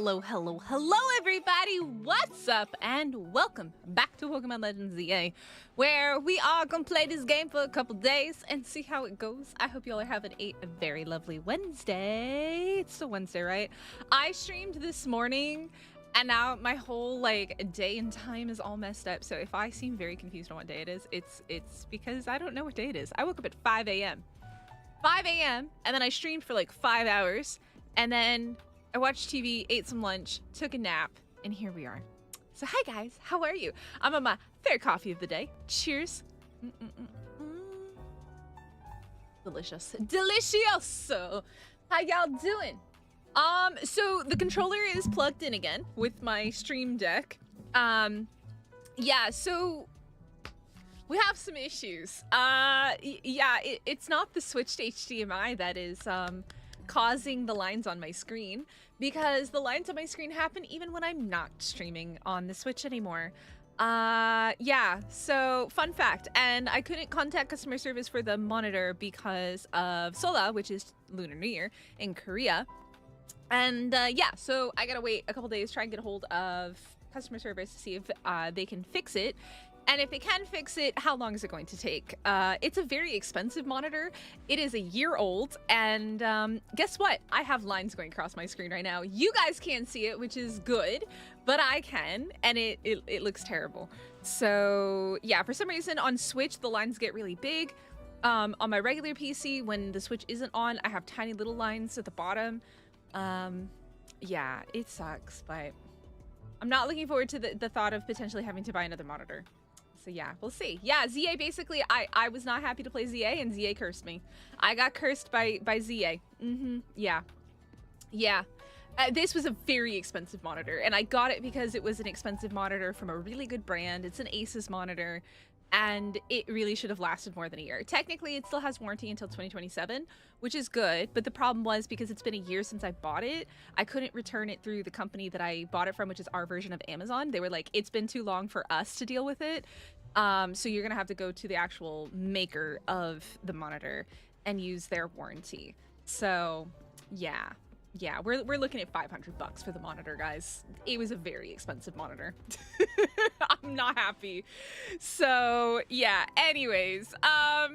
Hello, hello, hello, everybody! What's up? And welcome back to Pokemon Legends ZA, where we are gonna play this game for a couple days and see how it goes. I hope y'all are having a very lovely Wednesday. It's still Wednesday, right? I streamed this morning, and now my whole day and time is all messed up. So if I seem very confused on what day it is, it's because I don't know what day it is. I woke up at 5 a.m. 5 a.m. and then I streamed for like 5 hours, and then I watched TV, ate some lunch, took a nap, and here we are. So hi guys, how are you? I'm on my third coffee of the day. Cheers. Delicious. Delicioso. How y'all doing? So the controller is plugged in again with my Stream Deck. Yeah, so we have some issues. It's not the switched HDMI that is causing the lines on my screen, because the lines on my screen happen even when I'm not streaming on the Switch anymore. So fun fact, and I couldn't contact customer service for the monitor because of Sola, which is Lunar New Year in Korea. And so I gotta wait a couple days, try and get a hold of customer service to see if they can fix it. And if they can fix it, how long is it going to take? It's a very expensive monitor. It is a year old, and guess what? I have lines going across my screen right now. You guys can't see it, which is good, but I can, and it looks terrible. So yeah, for some reason on Switch, the lines get really big. On my regular PC, when the Switch isn't on, I have tiny little lines at the bottom. Yeah, it sucks, but I'm not looking forward to the thought of potentially having to buy another monitor. So yeah, we'll see. Yeah, ZA basically, I was not happy to play ZA, and ZA cursed me. I got cursed by ZA. Yeah. This was a very expensive monitor, and I got it because it was an expensive monitor from a really good brand. It's an Asus monitor, and it really should have lasted more than a year. Technically, it still has warranty until 2027, which is good, but the problem was because it's been a year since I bought it, I couldn't return it through the company that I bought it from, which is our version of Amazon. They were like, it's been too long for us to deal with it, so you're gonna have to go to the actual maker of the monitor and use their warranty. So yeah, we're looking at $500 for the monitor, guys. It was a very expensive monitor. I'm not happy. So yeah, anyways, I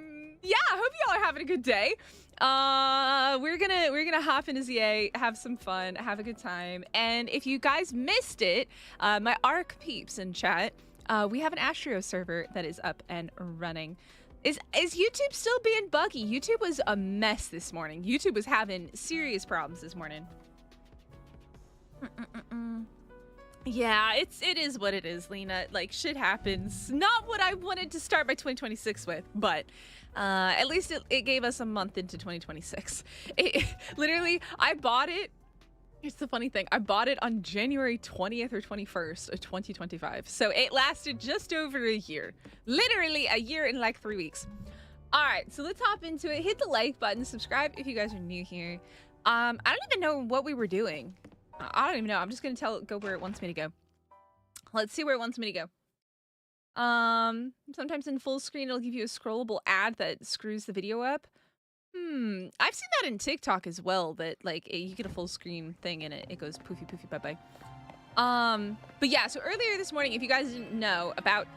hope y'all are having a good day. We're gonna hop into ZA, have some fun, have a good time. And if you guys missed it, my ARC peeps in chat, we have an Astro server that is up and running. Is YouTube still being buggy? YouTube was a mess this morning. YouTube was having serious problems this morning. Yeah, it is what it is, Lena. Like, shit happens. Not what I wanted to start my 2026 with, but at least it gave us a month into 2026. Literally, I bought it. Here's the funny thing. I bought it on January 20th or 21st of 2025. So it lasted just over a year. Literally a year and like 3 weeks. All right, so let's hop into it. Hit the like button, subscribe if you guys are new here. I don't even know what we were doing. I don't even know. I'm just gonna go where it wants me to go. Let's see where it wants me to go. Sometimes in full screen, it'll give you a scrollable ad that screws the video up. I've seen that in TikTok as well, that like you get a full screen thing and it goes poofy poofy bye bye. But yeah, so earlier this morning, if you guys didn't know, about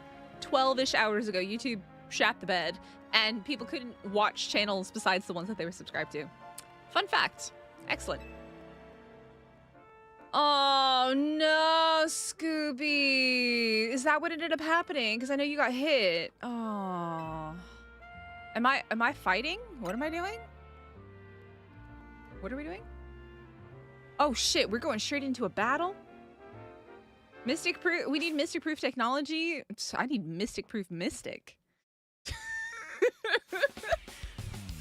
12-ish hours ago, YouTube shat the bed and people couldn't watch channels besides the ones that they were subscribed to. Fun fact. Excellent. Oh no, Scooby. Is that what ended up happening? Because I know you got hit. Oh. Am I fighting? What am I doing? What are we doing? Oh shit, we're going straight into a battle? Mystic proof, we need mystic proof technology. I need mystic proof mystic.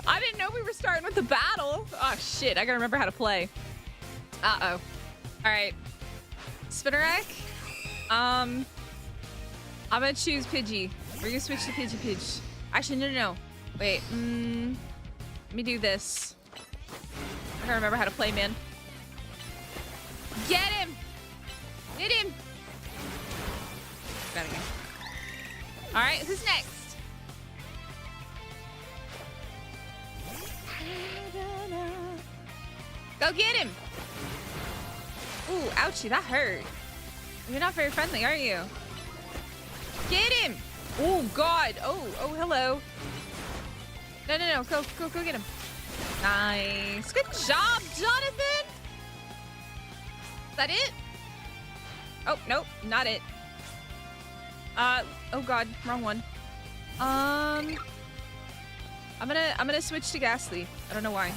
I didn't know we were starting with the battle. Oh shit, I gotta remember how to play. Uh-oh. All right, Spinnerack. I'm gonna choose Pidgey. We're gonna switch to Pidgey. Actually, no. Wait, let me do this. I gotta remember how to play, man. Get him! Hit him! Got him. All right, who's next? Go get him! Ooh, ouchie, that hurt. You're not very friendly, are you? Get him! Oh, God. Oh, hello. No. Go get him. Nice. Good job, Jonathan! Is that it? Oh, nope, not it. Oh God, wrong one. I'm gonna switch to Ghastly. I don't know why.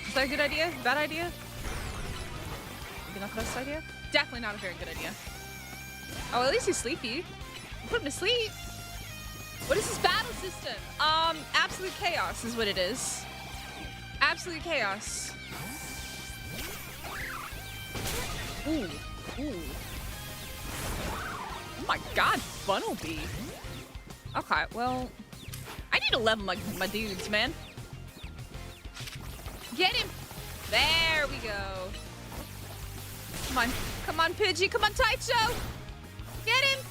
Is that a good idea? Bad idea? Maybe not the best idea? Definitely not a very good idea. Oh, at least he's sleepy. Put him to sleep. What is this battle system? Absolute chaos is what it is. Absolute chaos. Ooh. Oh my God, Funnel Bee. Okay, well, I need to level my dudes, man. Get him. There we go. Come on, Pidgey. Come on, Taicho. Get him.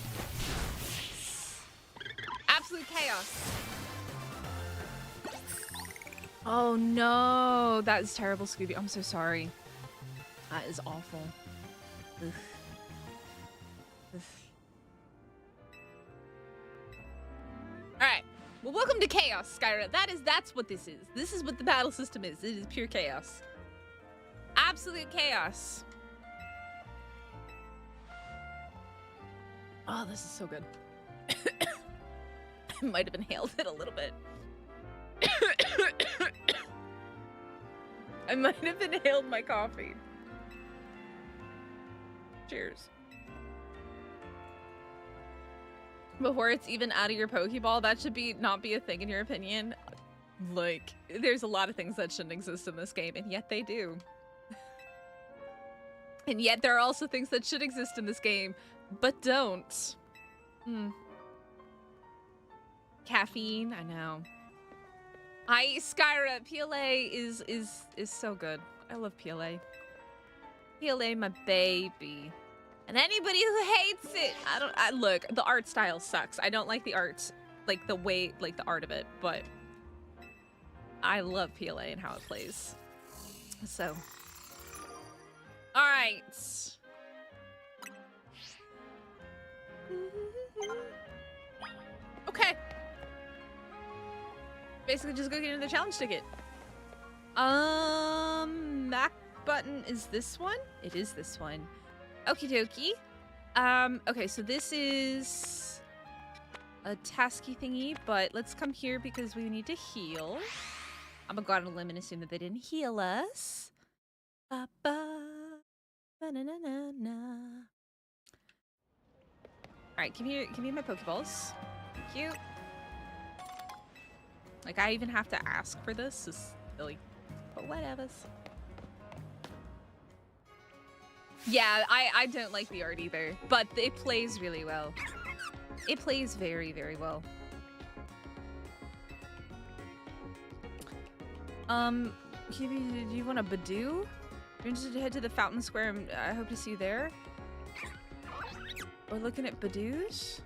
Absolute chaos. Oh no, that is terrible, Scooby. I'm so sorry. That is awful. Ugh. All right. Well, welcome to chaos, Skyra. That's what this is. This is what the battle system is. It is pure chaos. Absolute chaos. Oh, this is so good. I might have inhaled it a little bit. I might have inhaled my coffee. Cheers. Before it's even out of your Pokeball, that should not be a thing in your opinion. Like, there's a lot of things that shouldn't exist in this game, and yet they do. And yet there are also things that should exist in this game, but don't. Caffeine, I know. Skyra, PLA is so good. I love PLA. PLA, my baby. And anybody who hates it, look, the art style sucks. I don't like the art, like the way, like the art of it, but I love PLA and how it plays. So, all right. Okay. Basically just go get into the challenge ticket. Back button is this one? It is this one. Okie dokie. Okay, so this is a tasky thingy, but let's come here because we need to heal. I'm gonna go out on a limb and assume that they didn't heal us. Ba ba na na na na. Alright, give me my Pokeballs. Thank you. Like, I even have to ask for this. It's silly. But whatevers. Yeah, I don't like the art either, but it plays really well. It plays very, very well. Do you want a Badoo? You're interested to head to the Fountain Square, and I hope to see you there. We're looking at Badoos?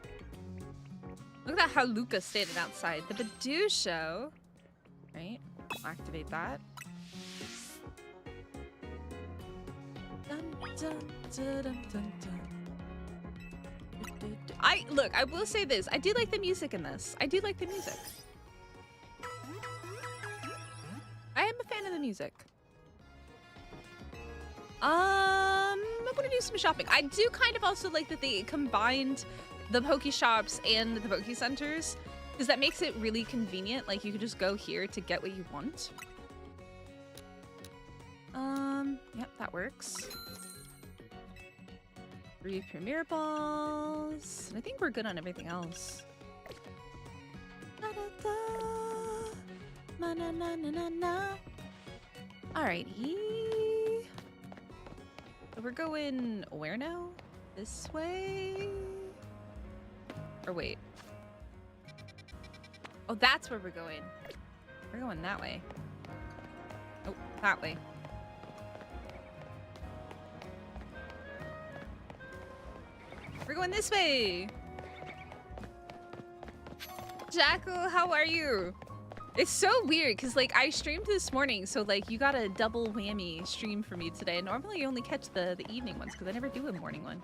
Look at how Luca standing outside. The Badoo show. Right? I'll activate that. Dun, dun, dun, dun, dun. Look, I will say this. I do like the music in this. I do like the music. I am a fan of the music. I'm gonna do some shopping. I do kind of also like that they combined the Poke Shops and the Poke Centers, because that makes it really convenient. Like, you can just go here to get what you want. Yep, that works. 3 Premier Balls. And I think we're good on everything else. Alrighty. So we're going where now? This way? Or wait. Oh, that's where we're going. We're going that way. Oh, that way. We're going this way. Jackal, how are you? It's so weird because like I streamed this morning, so like you got a double whammy stream for me today. Normally you only catch the evening ones because I never do a morning one.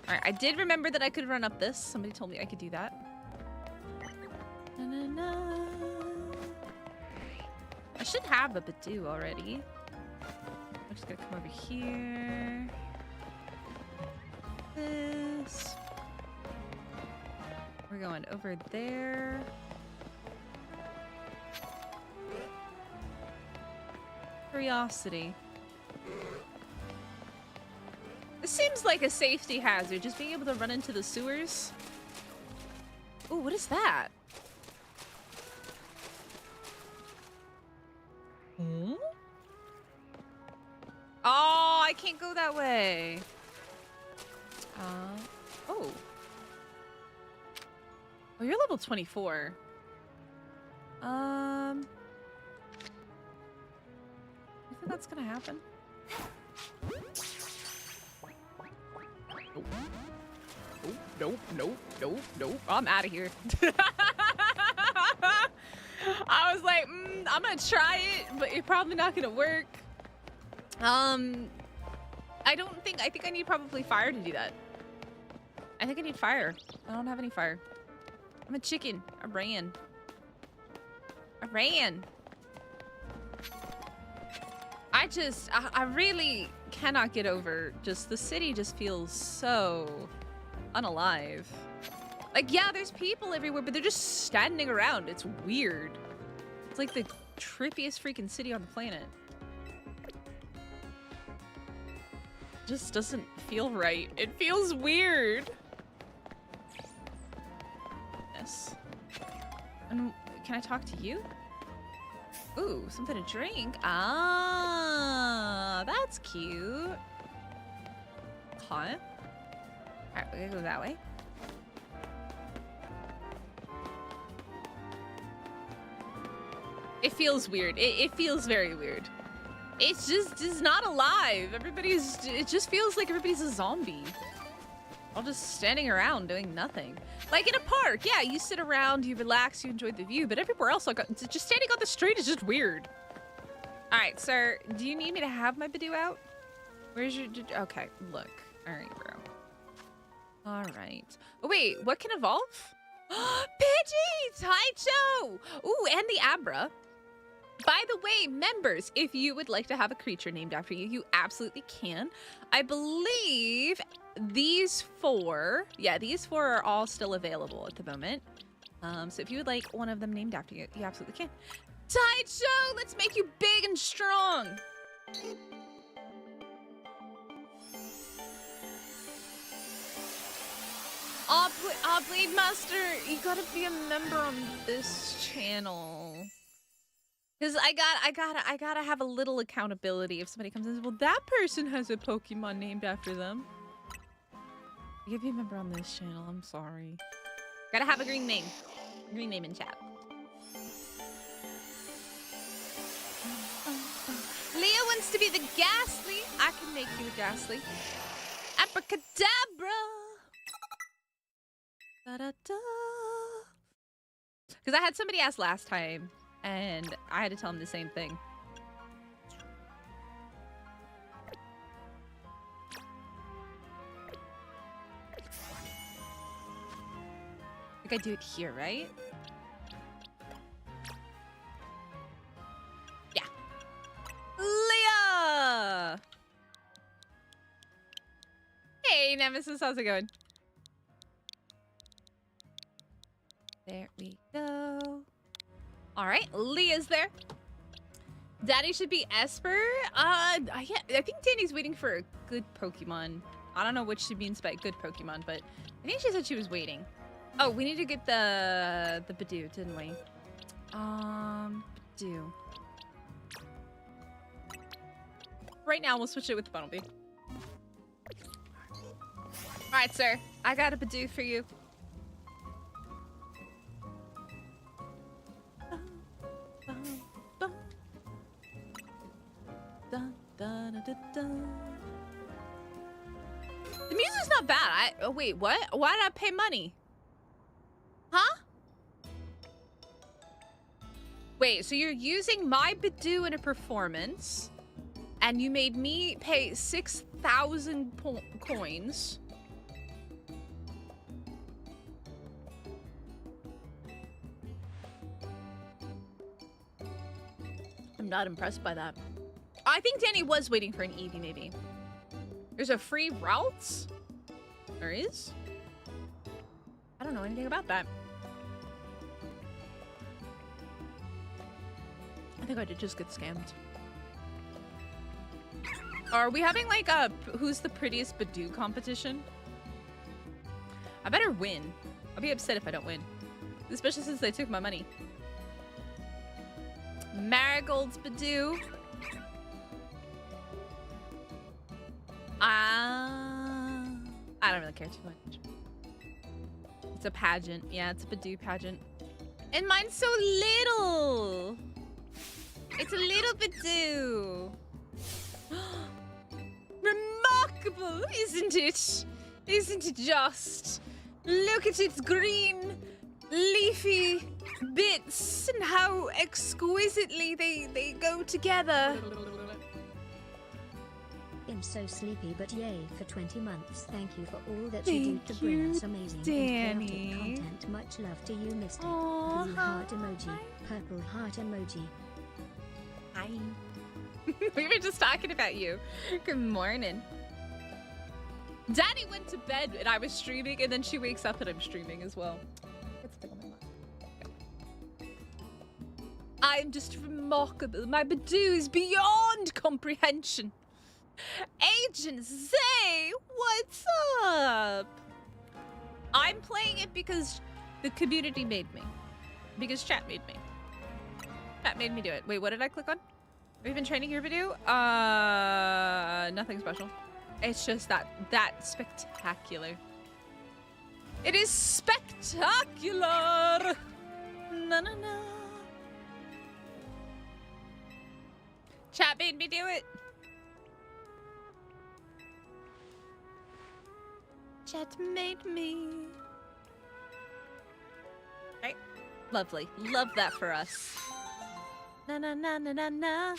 All right, I did remember that I could run up this. Somebody told me I could do that. Na, na, na. I should have a Badoo already. I'm just gonna come over here. This. We're going over there. Curiosity. This seems like a safety hazard, just being able to run into the sewers. Ooh, what is that? Hmm? Oh, I can't go that way. Oh. Oh, you're level 24. You think that's gonna happen? Nope, nope, nope, nope. I'm out of here. I was like, I'm gonna try it, but it's probably not gonna work. I think I need probably fire to do that. I think I need fire. I don't have any fire. I'm a chicken. I ran. I really cannot get over just the city just feels so unalive. Like, yeah, there's people everywhere, but they're just standing around. It's weird. It's like the trippiest freaking city on the planet. Just doesn't feel right. It feels weird. Yes. And can I talk to you? Ooh, something to drink. Ah, that's cute. Huh? Alright, we're gonna go that way. It feels weird. It feels very weird. It's just not alive. It just feels like everybody's a zombie. All just standing around doing nothing. Like in a park, yeah, you sit around, you relax, you enjoy the view, but everywhere else, like, just standing on the street is just weird. All right, sir, do you need me to have my Badoo out? Where's your, okay, look. All right, bro. All right. Oh, wait, what can evolve? Pidgey! Taicho! Ooh, and the Abra. By the way, members, if you would like to have a creature named after you, you absolutely can. I believe these four are all still available at the moment. So if you would like one of them named after you, you absolutely can. Taicho, let's make you big and strong. Blade Master, you gotta be a member on this channel. Because I gotta have a little accountability if somebody comes in and says, well, that person has a Pokemon named after them. You gotta be a member on this channel, I'm sorry. Gotta have a green name. Green name in chat. Leah wants to be the Ghastly. I can make you a Ghastly. Abracadabra. Da-da-da. Because I had somebody ask last time, and I had to tell them the same thing. I think I do it here, right? Yeah. Leah! Hey, Nemesis, how's it going? There we go. All right, Leah's there. Daddy should be Esper. Yeah, I think Danny's waiting for a good Pokemon. I don't know what she means by good Pokemon, but I think she said she was waiting. Oh, we need to get the Badoo, didn't we? Badoo. Right now, we'll switch it with the Bunnelby. All right, sir. I got a Badoo for you. The music's not bad. Oh wait, what? Why did I pay money? Huh? Wait, so you're using my Badoo in a performance, and you made me pay 6,000 coins. I'm not impressed by that. I think Danny was waiting for an Eevee, maybe. There's a free routes? There is? I don't know anything about that. I think I did just get scammed. Are we having like a who's the prettiest Badoo competition? I better win. I'll be upset if I don't win. Especially since they took my money. Marigold's Badoo. I don't really care too much. It's a pageant. Yeah, it's a Badoo pageant. And mine's so little. It's a little Badoo. Remarkable, isn't it? Isn't it just? Look at its green, leafy bits and how exquisitely they go together. I'm so sleepy, but yay for 20 months. Thank you for all that you do to bring us amazing and chaotic content. Much love to you, Mr. Blue heart emoji, purple heart emoji. Hi. We were just talking about you. Good morning. Daddy went to bed and I was streaming, and then she wakes up and I'm streaming as well. I'm just remarkable. My Badoo is beyond comprehension. Agent Zay, what's up? I'm playing it because the community made me. Because chat made me. Chat made me do it. Wait, what did I click on? Have you been training your video? Nothing special. It's just that spectacular. It is spectacular. Na na na. Chat made me do it. Chat made me. Right? Lovely. Love that for us. Na na na na na na.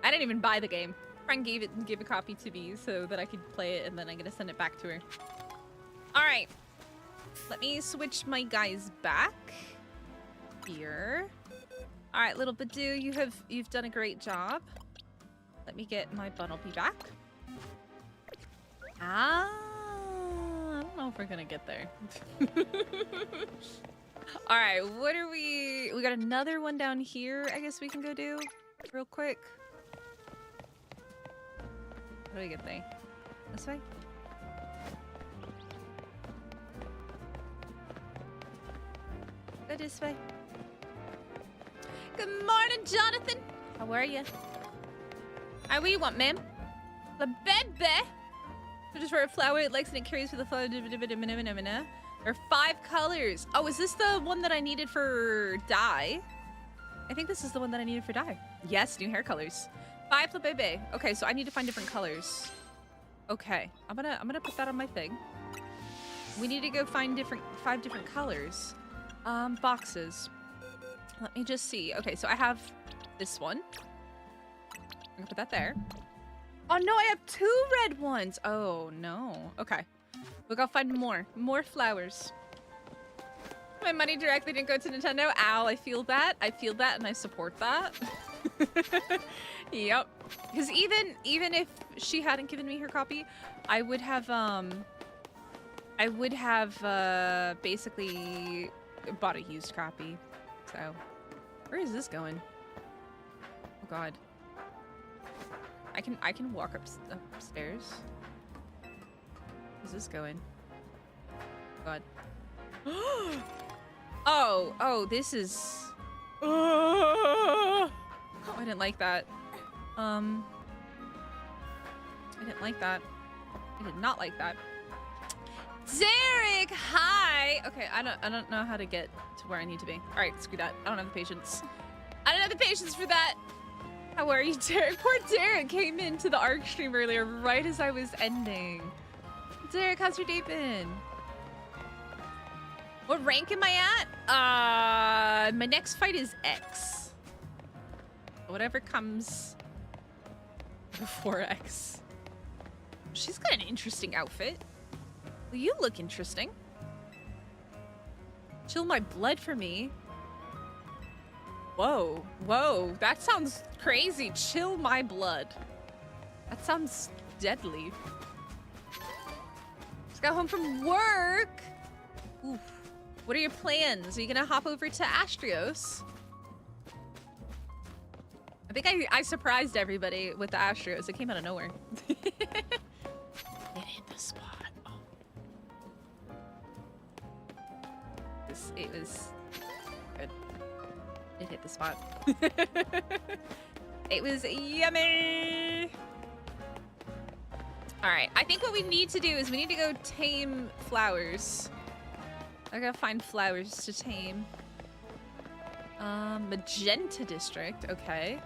I didn't even buy the game. Friend gave a copy to me so that I could play it, and then I'm gonna send it back to her. All right. Let me switch my guys back here. All right, little Badoo, you've done a great job. Let me get my Bunnelby back. I don't know if we're gonna get there. All right, what are we got another one down here I guess we can go do real quick. How do we get there? This way? Go this way. Good morning, Jonathan. How are you? What do you want, ma'am? The baby. Just for a flower, it likes and it carries for the flower. There are 5 colors. Oh, is this the one that I needed for dye? I think this is the one that I needed for dye. Yes, new hair colors. 5 for baby. Okay, so I need to find different colors. Okay, I'm gonna put that on my thing. We need to go find 5 different colors. Boxes. Let me just see. Okay, so I have this one. I'm gonna put that there. Oh no, I have 2 red ones. Oh no. Okay. We'll go find more flowers. My money directly didn't go to Nintendo. Ow, I feel that. I feel that and I support that. Yep. Because even if she hadn't given me her copy, I would have basically bought a used copy. So, where is this going? Oh god. I can walk upstairs. Where's this going? God. Oh, this is... Oh, I didn't like that. I didn't like that. I did not like that. Derek, hi! Okay, I don't know how to get to where I need to be. Alright, screw that. I don't have the patience. I don't have the patience for that! How are you, Derek? Poor Derek came into the ARC stream earlier right as I was ending. Derek, how's your day been? What rank am I at? My next fight is X. Whatever comes before X. She's got an interesting outfit. Well, you look interesting. Chill my blood for me. Whoa, whoa, that sounds crazy. Chill my blood. That sounds deadly. Just got home from work. Oof. What are your plans? Are you gonna hop over to Astrios? I think I surprised everybody with the Astrios. It came out of nowhere. It hit the spot. Oh. It was good. It hit the spot. It was yummy. All right, I think what we need to do is we need to go tame flowers. I gotta find flowers to tame. Magenta district, okay.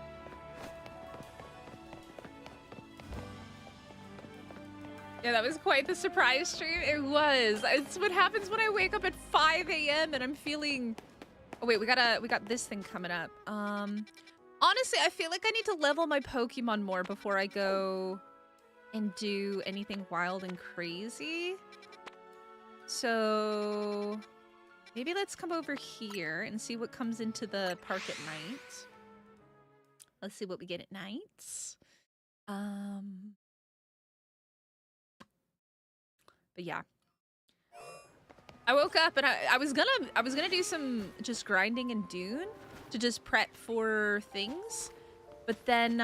Yeah, that was quite the surprise stream. It was. It's what happens when I wake up at 5 a.m. and I'm feeling... Oh wait, we got this thing coming up. Honestly, I feel like I need to level my Pokemon more before I go and do anything wild and crazy. So maybe let's come over here and see what comes into the park at night. Let's see what we get at night. But yeah. I woke up and I was gonna do some just grinding in Dune to just prep for things. But then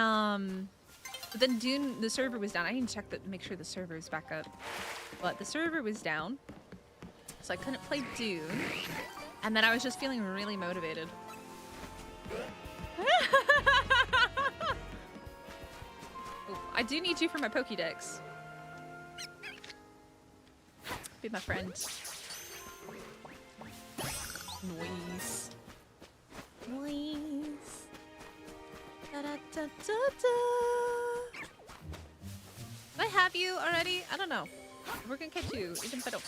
Dune, the server was down. I need to check that, make sure the server is back up. But the server was down. So I couldn't play Dune. And then I was just feeling really motivated. Oh, I do need you for my Pokédex. Be my friend. Noise. Noise. Da da da da da. Do I have you already? I don't know. We're gonna catch you, even if I don't.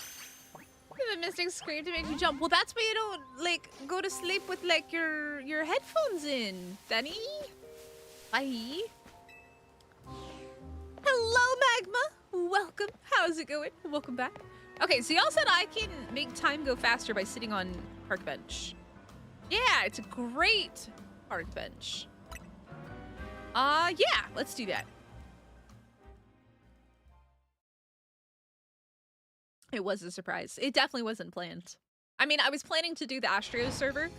The mystic scream to make you jump. Well, that's why you don't like go to sleep with like your headphones in, Danny. Bye. Hello, Magma. Welcome. How's it going? Welcome back. Okay, so y'all said I can make time go faster by sitting on park bench. Yeah, it's a great park bench. Yeah, let's do that. It was a surprise. It definitely wasn't planned. I mean, I was planning to do the Astro server,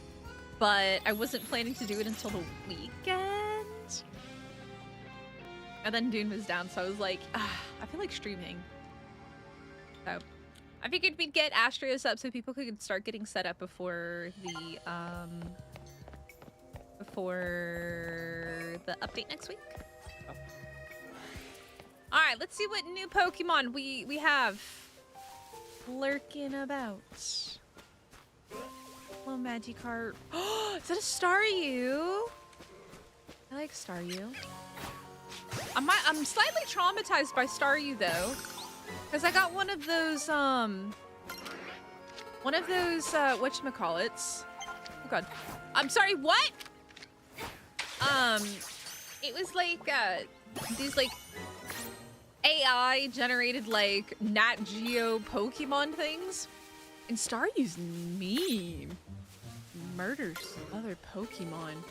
but I wasn't planning to do it until the weekend. And then Dune was down, so I was like, I feel like streaming. So I figured we'd get Astrios up so people could start getting set up before the update next week. Oh. All right, let's see what new Pokemon we have lurking about. Hello, Magikarp. Is that a Staryu? I like Staryu. I'm slightly traumatized by Staryu though. Because I got one of those, whatchamacallits. Oh god. I'm sorry, what? It was like, these like, AI generated like Nat Geo Pokemon things. And Staryu's mean. Murders other Pokemon.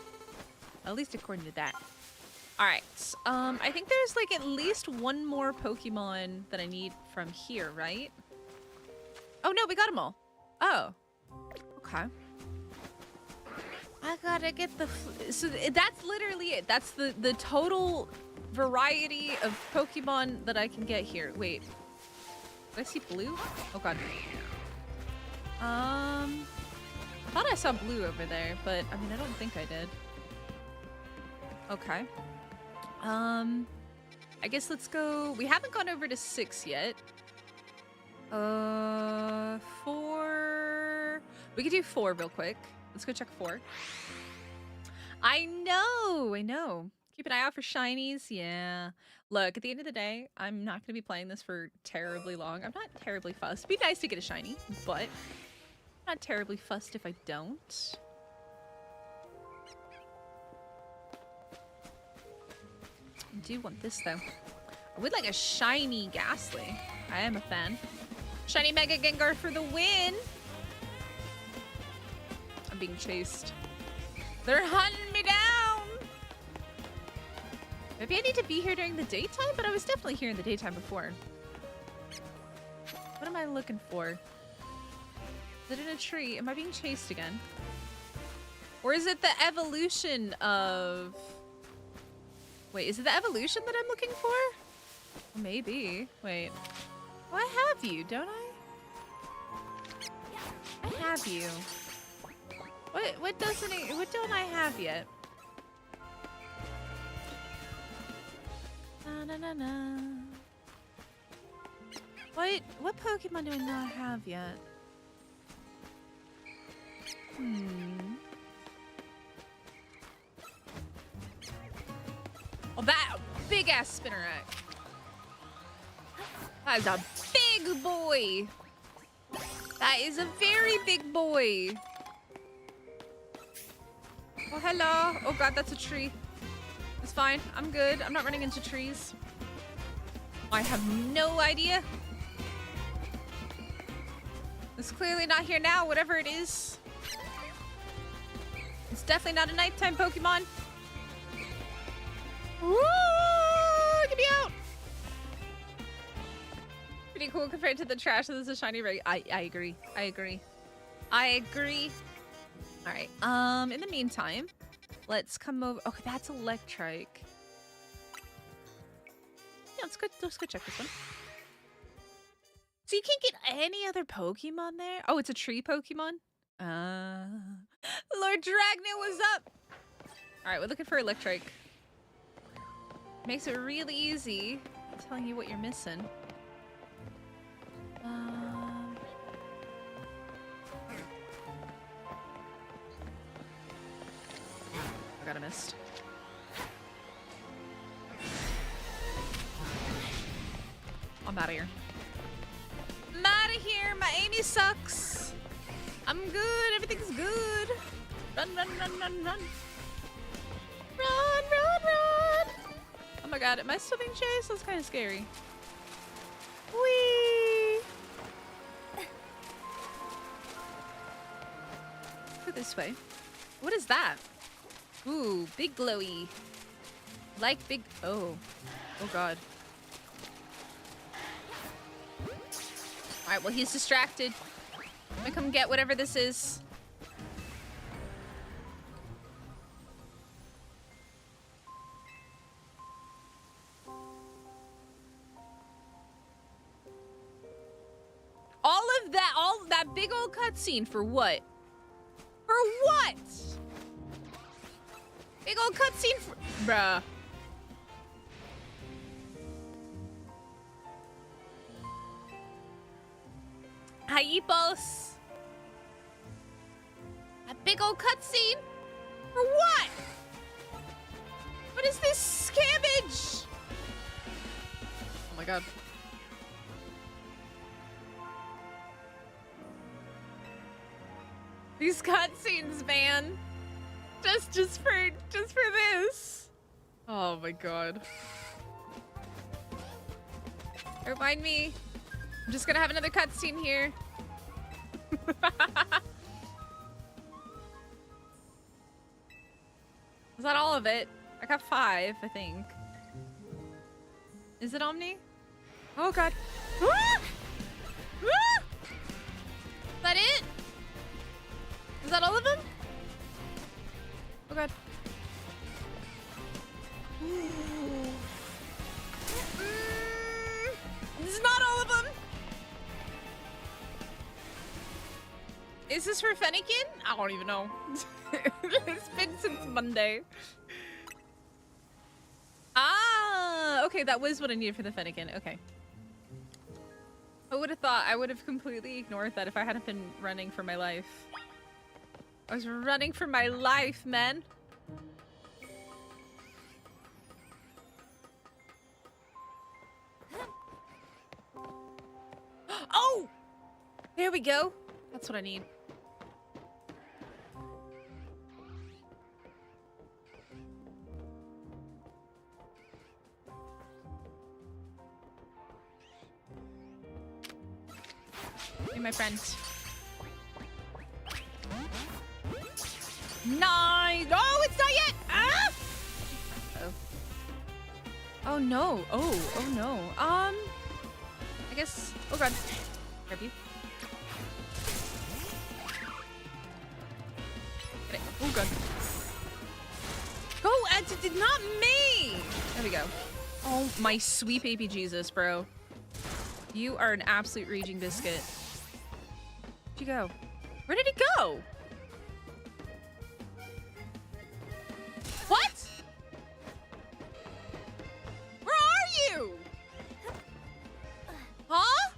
At least according to that. Alright, I think there's like at least one more Pokemon that I need from here, right? Oh no, we got them all. Oh. Okay. I gotta get the... So that's literally it. That's the total variety of Pokemon that I can get here. Wait. Did I see blue? Oh god. I thought I saw blue over there, but I mean, I don't think I did. Okay. I guess let's go... We haven't gone over to 6 yet. 4... We could do 4 real quick. Let's go check 4. I know. Keep an eye out for shinies. Yeah. Look, at the end of the day, I'm not going to be playing this for terribly long. I'm not terribly fussed. It'd be nice to get a shiny, but Not terribly fussed if I don't. I do want this though. I would like a shiny Ghastly. I am a fan. Shiny Mega Gengar for the win! I'm being chased. They're hunting me down! Maybe I need to be here during the daytime, but I was definitely here in the daytime before. What am I looking for? Is it in a tree? Am I being chased again? Or is it the evolution of... Wait, is it the evolution that I'm looking for? Maybe. Wait. Oh, I have you, don't I? I have you. What doesn't it, what don't I have yet? Na na na na. What Pokemon do I not have yet? Oh, that big ass Spinnerack. That is a big boy. That is a very big boy. Oh, hello. Oh god, that's a tree. It's fine. I'm good. I'm not running into trees. I have no idea. It's clearly not here now, whatever it is. It's definitely not a nighttime Pokemon. Woo! Get me out! Pretty cool compared to the trash that is a shiny ray. I agree. I agree. I agree. Alright, in the meantime, let's come over. Oh, that's Electrike. Yeah, let's go check this one. So you can't get any other Pokemon there? Oh, it's a tree Pokemon? Lord Dragna, what's up? Alright, we're looking for Electrike. Makes it really easy telling you what you're missing. I got a missed. I'm out of here. I'm out of here. My aiming sucks. I'm good. Everything's good. Run, run, run, run, run. Run, run, run. Oh my god, am I still being chased? That's kind of scary. Whee! Go this way. What is that? Ooh, big glowy. Like big... Oh. Oh god. Alright, well he's distracted. I'm gonna come get whatever this is. All that big old cutscene for what? For what? Big old cutscene for... Bruh. Hypos. A big old cutscene? For what? What is this scammage? Oh my god. These cutscenes, man. Just for this. Oh my god. Remind me. I'm just gonna have another cutscene here. Is that all of it? I got 5, I think. Is it Omni? Oh god. Ah! Ah! Is that it? Is that all of them? Oh god. This is not all of them. Is this for Fennekin? I don't even know. It's been since Monday. Ah, okay, that was what I needed for the Fennekin. Okay. I would have thought I would have completely ignored that if I hadn't been running for my life. I was running for my life, man. Oh! There we go. That's what I need. Be my friend. Nice. Oh, it's not yet. Ah! Uh-oh. Oh no. Oh no. I guess. Oh god. Grab you. Get it. Oh god. Go, not me. There we go. Oh my sweet baby Jesus, bro. You are an absolute raging biscuit. Where'd you go? Where did he go? What? Where are you? Huh?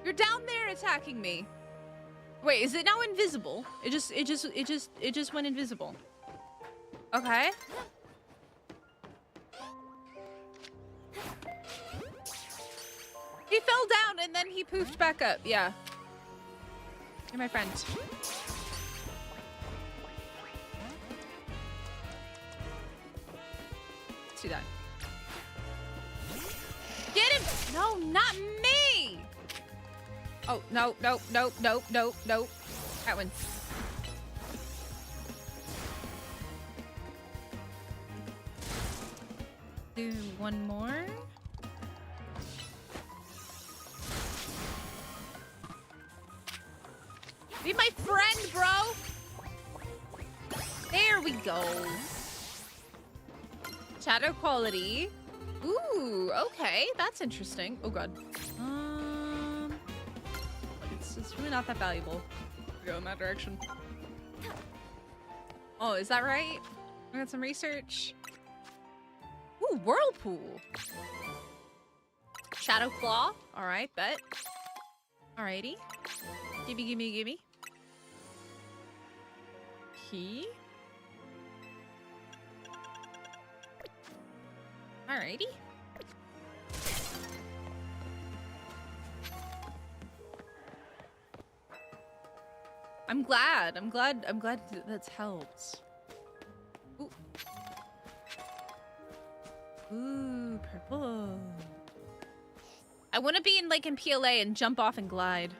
You're down there attacking me. Wait, is it now invisible? It just went invisible. Okay. He fell down and then he poofed back up. Yeah. You're my friend. Let's do that. Get him! No, not me! Oh, no, no, no, no, no, no. That one. Do one more. Be my friend, bro! There we go. Shadow quality. Ooh, okay. That's interesting. Oh, God. It's really not that valuable to go in that direction. Oh, is that right? We got some research. Ooh, whirlpool. Shadow claw. All right, bet. Alrighty. Gimme, gimme, gimme. Key. Alrighty. I'm glad that's helped. Ooh. Ooh, purple. I want to be in PLA and jump off and glide.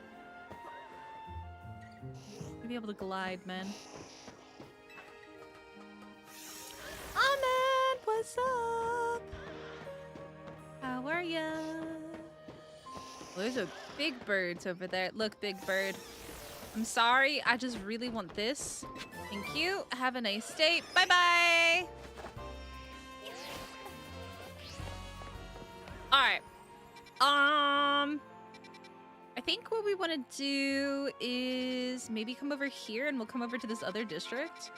Be able to glide, man. Ahmed, what's up? How are ya? Well, there's a big birds over there. Look, big bird. I'm sorry. I just really want this. Thank you. Have a nice day. Bye-bye. All right. I think what we want to do is maybe come over here and we'll come over to this other district.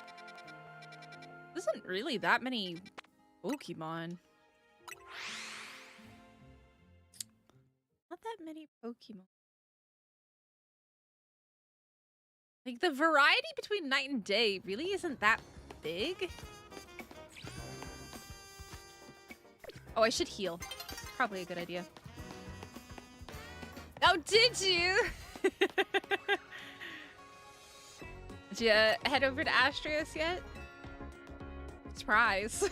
There isn't really that many Pokemon. Not that many Pokemon. Like, the variety between night and day really isn't that big. Oh, I should heal. Probably a good idea. Oh, did you? Did you head over to Astrios yet? Surprise.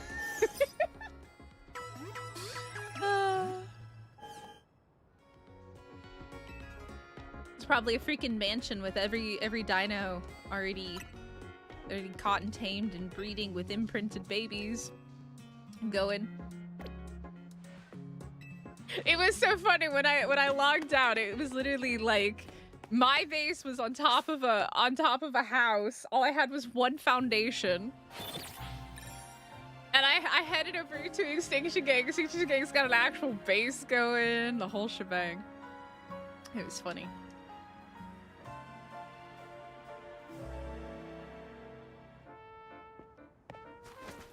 It's probably a freaking mansion with every dino already caught and tamed and breeding with imprinted babies. Going. It was so funny when I logged out. It was literally like my base was on top of a house. All I had was one foundation. And I headed over to Extinction Gang. Extinction Gang's got an actual base going, the whole shebang. It was funny.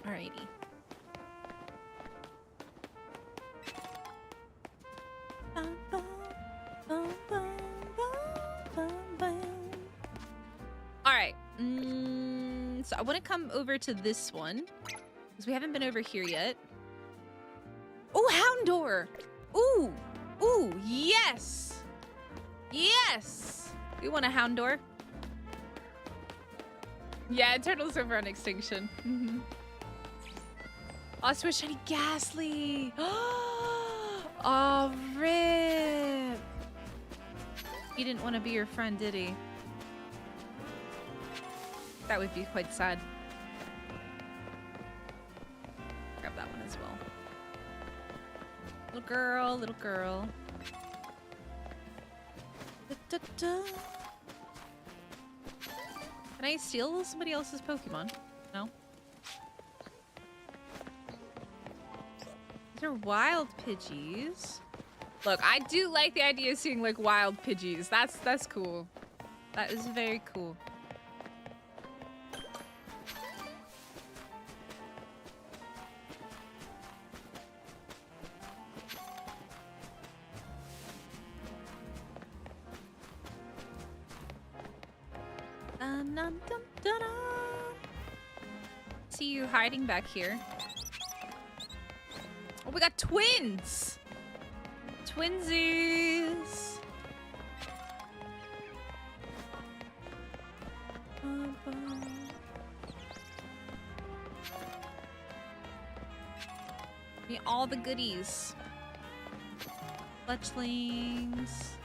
Alrighty. Alright. So I want to come over to this one. Because we haven't been over here yet. Oh, Houndour! Ooh! Ooh, yes! Yes! We want a Houndour. Yeah, Turtle's over on Extinction. Oh, it's with shiny Ghastly. Oh, rip. He didn't want to be your friend, did he? That would be quite sad. Grab that one as well. Little girl, little girl. Da, da, da. Can I steal somebody else's Pokemon? No? These are wild Pidgeys. Look, I do like the idea of seeing like wild Pidgeys. That's cool. That is very cool. Dun, dun, dun, dun, dun. See you hiding back here. Oh, we got twins! Twinsies! Me all the goodies. Fletchlings.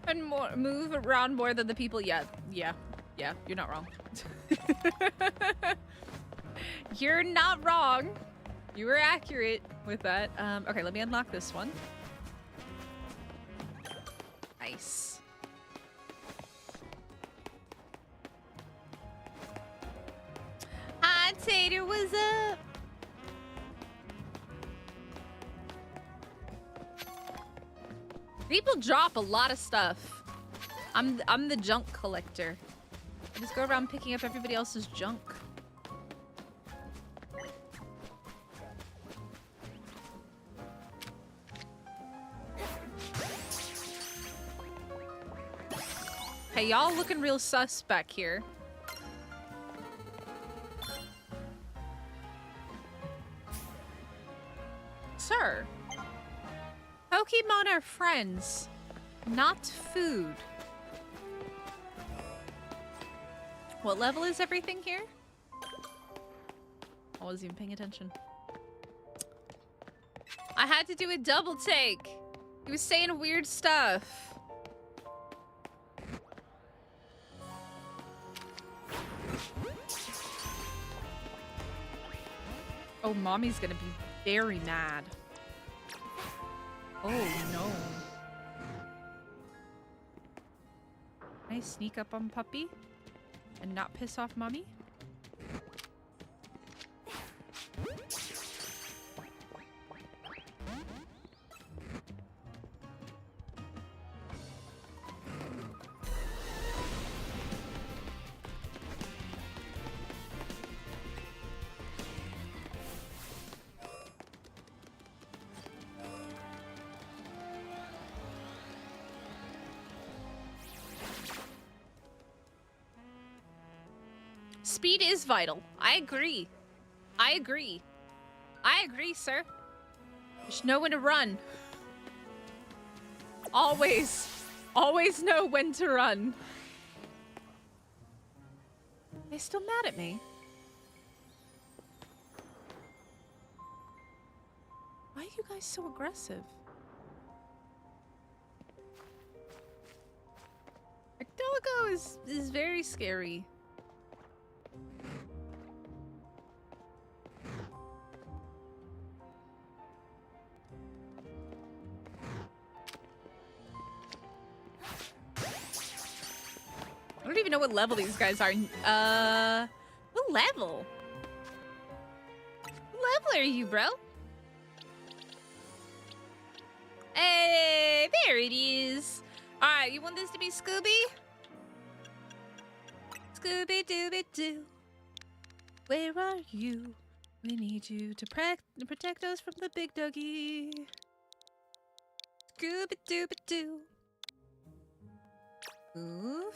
And move around more than the people. Yeah, you're not wrong. You're not wrong. You were accurate with that. Okay, let me unlock this one. Nice. Hi, Tater, what's up? People drop a lot of stuff. I'm the junk collector. I just go around picking up everybody else's junk. Hey, y'all looking real sus back here. Sir. Pokemon are friends, not food. What level is everything here? I wasn't even paying attention. I had to do a double take. He was saying weird stuff. Oh, mommy's gonna be very mad. Oh no. Can I sneak up on Puppy and not piss off Mommy? Speed is vital. I agree. I agree. I agree, sir. You should know when to run. Always. Always know when to run. They're still mad at me. Why are you guys so aggressive? Doggo is very scary. I don't even know what level these guys are. What level? What level are you, bro? Hey, there it is. All right, you want this to be Scooby? Scooby-Dooby-Doo. Where are you? We need you to protect us from the big doggy. Scooby-Dooby-Doo. Move.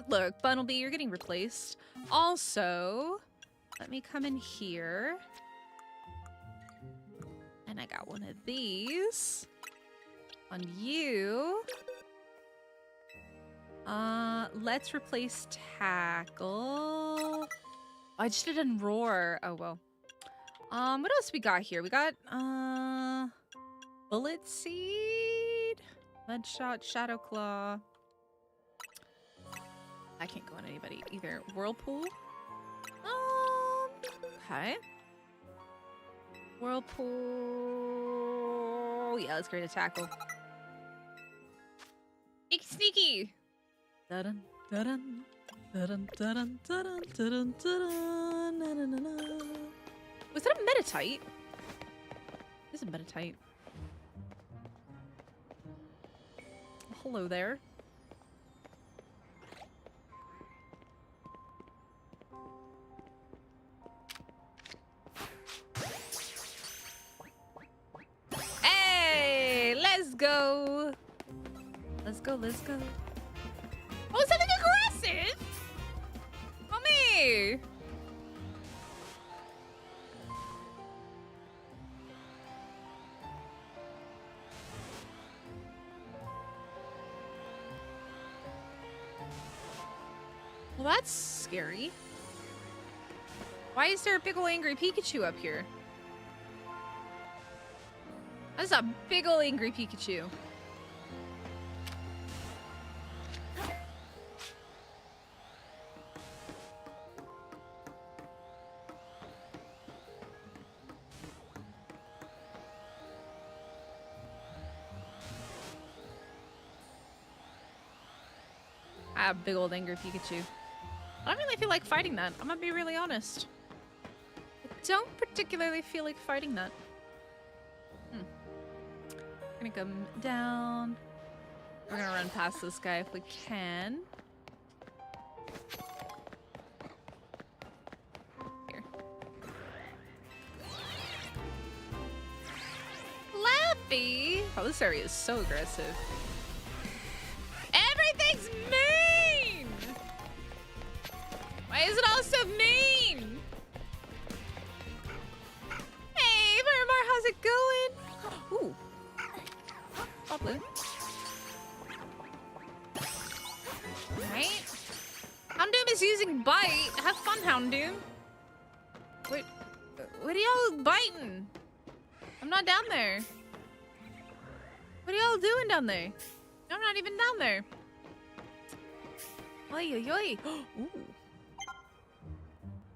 Look, Bunnelby, you're getting replaced. Also, let me come in here. And I got one of these. On you. Let's replace tackle. I just didn't roar. Oh well. What else we got here? We got bullet seed, mud shot, shadow claw. I can't go on anybody either. Whirlpool. Okay. Whirlpool. Yeah, let's create a tackle. Sneaky, sneaky. Dun dun dun dun dun dun dun dun. Was that a metatite? This is a metatite. Hello there. Hey, let's go. Let's go, let's go. Oh, something aggressive! Mommy! Well, that's scary. Why is there a big ol' angry Pikachu up here? That's a big ol' angry Pikachu. I have a big old angry Pikachu. I don't really feel like fighting that. I'm gonna be really honest. I don't particularly feel like fighting that. Gonna come down. We're gonna run past this guy if we can. Here. Lappy! Oh, this area is so aggressive. Everything's mean! Why is it all so mean? Hey, Vermar, how's it going? Ooh. Probably. Alright. Houndoom is using bite. Have fun, Houndoom. Wait, what are y'all biting? I'm not down there. What are y'all doing down there? I'm not even down there. Oi, oi, oi. Ooh.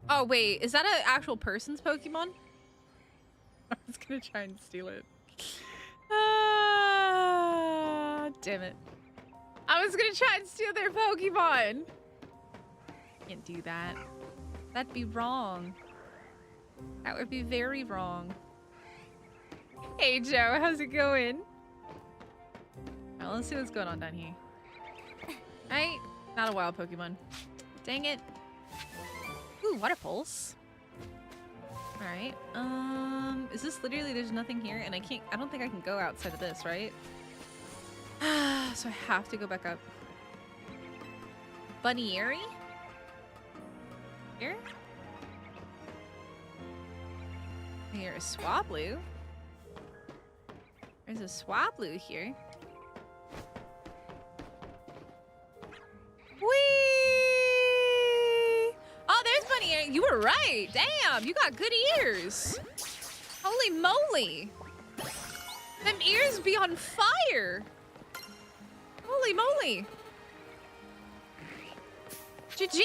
Oh, wait. Is that an actual person's Pokemon? I was gonna try and steal it. Damn it. I was gonna try and steal their Pokemon. Can't do that. That'd be wrong. That would be very wrong. Hey, Joe. How's it going? Alright, let's see what's going on down here. Right? Not a wild Pokemon. Dang it. Ooh, water pulse. Alright. Is this literally there's nothing here and I don't think I can go outside of this, right? So I have to go back up. Bunnyary? Here? Here's a Swablu. There's a Swablu here. Whee! Oh, there's Bunnyary. You were right. Damn, you got good ears. Holy moly. Them ears be on fire. Holy moly. GG.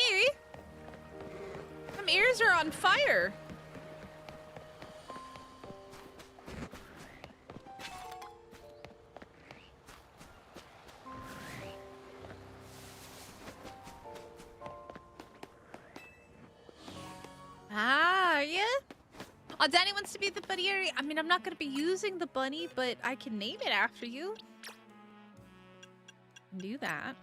Them ears are on fire. Ah, yeah? Oh, Danny wants to be the bunny. I mean, I'm not going to be using the bunny, but I can name it after you. Do that.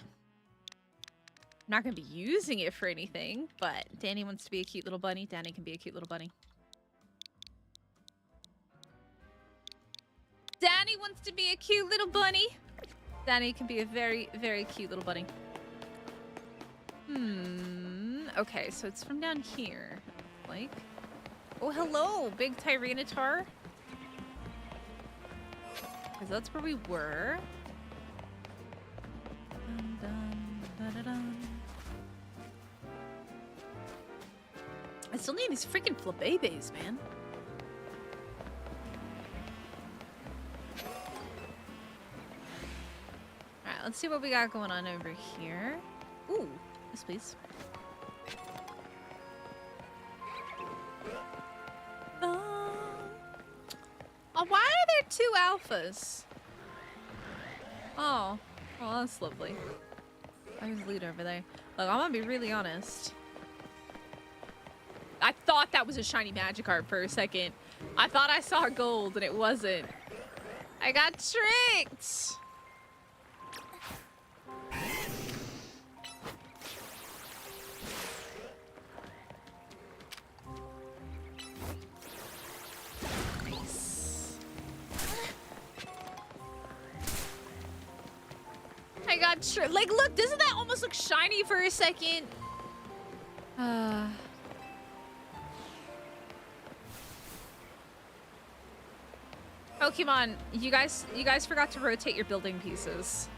I'm not going to be using it for anything, but Danny wants to be a cute little bunny. Danny can be a cute little bunny. Danny wants to be a cute little bunny. Danny can be a very, very cute little bunny. Okay, so it's from down here. Like, oh, hello, big Tyranitar. because that's where we were. Dun, dun, dun, dun, dun. I still need these freaking flabébés, man. Alright, let's see what we got going on over here. Ooh, yes please. Oh, why are there 2 alphas? Oh, well, that's lovely. There's a lead over there. Look, I'm gonna be really honest. I thought that was a shiny Magikarp for a second. I thought I saw gold and it wasn't. I got tricked! I got tricked. Like, look, doesn't that almost look shiny for a second? Pokemon, you guys forgot to rotate your building pieces.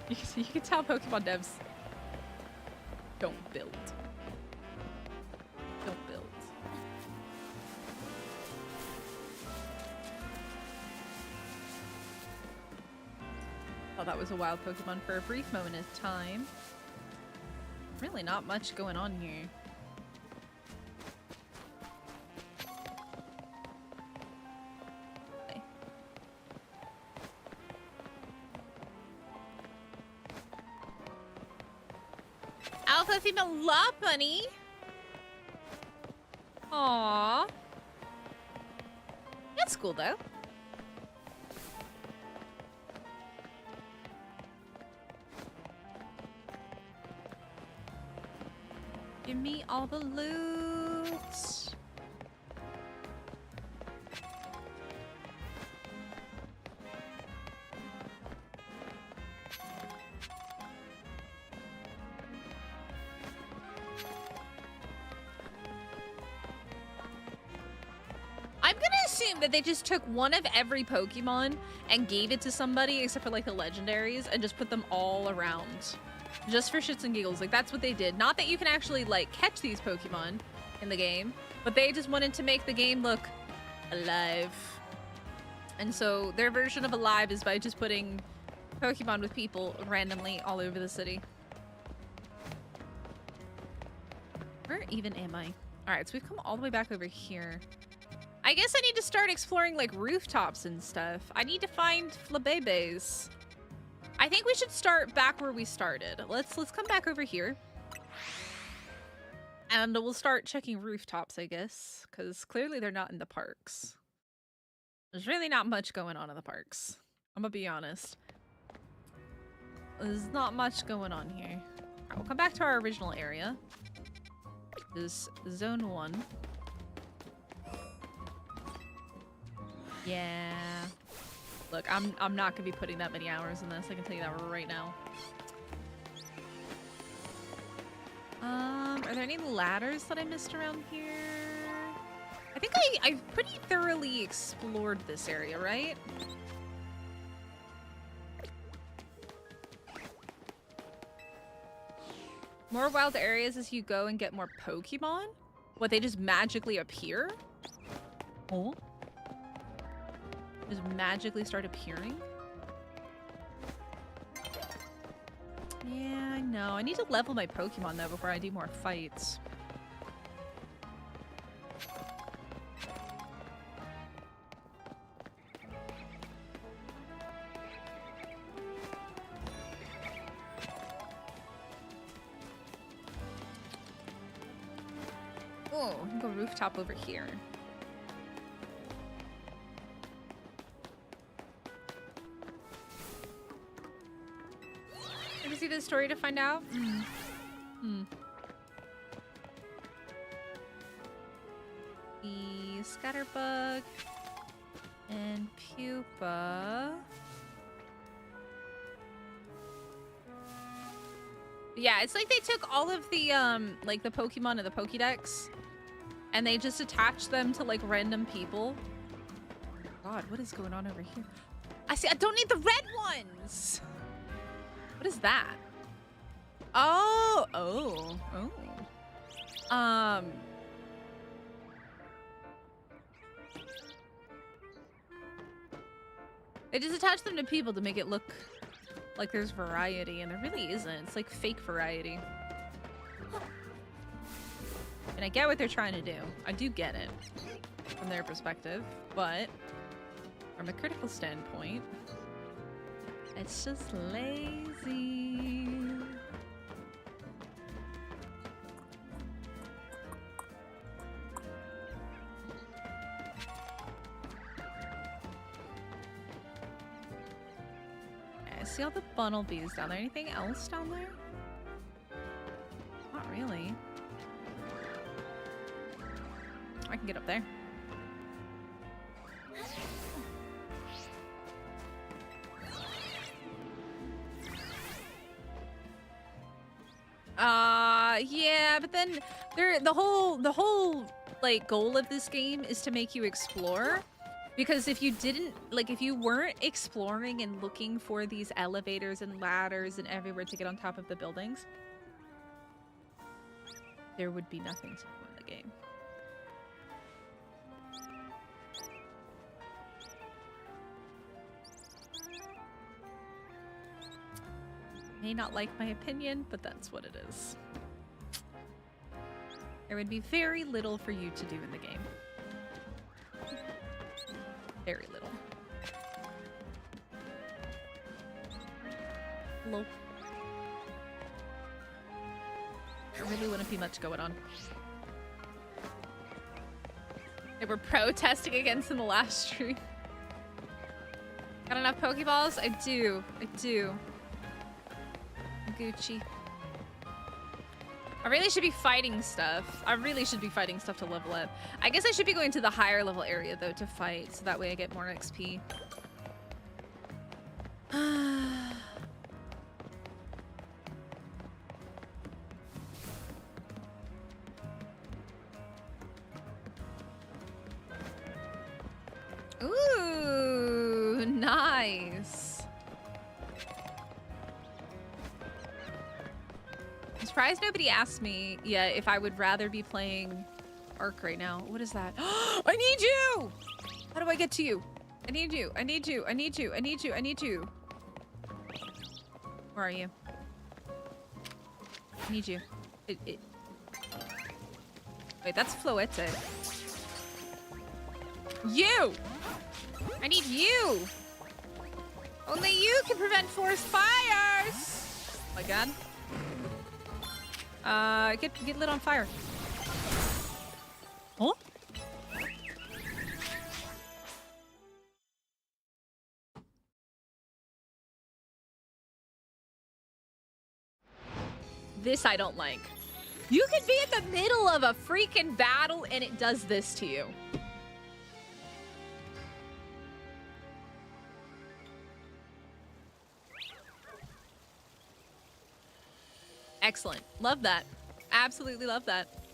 You can tell Pokemon devs don't build. Don't build. Oh, that was a wild Pokemon for a brief moment of time. Really not much going on here. Okay. Alpha female love bunny. Aww. That's cool though. Give me all the loot. I'm gonna assume that they just took one of every Pokemon and gave it to somebody except for like the legendaries and just put them all around. Just for shits and giggles. Like, that's what they did. Not that you can actually, like, catch these Pokemon in the game, but they just wanted to make the game look alive. And so their version of alive is by just putting Pokemon with people randomly all over the city. Where even am I? Alright, so we've come all the way back over here. I guess I need to start exploring, like, rooftops and stuff. I need to find Flabébés. I think we should start back where we started. Let's come back over here. And we'll start checking rooftops, I guess. Because clearly they're not in the parks. There's really not much going on in the parks. I'm gonna be honest. There's not much going on here. Alright, we'll come back to our original area. This is Zone 1. Yeah. Look, I'm not gonna be putting that many hours in this. I can tell you that right now. Are there any ladders that I missed around here? I think I've pretty thoroughly explored this area, right? More wild areas as you go and get more Pokemon? What, they just magically appear? Oh. Just magically start appearing? Yeah, I know. I need to level my Pokemon though before I do more fights. Oh, I can go rooftop over here. See the story to find out? The Scatterbug and Pupa. Yeah, it's like they took all of the like the Pokemon in the Pokédex and they just attached them to like random people. God, what is going on over here? I see. I don't need the red ones. What is that? Oh. They just attach them to people to make it look like there's variety, and there really isn't. It's like fake variety. And I get what they're trying to do. I do get it from their perspective, but from a critical standpoint, it's just lazy. I see all the bumblebees down there. Anything else down there? Not really. I can get up there. Yeah, but then the whole like goal of this game is to make you explore. Because if you didn't, like, if you weren't exploring and looking for these elevators and ladders and everywhere to get on top of the buildings, there would be nothing to do in the game. May not like my opinion, but that's what it is. There would be very little for you to do in the game. Very little. Hello. There really wouldn't be much going on. They were protesting against in the last stream. Got enough Pokeballs? I do. Gucci. I really should be fighting stuff. I really should be fighting stuff to level up. I guess I should be going to the higher level area though to fight, so that way I get more XP. Ooh, nice. I'm surprised nobody asked me yet if I would rather be playing Arc right now. What is that? I need you! How do I get to you? I need you. I need you. I need you. I need you. I need you. Where are you? I need you. Wait, that's Floette. You! I need you! Only you can prevent forest fires! Oh my god. Get lit on fire. Huh? This I don't like. You could be in the middle of a freaking battle and it does this to you. Excellent. Love that. Absolutely love that.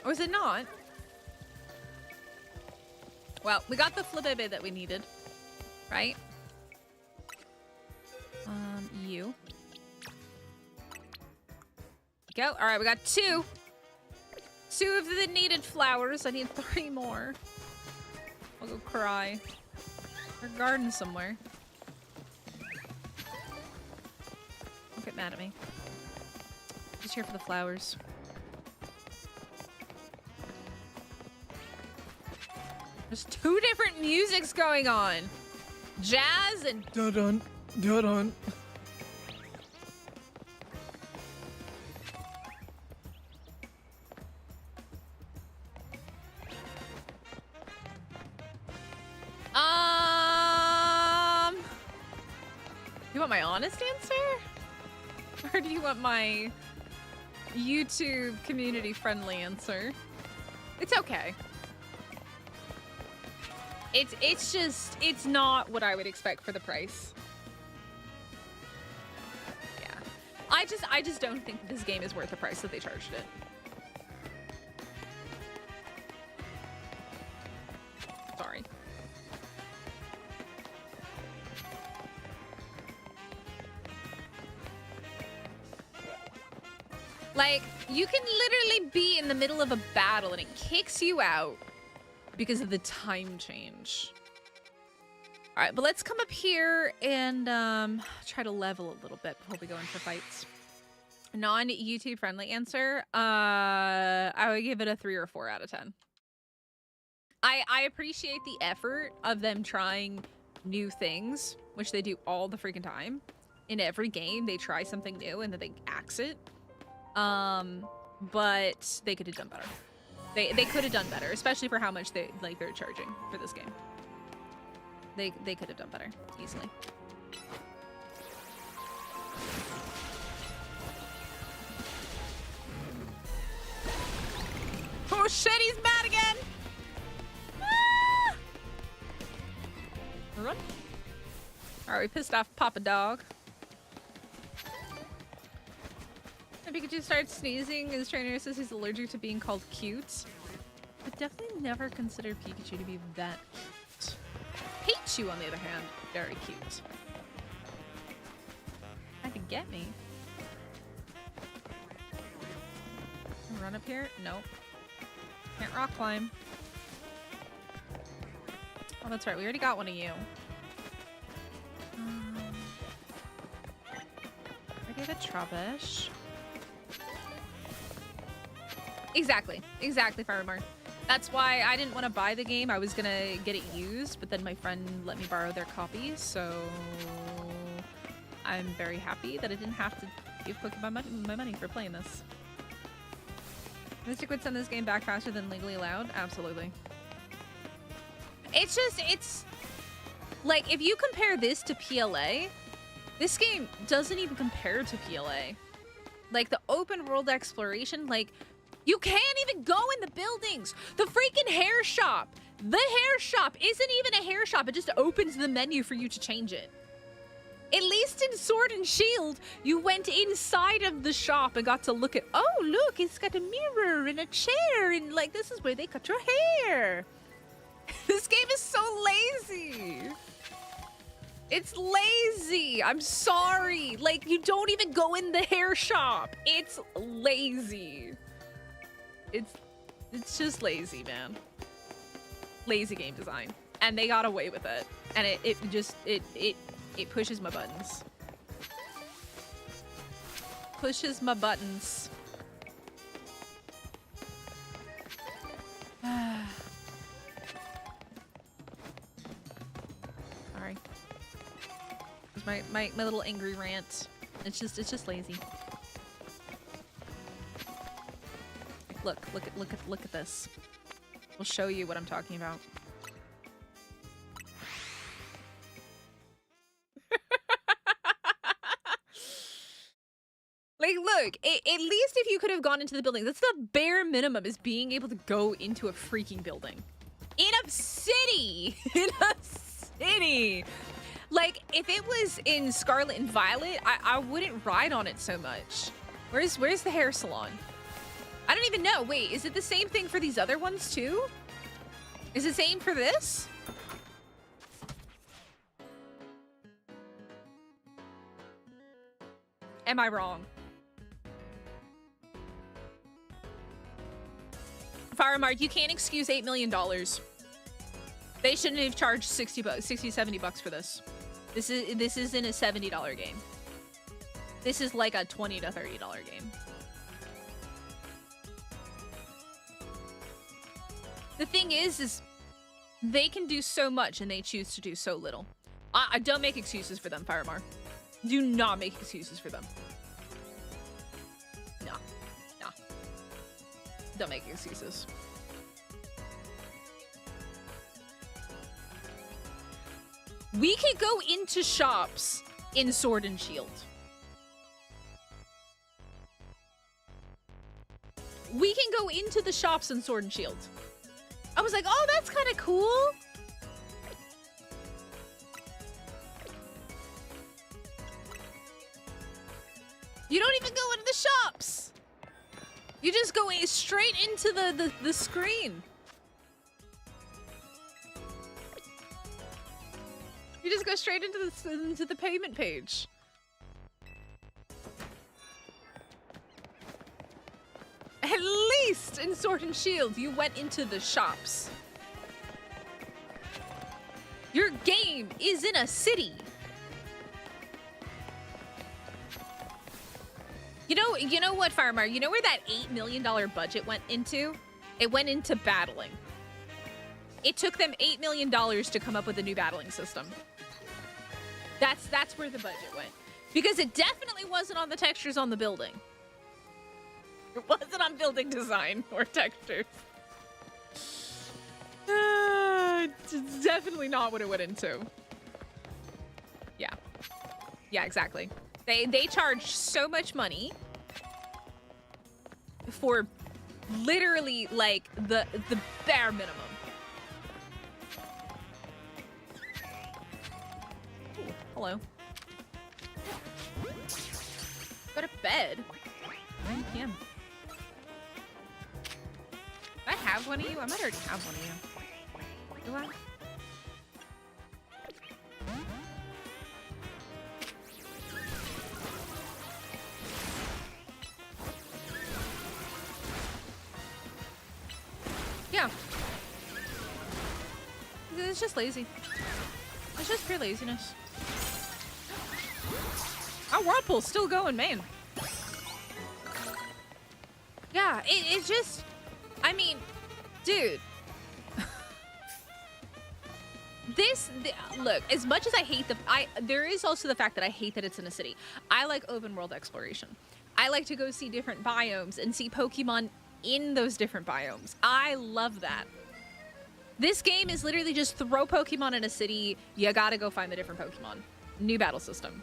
Or is it not? Well, we got the flibebe that we needed, right? You. Go. All right, we got two. Two of the needed flowers. I need 3 more. I'll go cry. Or garden somewhere. Don't get mad at me. Just here for the flowers. There's 2 different musics going on. Jazz and dun-dun, dun-dun. You want my honest answer? Or do you want my YouTube community friendly answer? It's okay. It's just, it's not what I would expect for the price. Yeah. I just don't think this game is worth the price that they charged it. Like, you can literally be in the middle of a battle and it kicks you out because of the time change. All right, but let's come up here and try to level a little bit before we go in for fights. Non-YouTube friendly answer, I would give it a 3 or 4 out of 10. I appreciate the effort of them trying new things, which they do all the freaking time. In every game, they try something new and then they axe it. But they could have done better. They could have done better, especially for how much they're charging for this game. They could have done better easily. Oh shit, he's mad again! Ah! Run. Alright, we pissed off Papa Dog. And Pikachu starts sneezing. His trainer says he's allergic to being called cute. I definitely never considered Pikachu to be that cute. Pichu, on the other hand, very cute. I could get me. Run up here? Nope. Can't rock climb. Oh, that's right. We already got one of you. I gave it Trubbish. Exactly. Exactly, Firemark. That's why I didn't want to buy the game. I was gonna get it used, but then my friend let me borrow their copy, so I'm very happy that I didn't have to give Pokemon my money for playing this. Mystic would send this game back faster than legally allowed? Absolutely. It's just, it's... Like, if you compare this to PLA, this game doesn't even compare to PLA. Like, the open world exploration, like, you can't even go in the buildings! The freaking hair shop! The hair shop isn't even a hair shop, it just opens the menu for you to change it. At least in Sword and Shield, you went inside of the shop and got to look at, oh, look, it's got a mirror and a chair, and, like, this is where they cut your hair. This game is so lazy. It's lazy. I'm sorry. Like, you don't even go in the hair shop. It's lazy. It's just lazy, man. Lazy game design. And they got away with it. And it pushes my buttons. Pushes my buttons. Sorry. It's my little angry rant. It's just lazy. Look at this. We'll show you what I'm talking about. Like, look, at least if you could have gone into the building, that's the bare minimum, is being able to go into a freaking building. In a city! In a city! Like, if it was in Scarlet and Violet, I wouldn't ride on it so much. Where's the hair salon? I don't even know. Wait, is it the same thing for these other ones too? Is it the same for this? Am I wrong? Firemark, you can't excuse $8 million. They shouldn't have charged 60 bucks, 60, 70 bucks for this. This isn't a $70 game. This is like a $20 to $30 game. The thing is they can do so much and they choose to do so little. I don't make excuses for them, Firemark. Do not make excuses for them. No. Don't make excuses. We can go into shops in Sword and Shield. We can go into the shops in Sword and Shield. I was like, oh, that's kind of cool. You don't even go into the shops. You just go straight into the screen. You just go straight into the payment page. At least in Sword and Shield, you went into the shops. Your game is in a city. You know what, Farmer? You know where that $8 million budget went into? It went into battling. It took them $8 million to come up with a new battling system. That's where the budget went. Because it definitely wasn't on the textures on the building. It wasn't on building design or textures. It's definitely not what it went into. Yeah. Yeah, exactly. They charge so much money for literally like the bare minimum. Ooh, hello. Go to bed. 9 p.m. Do I have one of you? I might already have one of you. Do I? Yeah. It's just lazy. It's just pure laziness. Our whirlpool's still going, man. Yeah, it's just... I mean, dude. Look, as much as I hate there is also the fact that I hate that it's in a city. I like open world exploration. I like to go see different biomes and see Pokemon in those different biomes. I love that. This game is literally just throw Pokemon in a city. You gotta go find the different Pokemon. New battle system.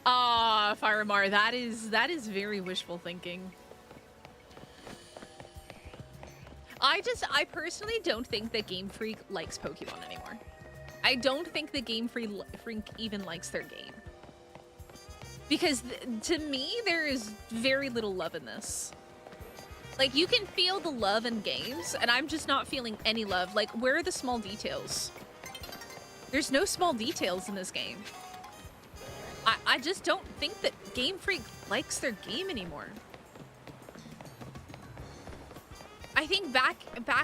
Ah, Firamar, that is very wishful thinking. I personally don't think that Game Freak likes Pokemon anymore. I don't think that Game Freak even likes their game. Because to me, there is very little love in this. Like, you can feel the love in games, and I'm just not feeling any love. Like, where are the small details? There's no small details in this game. I just don't think that Game Freak likes their game anymore. I think back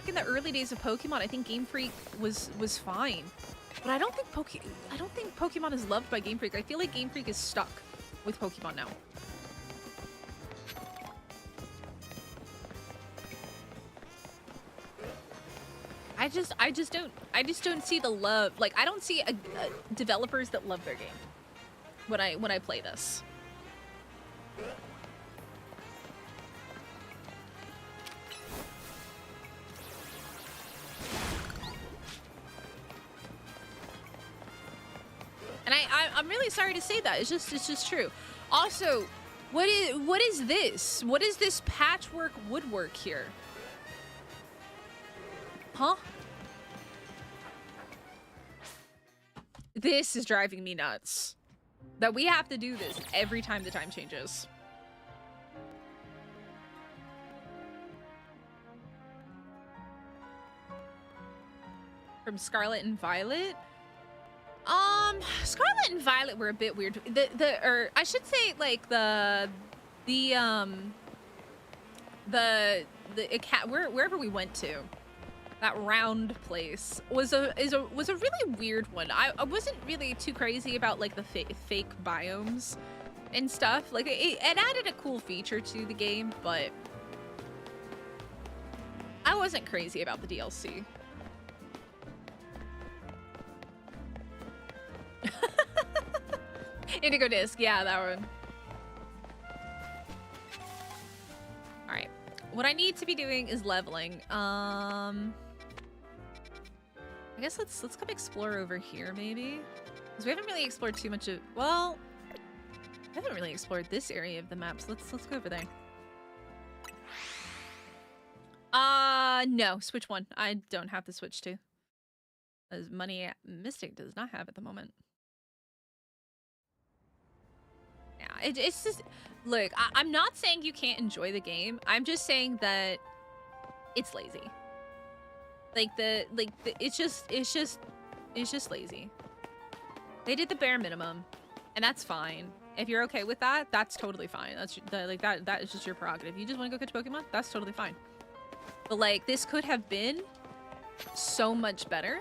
in the early days of Pokemon, I think Game Freak was fine. But I don't think Pokemon is loved by Game Freak. I feel like Game Freak is stuck with Pokemon now. I just don't see the love. Like, I don't see developers that love their game when I play this. And I'm really sorry to say that. It's just true. Also, what is this? What is this patchwork woodwork here? Huh? This is driving me nuts. That we have to do this every time the time changes. From Scarlet and Violet? Scarlet and Violet were a bit weird. Or I should say, like, wherever we went to, that round place was a really weird one. I wasn't really too crazy about like the fake biomes and stuff. Like it added a cool feature to the game, but I wasn't crazy about the DLC. Indigo Disc, yeah, that one. All right, what I need to be doing is leveling. I guess let's come explore over here maybe, because we haven't really explored too much of. Well, I haven't really explored this area of the map, so let's go over there. No, switch one. I don't have the switch to. As Money Mystic does not have at the moment. Yeah, it's just, look, I'm not saying you can't enjoy the game. I'm just saying that it's lazy. It's just lazy. They did the bare minimum, and that's fine. If you're okay with that, that's totally fine. That's like that is just your prerogative. You just want to go catch Pokemon? That's totally fine. But like this could have been so much better.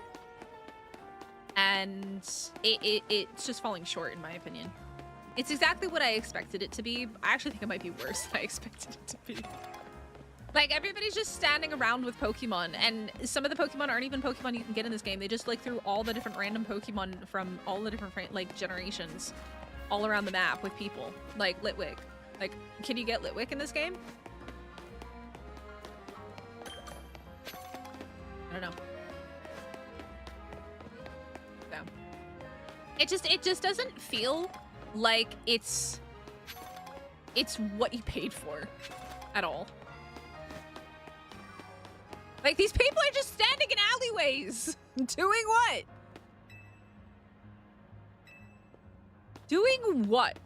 And it's just falling short in my opinion. It's exactly what I expected it to be. I actually think it might be worse than I expected it to be. Like, everybody's just standing around with Pokemon, and some of the Pokemon aren't even Pokemon you can get in this game. They just, like, threw all the different random Pokemon from all the different, like, generations all around the map with people. Like, Litwick. Like, can you get Litwick in this game? I don't know. No. It just doesn't feel like it's what you paid for at all. Like, these people are just standing in alleyways. Doing what? Doing what?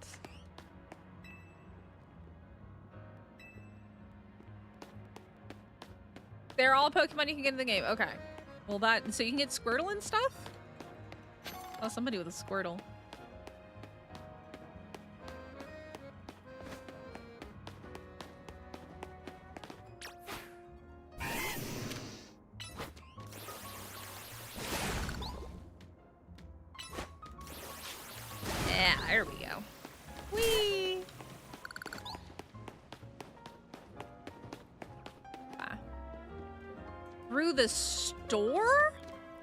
They're all Pokemon you can get in the game. Okay. Well, so you can get Squirtle and stuff? Oh, somebody with a Squirtle. Yeah, there we go. Whee! Through the store?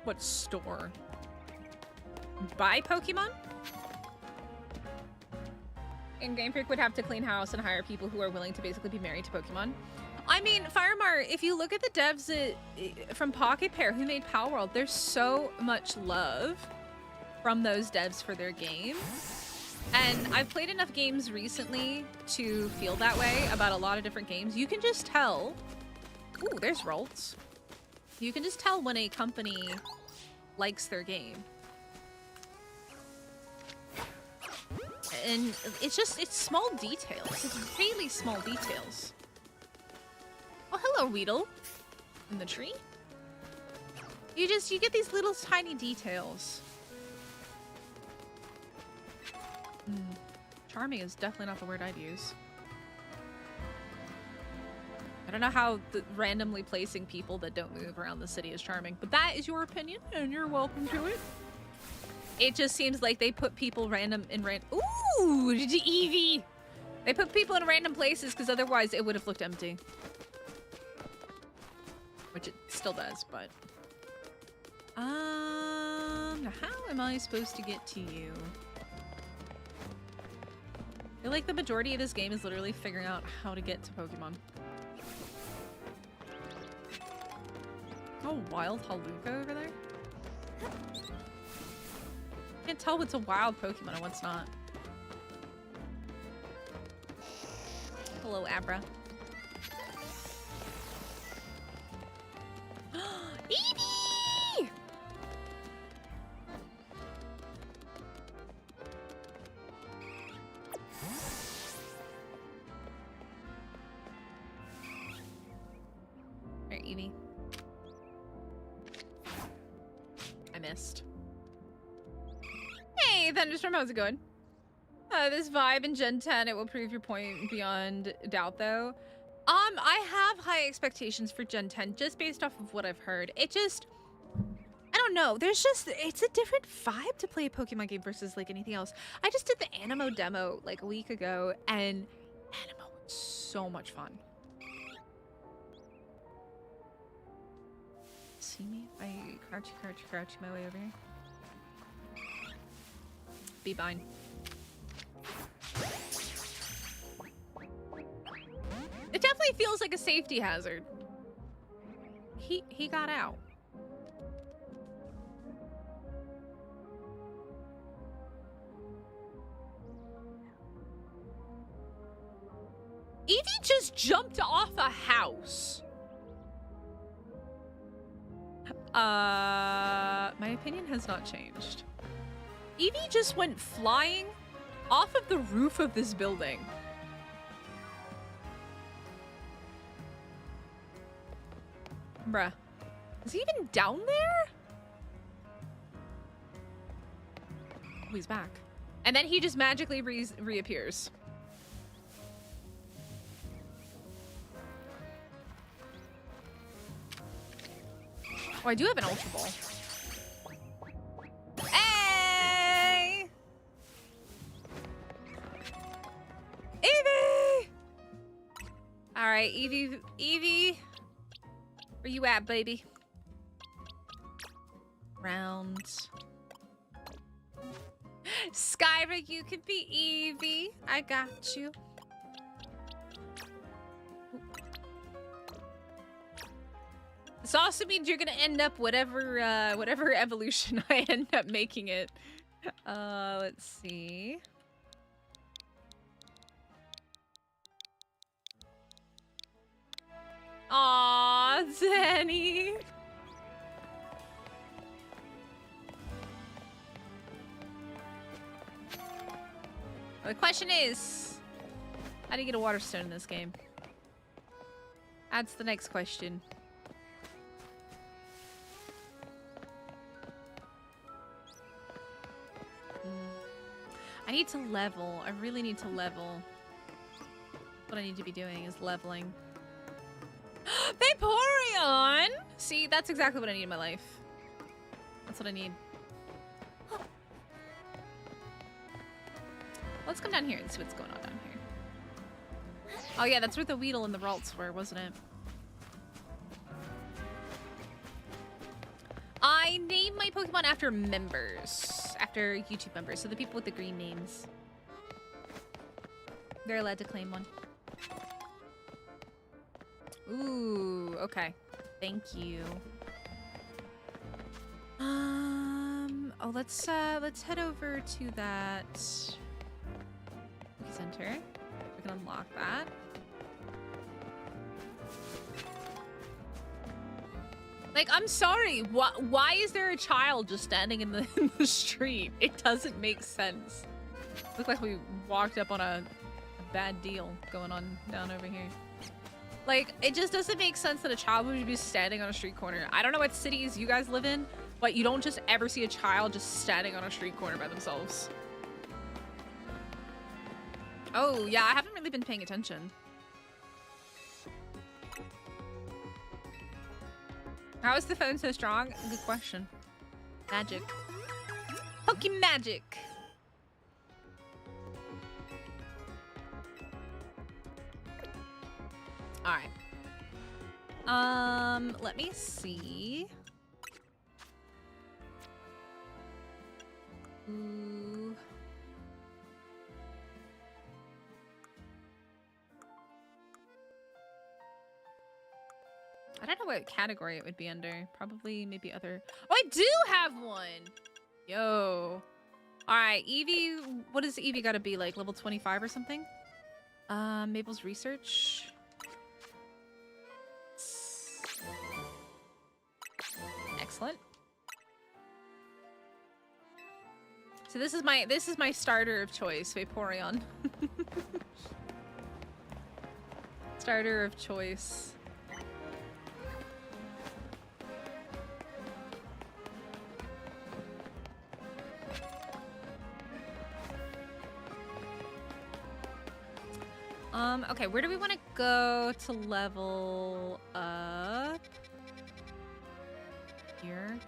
What store? Buy Pokemon? And Game Freak would have to clean house and hire people who are willing to basically be married to Pokemon. I mean, Firemart, if you look at the devs from Pocket Pair who made Power World, there's so much love from those devs for their game. And I've played enough games recently to feel that way about a lot of different games. You can just tell. Ooh, there's Ralts. You can just tell when a company likes their game. And it's small details. It's really small details. Oh, hello, Weedle. In the tree? You get these little tiny details. Charming is definitely not the word I'd use. I don't know how randomly placing people that don't move around the city is charming, but that is your opinion, and you're welcome to it. It just seems like they put people Ooh, Eevee! They put people in random places because otherwise it would have looked empty. Which it still does, but... Now how am I supposed to get to you? I feel like the majority of this game is literally figuring out how to get to Pokemon. Oh, wild Haluka over there? Can't tell what's a wild Pokemon and what's not. Hello, Abra. Eevee! There, Eevee. I missed. Hey, Thunderstorm, how's it going? This vibe in Gen 10, it will prove your point beyond doubt, though. I have high expectations for Gen 10, just based off of what I've heard. I don't know. It's a different vibe to play a Pokemon game versus, like, anything else. I just did the Animo demo, like, a week ago, and Animo was so much fun. See me? I crouchy my way over here. Be fine. It definitely feels like a safety hazard. He got out. Eevee just jumped off a house. My opinion has not changed. Eevee just went flying off of the roof of this building. Bruh. Is he even down there? Oh, he's back. And then he just magically reappears. Oh, I do have an Ultra Ball. Hey! Evie! Alright, Evie. Where you at, baby? Round. Skyra, you can be Evie. I got you. This also means you're gonna end up whatever evolution I end up making it. Let's see. Aw, Danny. The question is, how do you get a water stone in this game? That's the next question. I need to level. I really need to level. What I need to be doing is leveling. Vaporeon! See, that's exactly what I need in my life. That's what I need. Let's come down here and see what's going on down here. Oh yeah, that's where the Weedle and the Ralts were, wasn't it? I name my Pokemon after members. After YouTube members. So the people with the green names. They're allowed to claim one. Ooh, okay. Thank you. Oh, let's head over to that center. We can unlock that. Like, I'm sorry. Why is there a child just standing in the street? It doesn't make sense. Looks like we walked up on a bad deal going on down over here. Like, it just doesn't make sense that a child would be standing on a street corner. I don't know what cities you guys live in, but you don't just ever see a child just standing on a street corner by themselves. Oh, yeah, I haven't really been paying attention. How is the phone so strong? Good question. Magic. Poke-magic. Alright. Let me see. Ooh. I don't know what category it would be under. Probably maybe other. Oh, I do have one. Yo. All right, Eevee. What does Eevee got to be like? Level 25 or something? Mabel's research. Excellent. So this is my starter of choice, Vaporeon. Starter of choice. Okay, where do we want to go to level up? Here.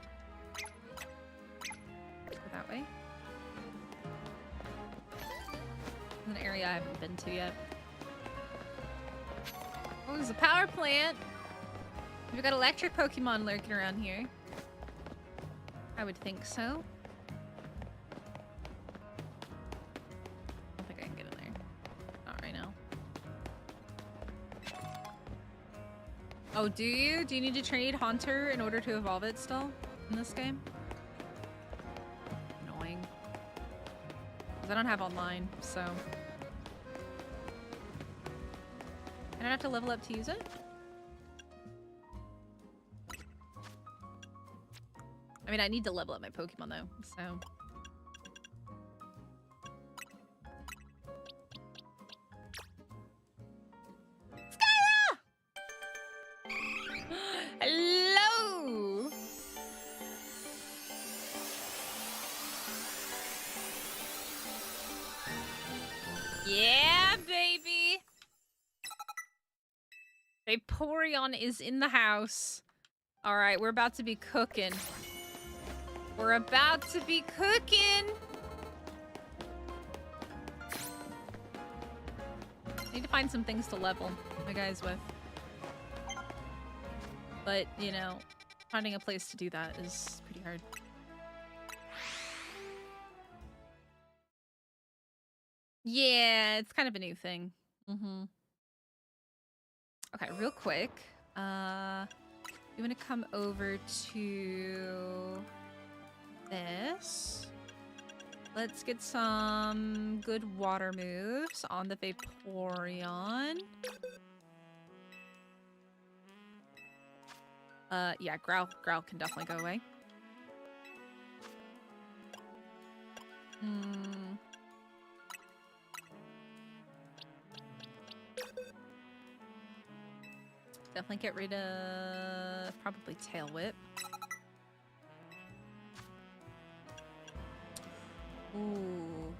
Go that way. An area I haven't been to yet. Oh, there's a power plant. We've got electric Pokemon lurking around here. I would think so. I don't think I can get in there. Not right now. Oh, do you? Do you need to trade Haunter in order to evolve it still in this game? Annoying. Because I don't have online, so... I don't have to level up to use it? I mean, I need to level up my Pokemon though, so... Skyra! Hello! Yeah, baby! Vaporeon is in the house. Alright, we're about to be cooking. We're about to be cooking! Need to find some things to level my guys with. But, you know, finding a place to do that is pretty hard. Yeah, it's kind of a new thing. Mm-hmm. Okay, real quick. You want to come over to this. Let's get some good water moves on the Vaporeon. Yeah, Growl can definitely go away. Definitely get rid of probably Tail Whip. Ooh.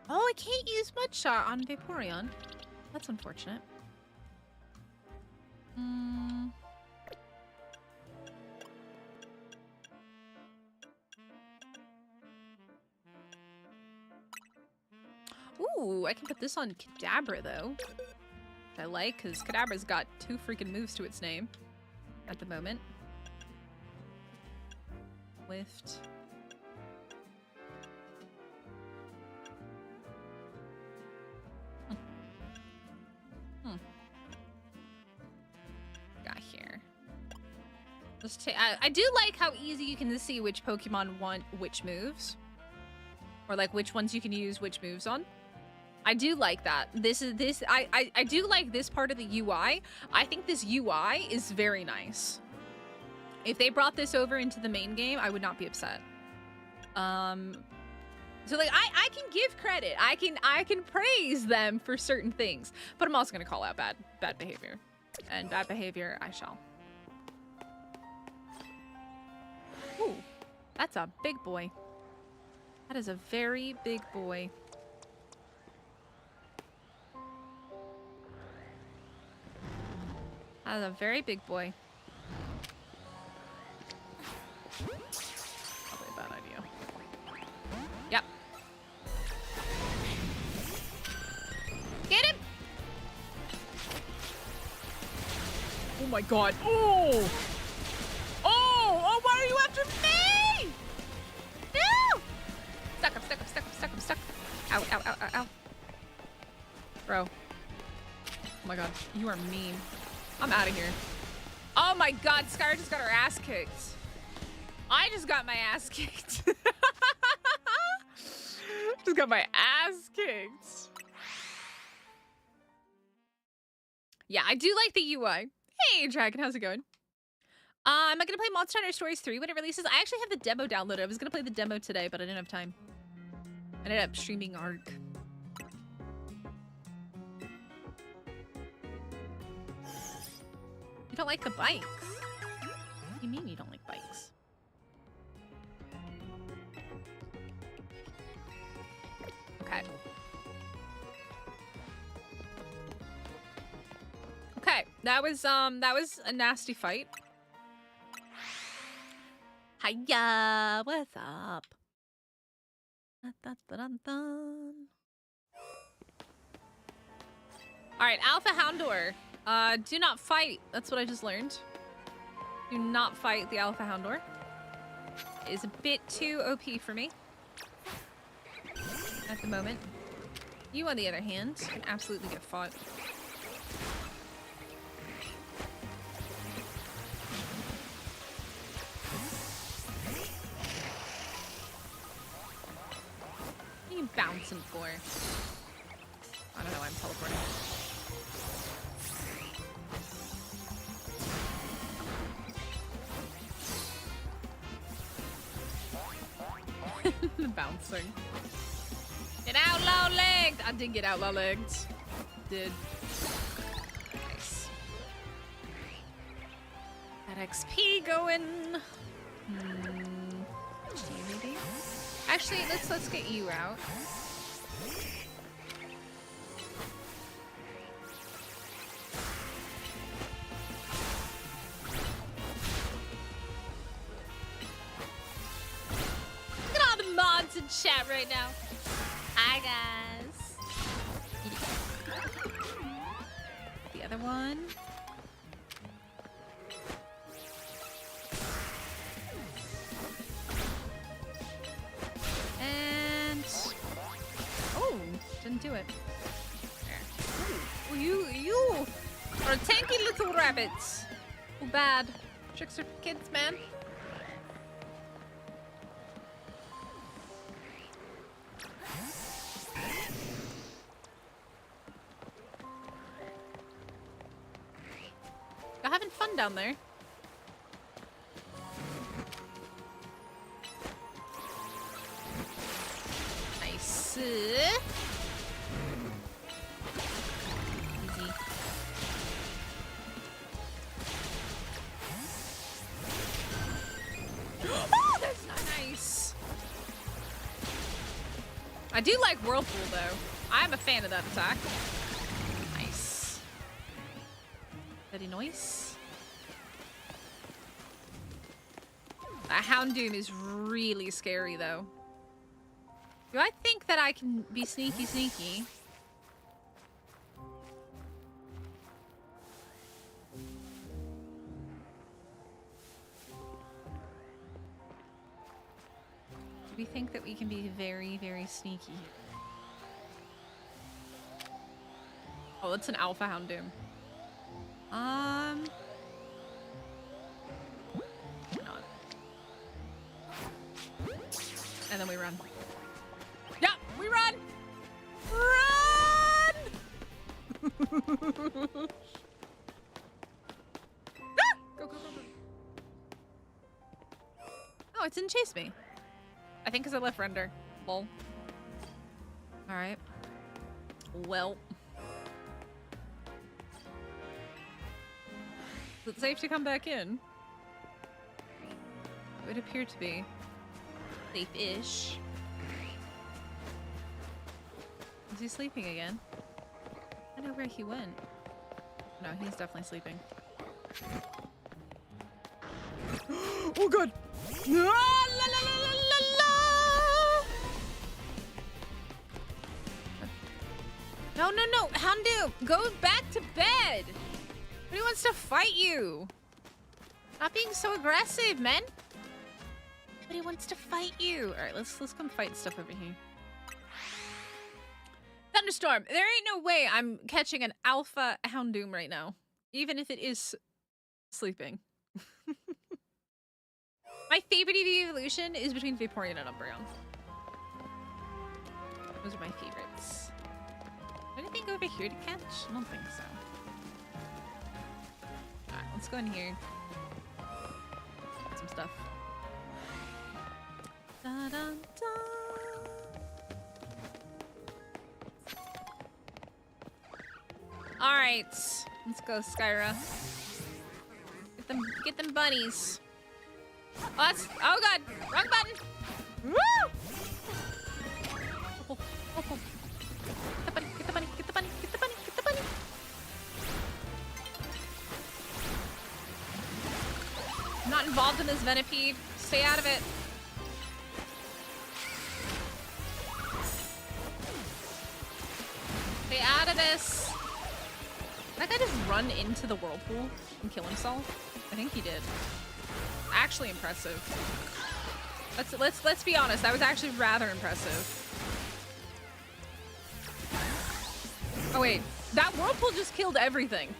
Oh, I can't use Mud Shot on Vaporeon. That's unfortunate. Ooh, I can put this on Kadabra, though. I like, because Kadabra's got 2 freaking moves to its name at the moment. Lift. Got here. Let's I do like how easy you can see which Pokemon want which moves. Or like which ones you can use which moves on. I do like that. I do like this part of the UI. I think this UI is very nice. If they brought this over into the main game, I would not be upset. So like I can give credit. I can praise them for certain things, but I'm also gonna call out bad behavior. And bad behavior I shall. Ooh, that's a big boy. That is a very big boy. That is a very big boy. Probably a bad idea. Yep. Get him! Oh my god. Oh! Oh, why are you after me? No! I'm stuck. Ow. Bro. Oh my god, you are mean. I'm out of here. Oh my god, Skyr just got her ass kicked. I just got my ass kicked. Just got my ass kicked. Yeah, I do like the UI. Hey, Dragon, how's it going? Am I gonna play Monster Hunter Stories 3 when it releases? I actually have the demo downloaded. I was gonna play the demo today, but I didn't have time. I ended up streaming Ark. You don't like the bikes? What do you mean you don't like bikes? Okay. Okay, that was a nasty fight. Hiya, what's up? Alright, Alpha Houndor. Do not fight. That's what I just learned. Do not fight the Alpha Houndor. It is a bit too OP for me at the moment. You, on the other hand, can absolutely get fought. What are you bouncing for? I don't know, I'm teleporting. Bouncing. Get outlaw legged! I did get outlaw legged. Did. Nice. That XP going. HD maybe? Actually, let's get you out. Look at all the mods in chat right now. Hi guys. The other one. And oh, didn't do it. There. Ooh, you are tanky little rabbits. Oh, bad. Tricks are for kids, man. Y'all having fun down there? Nice. Easy. Oh, that's not nice. I do like Whirlpool though. I'm a fan of that attack. Nice. Very nice. That Houndoom is really scary though. Do I think that I can be sneaky? Do we think that we can be very, very sneaky? Oh, that's an Alpha Houndoom. Not. And then we run. Yeah, we run! Run! Ah! Go. Oh, it didn't chase me. I think because I left render. Lol. Alright. Well. Is it safe to come back in? It would appear to be. Safe-ish. Is he sleeping again? I don't know where he went. No, he's definitely sleeping. Oh god! La, la, la. No! Houndoom! Go back to bed! Nobody wants to fight you! Not being so aggressive, man! Nobody wants to fight you! Alright, let's come fight stuff over here. Thunderstorm! There ain't no way I'm catching an Alpha Houndoom right now. Even if it is sleeping. My favorite EV evolution is between Vaporeon and Umbreon. Those are my favorites. Anything over here to catch? I don't think so. Alright, let's go in here. Get some stuff. Da, da, da. Alright, let's go, Skyra. Get them bunnies. Oh, oh god, wrong button. Woo! Oh. Get the bunny. I'm not involved in this Venipede. Stay out of it. Stay out of this. That guy just run into the whirlpool and kill himself? I think he did. Actually impressive. Let's be honest, that was actually rather impressive. Oh wait, that whirlpool just killed everything.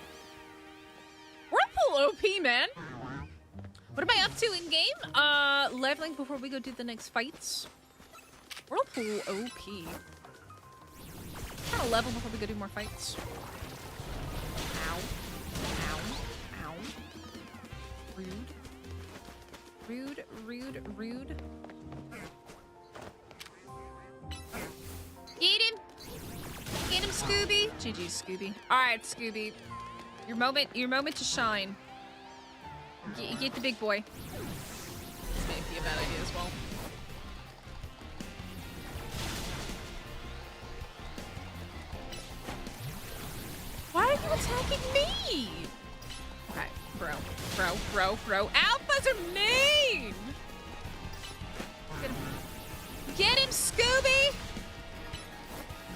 Whirlpool OP, man. What am I up to in game? Leveling before we go do the next fights. Whirlpool OP. Trying to level before we go do more fights. Ow. Rude. Get him, Scooby. GG, Scooby. All right, Scooby. Your moment to shine. Get the big boy. This may be a bad idea as well. attacking me? Okay, bro. Alphas are mean! Get him, Scooby!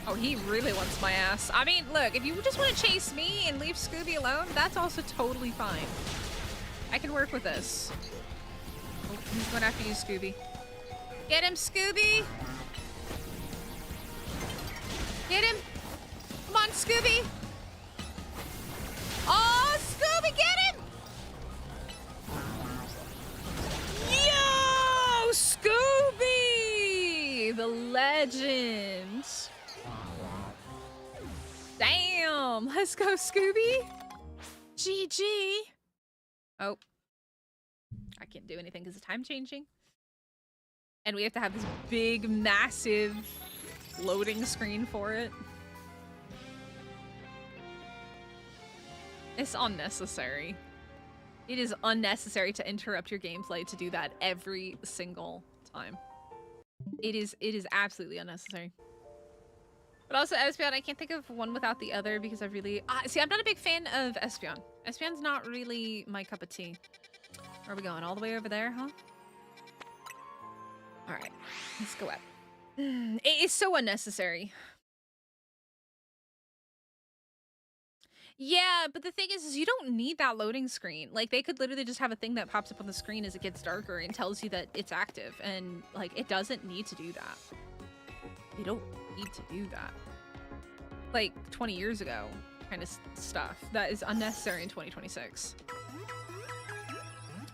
Oh, he really wants my ass. I mean, look, if you just want to chase me and leave Scooby alone, that's also totally fine. I can work with this. Oh, he's going after you, Scooby. Get him, Scooby! Get him! Come on, Scooby! Oh, Scooby, get him! Yo, Scooby! The legend. Damn! Let's go, Scooby! GG! Oh. I can't do anything because the time changing. And we have to have this big, massive loading screen for it. It's unnecessary. It is unnecessary to interrupt your gameplay to do that every single time. It is absolutely unnecessary. But also Espeon, I can't think of one without the other because I really... see, I'm not a big fan of Espeon. Espeon's not really my cup of tea. Where are we going? All the way over there, huh? Alright, let's go up. It is so unnecessary. Yeah, but the thing is you don't need that loading screen. Like, they could literally just have a thing that pops up on the screen as it gets darker and tells you that it's active. And, like, it doesn't need to do that. They don't need to do that. Like, 20 years ago kind of stuff. That is unnecessary in 2026.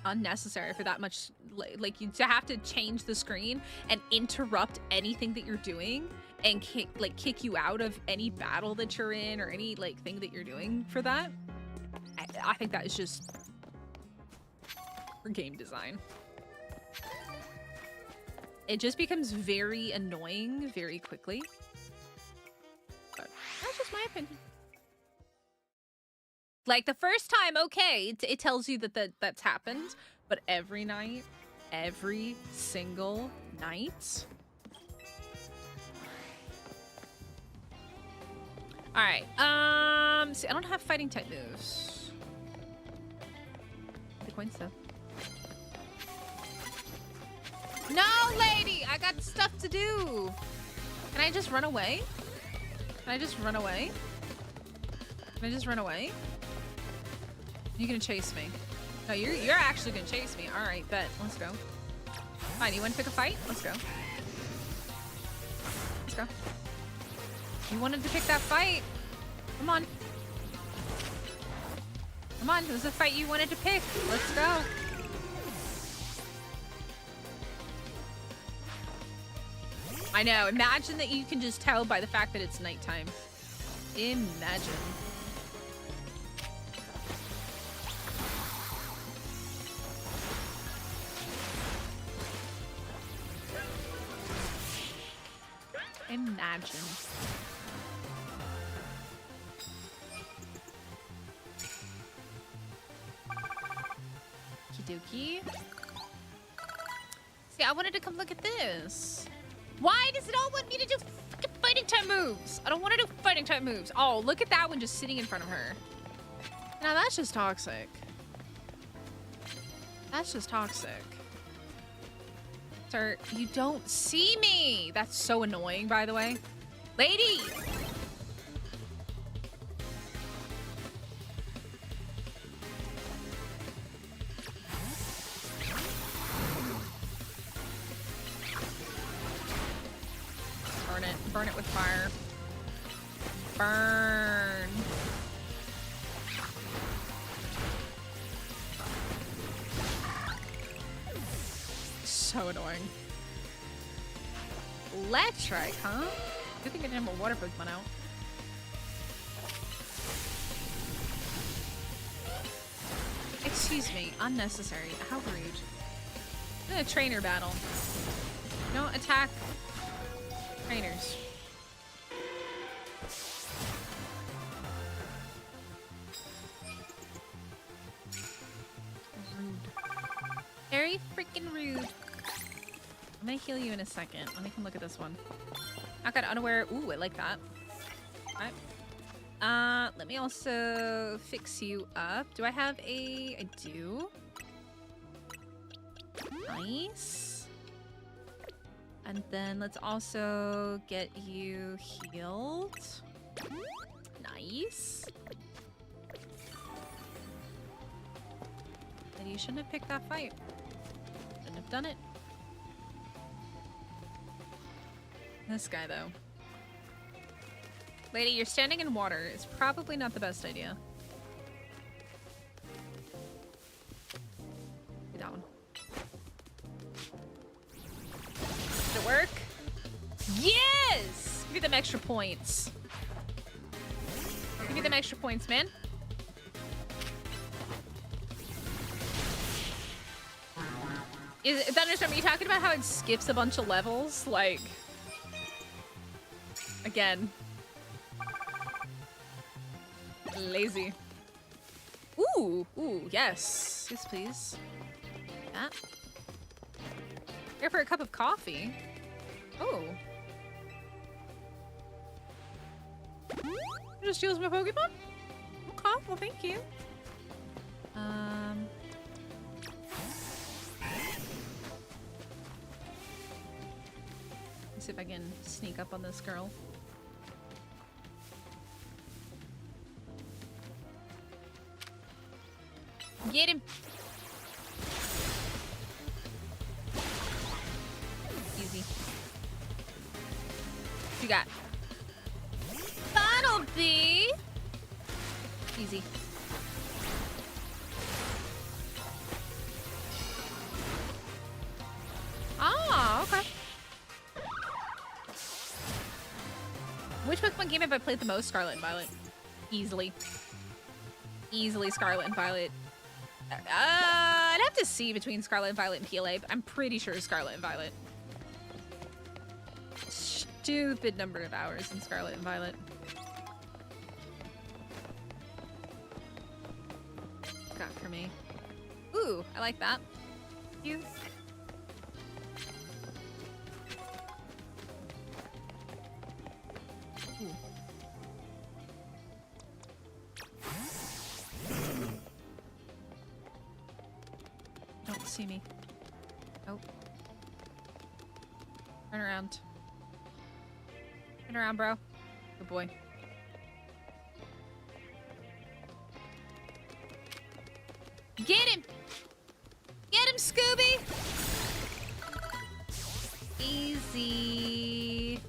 Unnecessary for that much, like, you to have to change the screen and interrupt anything that you're doing and kick you out of any battle that you're in or any, like, thing that you're doing for that. I think that is just for game design. It just becomes very annoying very quickly. But that's just my opinion. Like, the first time, okay, it tells you that that's happened, but every night, every single night. All right. See, I don't have fighting type moves. The coins though. No, lady, I got stuff to do. Can I just run away? Can I just run away? Can I just run away? You're gonna chase me. No, you're actually gonna chase me. All right, bet. Let's go. Fine, you want to pick a fight? Let's go. Let's go. You wanted to pick that fight. Come on. Come on, this is a fight you wanted to pick. Let's go. I know, imagine that you can just tell by the fact that it's nighttime. Imagine. Imagine. Kidoki. See, I wanted to come look at this. Why does it all want me to do fighting type moves? I don't want to do fighting type moves. Oh, look at that one just sitting in front of her. Now that's just toxic. That's just toxic. Sir, you don't see me. That's so annoying, by the way. Lady! Burn it. Burn it with fire. Burn. So annoying. Electric, huh? Good thing I didn't have a water Pokemon out. Excuse me, unnecessary. How rude. I'm in a trainer battle. Don't attack trainers. Rude. Very freaking rude. I'm gonna heal you in a second. Let me come look at this one. I got unaware. Ooh, I like that. Alright. Let me also fix you up. Do I have a... I do. Nice. And then let's also get you healed. Nice. And you shouldn't have picked that fight. Shouldn't have done it. This guy, though. Lady, you're standing in water. It's probably not the best idea. Get that one. Did it work? Yes! Give me them extra points. Give me them extra points, man. Thunderstorm, are you talking about how it skips a bunch of levels? Like... Again. Lazy. Ooh, yes. Yes, please. That. Here for a cup of coffee. Oh. You just steals my Pokemon? Okay, well, thank you. Let's see if I can sneak up on this girl. Get him! Easy. What you got? Final B! Easy. Ah, okay. Which Pokemon game have I played the most? Scarlet and Violet. Easily. Easily Scarlet and Violet. I'd have to see between Scarlet and Violet and PLA, but I'm pretty sure Scarlet and Violet. Stupid number of hours in Scarlet and Violet. Got for me. Ooh, I like that. You. Ooh. Don't see me. Oh. Turn around. Turn around, bro. Good boy. Get him! Get him, Scooby! Easy.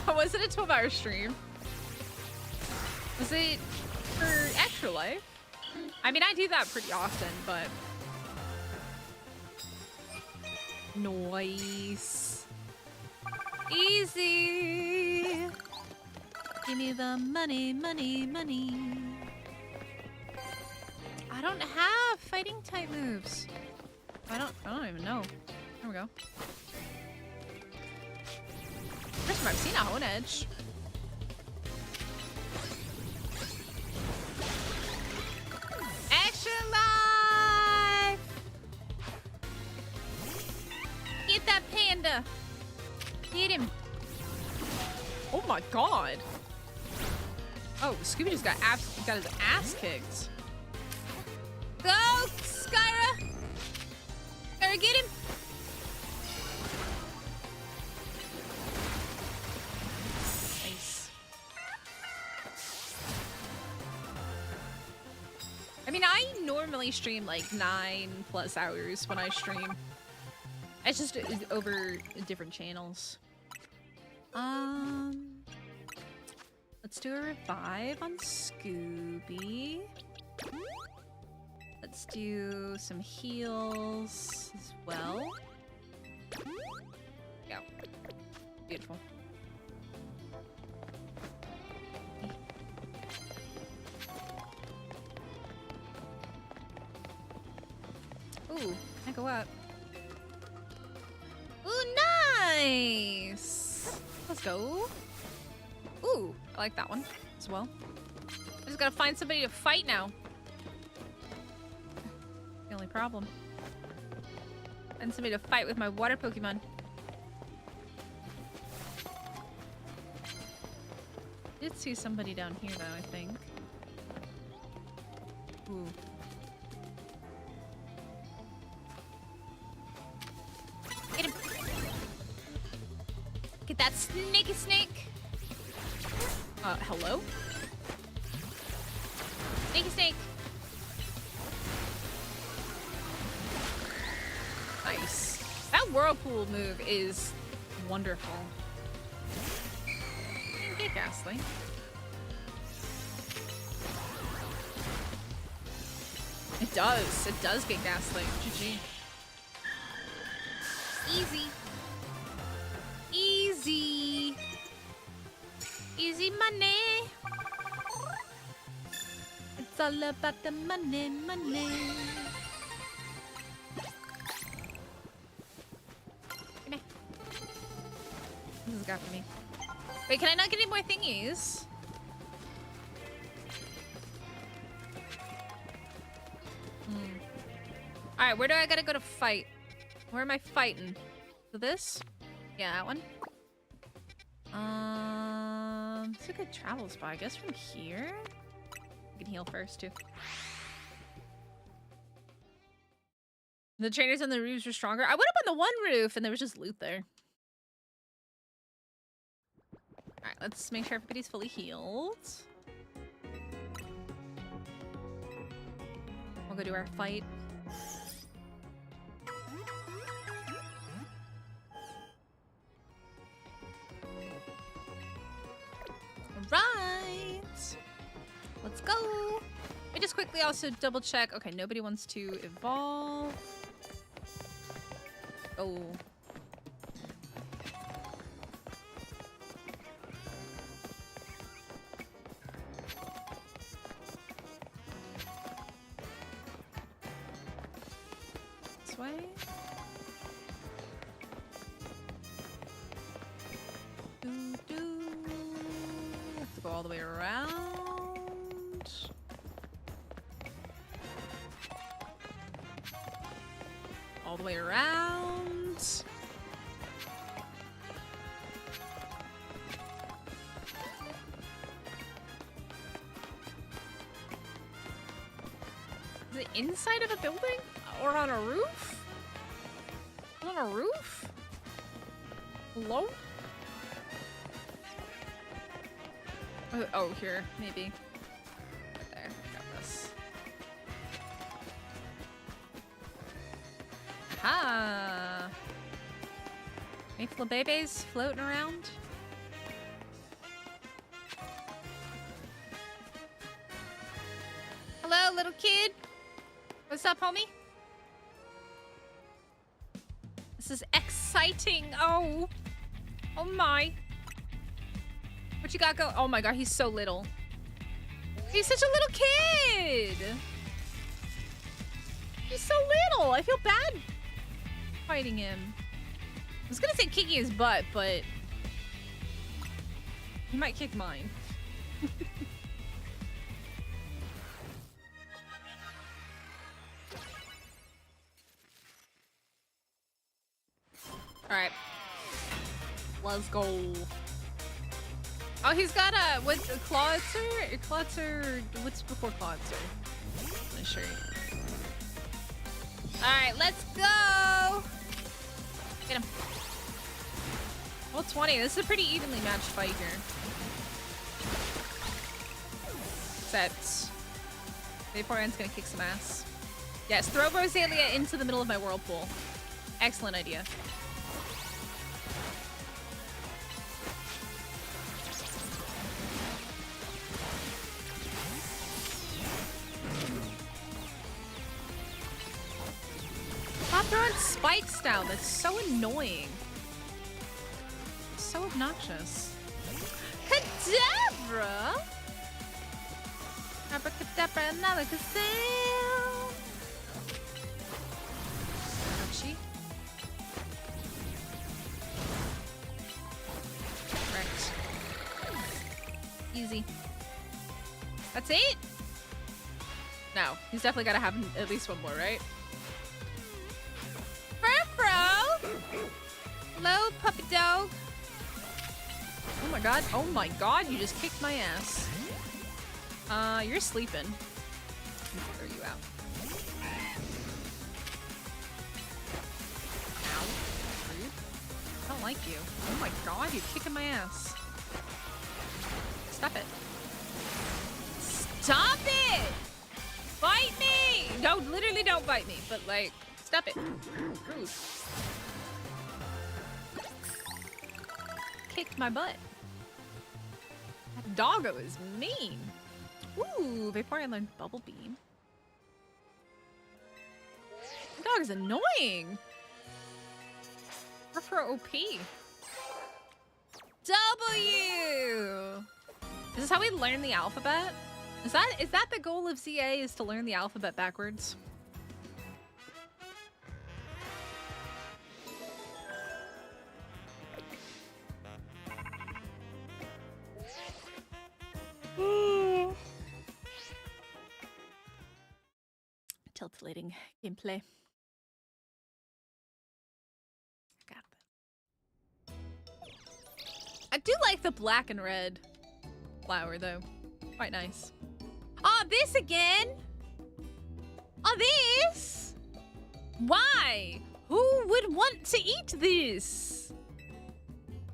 Was it a 12-hour stream? Was it for Extra Life? I mean, I do that pretty often, but... Nice. Easy. Give me the money, money, money. I don't have fighting type moves. I don't even know. There we go. First time I've seen a Hone Edge. Extra life! Get that panda! Get him! Oh my god! Oh, Scooby just got his ass kicked. Go, Skyra! Skyra, get him! Nice. I mean, I normally stream like 9+ hours when I stream. It's just over different channels. Let's do a revive on Scooby. Let's do some heals as well. Go. Beautiful. Ooh, I go up. Ooh, nice! Let's go. Ooh, I like that one as well. I just gotta find somebody to fight now. The only problem. And somebody to fight with my water Pokemon. Did see somebody down here though, I think. Ooh. Get him! Get that snaky snake! Hello? Snaky snake! Nice. That whirlpool move is wonderful. Get Ghastly. It does. It does get Ghastly. GG. Easy. Easy. Easy money. It's all about the money, money. This has got for me. Wait, can I not get any more thingies? Alright, where do I gotta go to fight? Where am I fighting? So this? Yeah, that one. It's a good travel spot, I guess from here? I can heal first too. The trainers on the roofs were stronger. I went up on the one roof and there was just loot there. Alright, let's make sure everybody's fully healed. We'll go do our fight. Alright! Let's go! Let me just quickly also double check. Okay, nobody wants to evolve. Oh. This way? Have to go all the way around. All the way around. Is it inside of a building? Or on a roof? On a roof? Hello? Oh, here, maybe. Right there, got this. Aha! Any flabebes floating around? Hello, little kid. What's up, homie? This is exciting. Oh. Oh my. What you got go? Oh my god, he's so little. He's such a little kid. He's so little. I feel bad fighting him. I was gonna say kicking his butt, but he might kick mine. Alright. Let's go. Oh, he's got a, what's a Clawitzer? Clawitzer, what's before Clawitzer? Let me show you. Alright, let's go! Get him. Well, 20. This is a pretty evenly matched fight here. Except Vaporeon's gonna kick some ass. Yes, throw Rosalia into the middle of my whirlpool. Excellent idea. Stop throwing spikes down. That's so annoying. So obnoxious. Kadabra! Abracadabra, another gazelle. Ouchie. Right. Easy. That's it? No, he's definitely gotta have at least one more, right? Hello, puppy dog. Oh my god. Oh my god, you just kicked my ass. You're sleeping. Throw you out. Ow. Rude. I don't like you. Oh my god, you're kicking my ass. Stop it. Stop it! Bite me! No, literally don't bite me, but like, stop it. Rude. Kicked my butt. That doggo is mean. Ooh, Vaporeon learned Bubble Beam. The dog is annoying. For OP. W! Is this how we learn the alphabet? Is that the goal of ZA, is to learn the alphabet backwards? Tiltulating gameplay. Got that. I do like the black and red flower though. Quite nice. Oh, this again? Oh, this? Why? Who would want to eat this?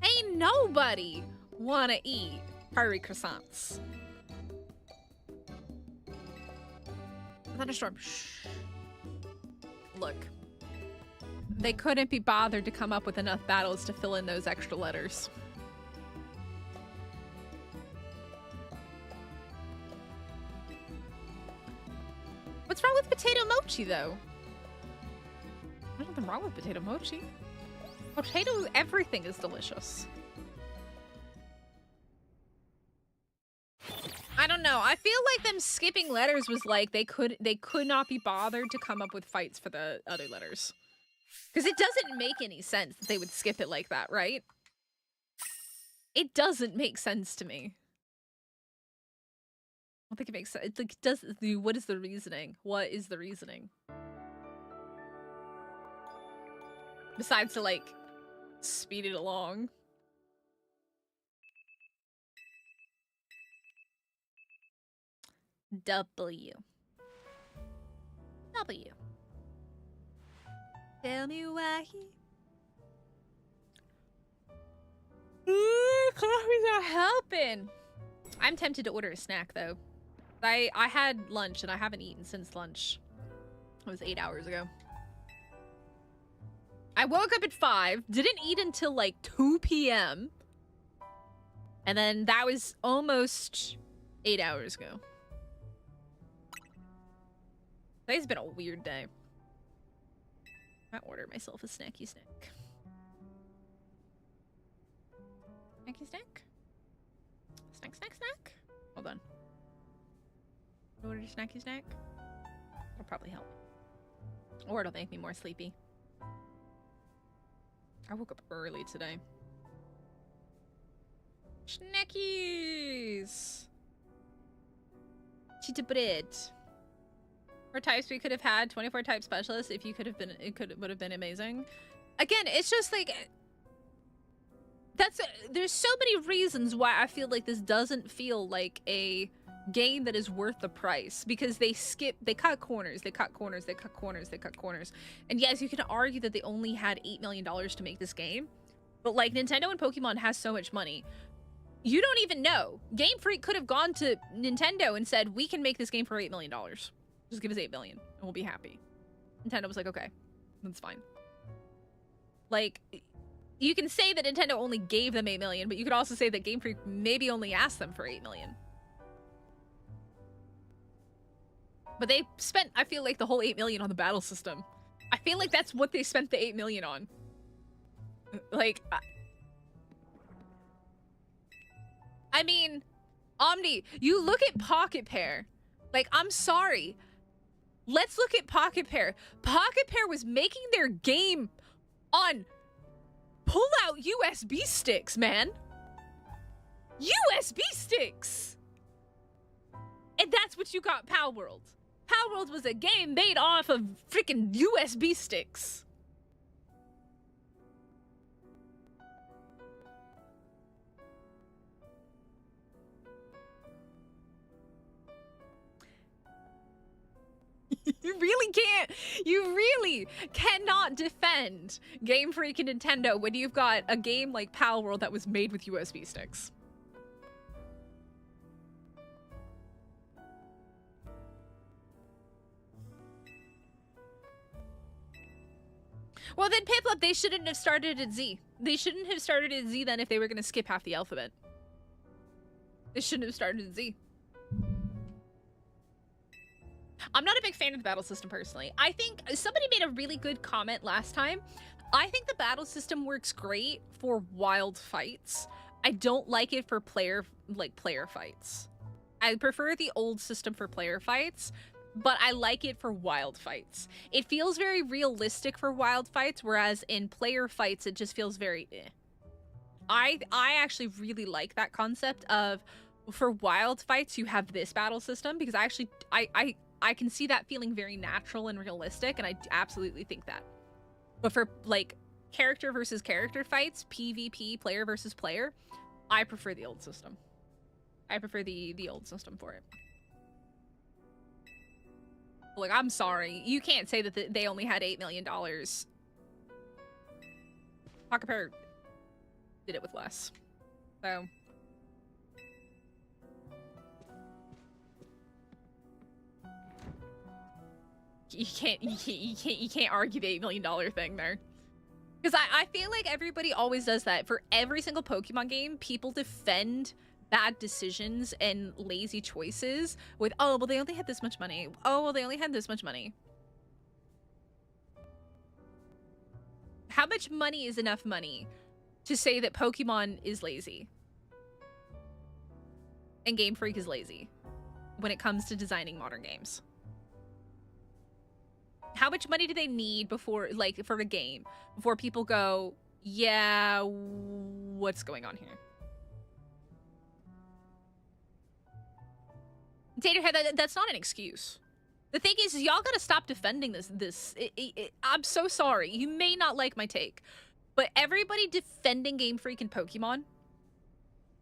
Ain't nobody wanna eat furry croissants. Thunderstorm. Shh. Look. They couldn't be bothered to come up with enough battles to fill in those extra letters. What's wrong with potato mochi, though? There's nothing wrong with potato mochi. Potato, everything is delicious. I don't know. I feel like them skipping letters was like they could not be bothered to come up with fights for the other letters. Because it doesn't make any sense that they would skip it like that, right? It doesn't make sense to me. I don't think it makes sense. It's like, what is the reasoning? What is the reasoning? Besides to, like, speed it along. W. Tell me why. Coffee's not helping. I'm tempted to order a snack though. I had lunch and I haven't eaten since lunch. It was 8 hours ago. I woke up at 5, didn't eat until like 2 p.m. And then that was almost 8 hours ago. Today's been a weird day. I order myself a snacky snack. Snacky snack? Snack, snack, snack? Hold on. Order a snacky snack? It'll probably help. Or it'll make me more sleepy. I woke up early today. Snackies! Cheetah bread. Or types we could have had 24 type specialists if you could have been, would have been amazing. Again, it's just like, there's so many reasons why I feel like this doesn't feel like a game that is worth the price, because they cut corners. And yes, you can argue that they only had $8 million to make this game, but like Nintendo and Pokemon has so much money. You don't even know. Game Freak could have gone to Nintendo and said, we can make this game for $8 million. Just give us $8 million and we'll be happy. Nintendo was like, okay, that's fine. Like, you can say that Nintendo only gave them $8 million, but you could also say that Game Freak maybe only asked them for $8 million. But they spent, I feel like, the whole $8 million on the battle system. I feel like that's what they spent the $8 million on. Like, I mean, Omni, you look at Pocket Pair. Like, I'm sorry. Let's look at Pocket Pair. Pocket Pair was making their game on pull-out USB sticks, man. USB sticks! And that's what you got Pal World. Pal World was a game made off of freaking USB sticks. You really cannot defend Game Freak and Nintendo when you've got a game like Pal World that was made with USB sticks. Well, then, Piplup, they shouldn't have started at Z. They shouldn't have started at Z then if they were going to skip half the alphabet. They shouldn't have started at Z. I'm not a big fan of the battle system, personally. I think somebody made a really good comment last time. I think the battle system works great for wild fights. I don't like it for player fights. I prefer the old system for player fights, but I like it for wild fights. It feels very realistic for wild fights, whereas in player fights, it just feels very eh. I actually really like that concept of, for wild fights, you have this battle system, because I can see that feeling very natural and realistic, and I absolutely think that. But for, like, character versus character fights, PvP, player versus player, I prefer the old system. I prefer the old system for it. Look, I'm sorry. You can't say that they only had $8 million. Pocket Pair did it with less. So... You can't argue the $8 million thing there. Because I feel like everybody always does that. For every single Pokemon game, people defend bad decisions and lazy choices with, oh, well, they only had this much money. Oh, well, they only had this much money. How much money is enough money to say that Pokemon is lazy? And Game Freak is lazy when it comes to designing modern games? How much money do they need before, like, for a game, before people go, yeah, what's going on here? Taterhead, that's not an excuse. The thing is, y'all gotta stop defending this. I'm so sorry. You may not like my take, but everybody defending Game Freak and Pokemon,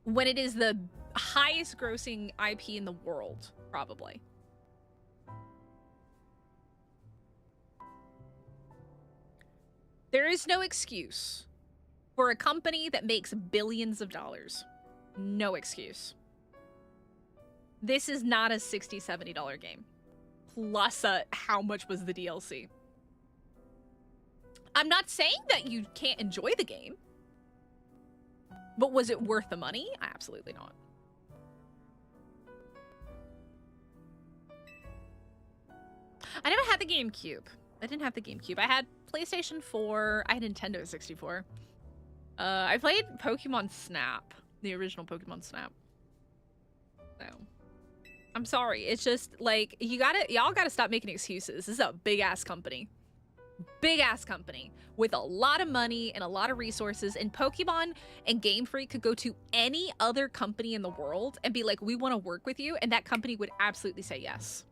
when it is the highest grossing IP in the world, probably. There is no excuse for a company that makes billions of dollars. No excuse. This is not a $60, $70 game. Plus, how much was the DLC? I'm not saying that you can't enjoy the game. But was it worth the money? Absolutely not. I never had the GameCube. I didn't have the GameCube. I had PlayStation 4. I had Nintendo 64. I played Pokemon Snap. The original Pokemon Snap. So, I'm sorry. It's just, like, y'all gotta stop making excuses. This is a big-ass company. Big-ass company. With a lot of money and a lot of resources. And Pokemon and Game Freak could go to any other company in the world and be like, we want to work with you. And that company would absolutely say yes.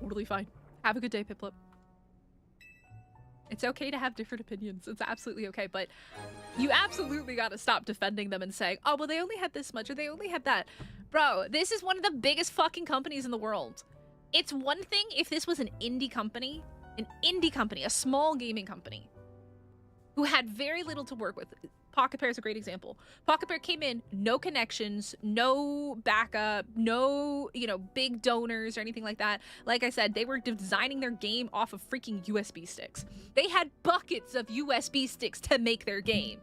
Totally fine. Have a good day, Piplup. It's okay to have different opinions. It's absolutely okay, but you absolutely gotta stop defending them and saying, oh, well, they only had this much or they only had that. Bro, this is one of the biggest fucking companies in the world. It's one thing if this was an indie company, a small gaming company, who had very little to work with. Pocket Pair is a great example. Pocket Pair came in, no connections, no backup, no, big donors or anything like that. Like I said, they were designing their game off of freaking USB sticks. They had buckets of USB sticks to make their game.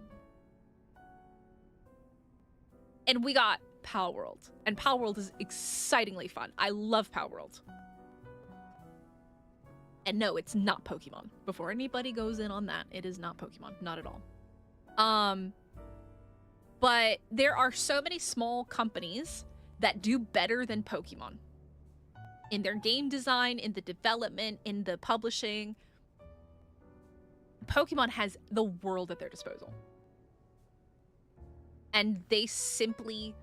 And we got Pal World. And Pal World is excitingly fun. I love Pal World. And no, it's not Pokemon. Before anybody goes in on that, it is not Pokemon. Not at all. But there are so many small companies that do better than Pokemon. In their game design, in the development, in the publishing. Pokemon has the world at their disposal. And they simply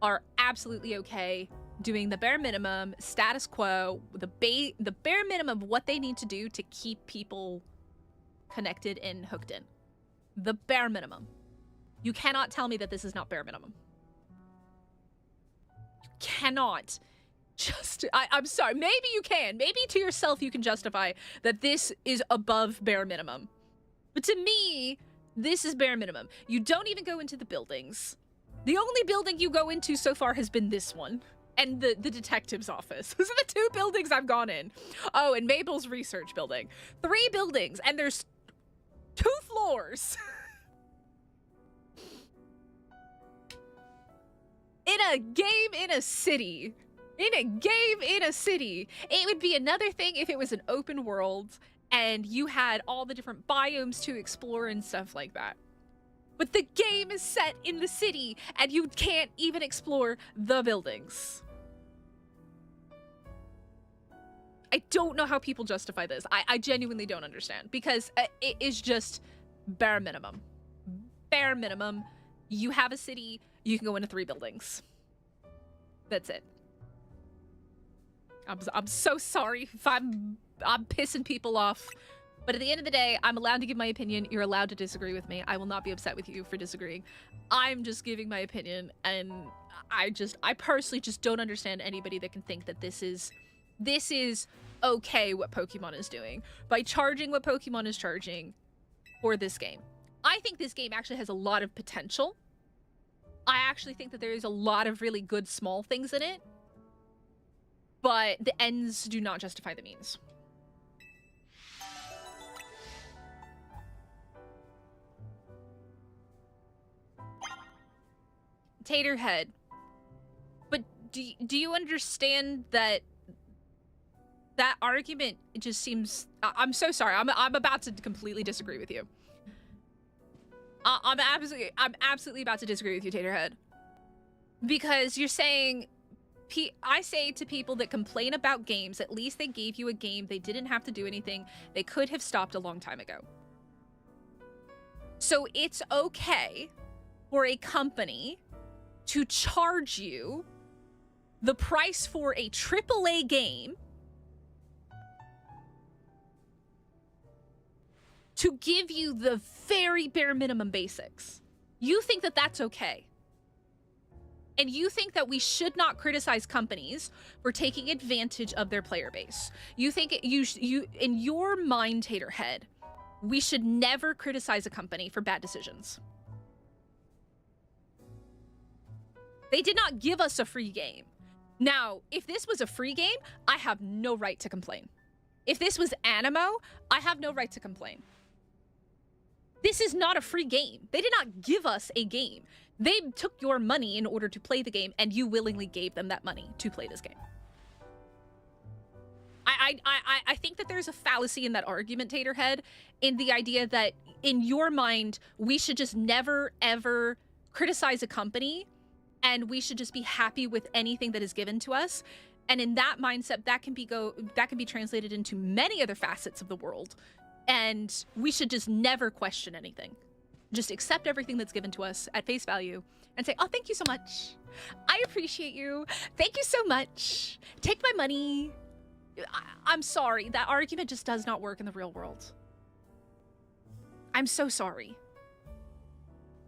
are absolutely okay doing the bare minimum, status quo, the bare minimum of what they need to do to keep people connected and hooked in. The bare minimum. You cannot tell me that this is not bare minimum. You cannot I'm sorry. Maybe you can. Maybe to yourself you can justify that this is above bare minimum. But to me, this is bare minimum. You don't even go into the buildings. The only building you go into so far has been this one. And the detective's office. Those are the 2 buildings I've gone in. Oh, and Mabel's research building. 3 buildings, and there's 2 floors. In a game in a city. In a game in a city. It would be another thing if it was an open world and you had all the different biomes to explore and stuff like that. But the game is set in the city and you can't even explore the buildings. I don't know how people justify this. I genuinely don't understand because it is just bare minimum. Bare minimum. You have a city, you can go into 3 buildings. That's it. I'm so sorry if I'm pissing people off. But at the end of the day, I'm allowed to give my opinion. You're allowed to disagree with me. I will not be upset with you for disagreeing. I'm just giving my opinion, and I personally just don't understand anybody that can think that this is okay what Pokemon is doing by charging what Pokemon is charging for this game. I think this game actually has a lot of potential. I actually think that there is a lot of really good small things in it, but the ends do not justify the means. Taterhead, but do you understand that argument just seems... I'm so sorry. I'm about to completely disagree with you. I'm absolutely about to disagree with you, Taterhead. Because you're saying... I say to people that complain about games, at least they gave you a game. They didn't have to do anything. They could have stopped a long time ago. So it's okay for a company to charge you the price for a AAA game to give you the very bare minimum basics. You think that that's okay. And you think that we should not criticize companies for taking advantage of their player base. You think you in your mind, Taterhead, we should never criticize a company for bad decisions. They did not give us a free game. Now, if this was a free game, I have no right to complain. If this was Animo, I have no right to complain. This is not a free game. They did not give us a game. They took your money in order to play the game, and you willingly gave them that money to play this game. I think that there's a fallacy in that argument, Taterhead, in the idea that in your mind, we should just never, ever criticize a company, and we should just be happy with anything that is given to us. And in that mindset, that can be translated into many other facets of the world. And we should just never question anything. Just accept everything that's given to us at face value and say, oh, thank you so much. I appreciate you. Thank you so much. Take my money. I'm sorry. That argument just does not work in the real world. I'm so sorry.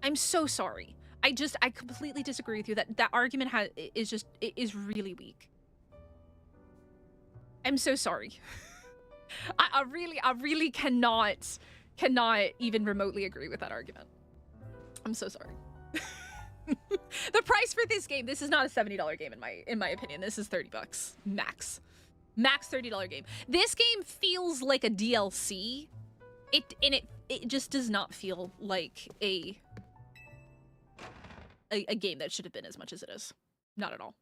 I'm so sorry. I completely disagree with you. That argument is really weak. I'm so sorry. I really cannot even remotely agree with that argument. I'm so sorry. The price for this game, this is not a $70 game in my opinion. This is $30 max. Max $30 game. This game feels like a DLC. It just does not feel like a game that should have been as much as it is. Not at all.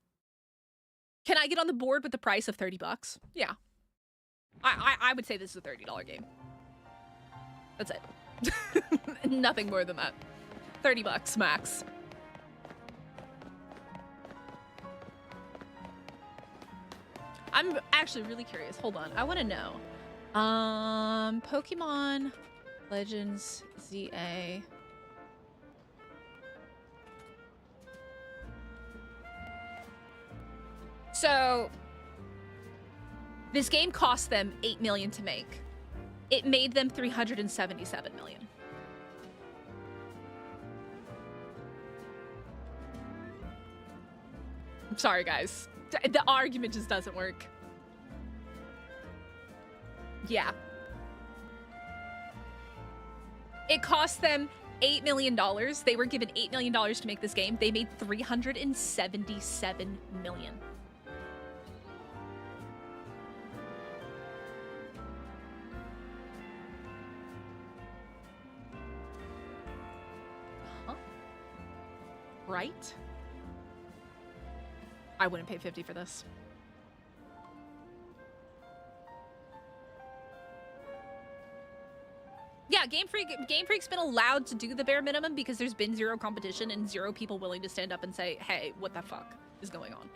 Can I get on the board with the price of $30? Yeah. I would say this is a $30 game. That's it. Nothing more than that. $30 max. I'm actually really curious. Hold on. I want to know. Pokemon Legends ZA. So this game cost them $8 million to make. It made them $377 million. I'm sorry, guys. The argument just doesn't work. Yeah. It cost them $8 million. They were given $8 million to make this game. They made $377 million. Huh? Right? I wouldn't pay 50 for this. Yeah, Game Freak's been allowed to do the bare minimum because there's been zero competition and zero people willing to stand up and say, hey, what the fuck is going on?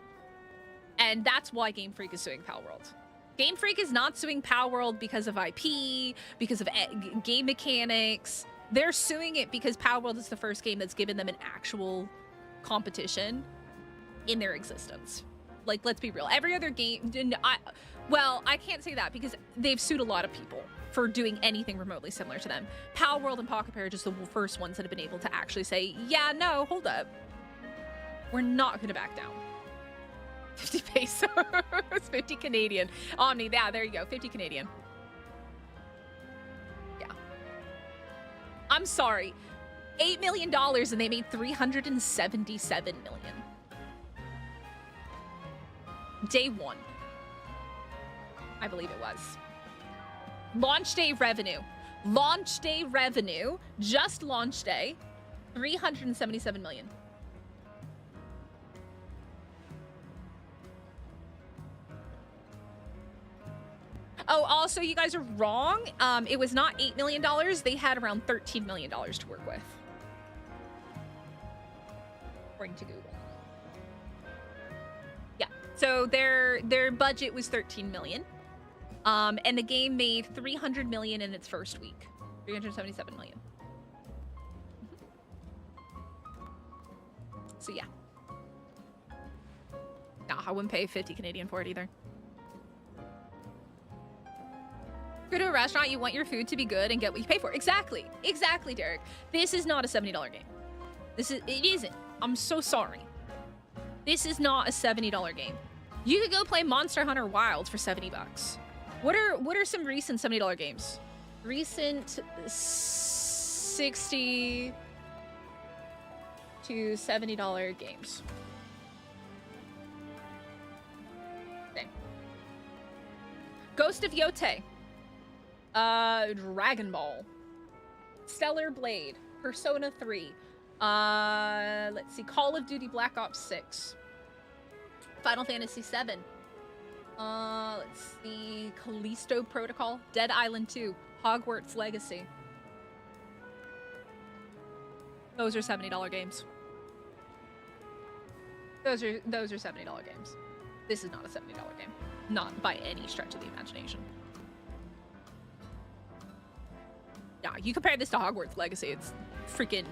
And that's why Game Freak is suing Palworld. Game Freak is not suing Palworld because of IP, because of game mechanics. They're suing it because Palworld is the first game that's given them an actual competition in their existence. Like, let's be real. Every other game, well, I can't say that because they've sued a lot of people for doing anything remotely similar to them. Palworld and Pocket Pair are just the first ones that have been able to actually say, yeah, no, hold up. We're not gonna back down. 50 pesos, 50 Canadian. Omni, yeah, there you go, 50 Canadian. Yeah. I'm sorry, $8 million and they made $377 million. Day one. I believe it was. Launch day revenue. Launch day revenue, just launch day, $377 million. Oh, also, you guys are wrong. It was not $8 million. They had around $13 million to work with. According to Google. Yeah, so their budget was $13 million. And the game made $300 million in its first week. $377 million. So yeah. Nah, I wouldn't pay 50 Canadian for it either. Go to a restaurant, you want your food to be good and get what you pay for. Exactly. Exactly, Derek. This is not a $70 game. It isn't. I'm so sorry. This is not a $70 game. You could go play Monster Hunter Wilds for 70 bucks. What are some recent $70 games? Recent 60 to $70 games. Okay. Ghost of Yote. Dragon Ball. Stellar Blade. Persona 3. Let's see. Call of Duty Black Ops 6. Final Fantasy 7. Let's see. Callisto Protocol. Dead Island 2. Hogwarts Legacy. Those are $70 games. Those are $70 games. This is not a $70 game. Not by any stretch of the imagination. Yeah, you compare this to Hogwarts Legacy, it's freaking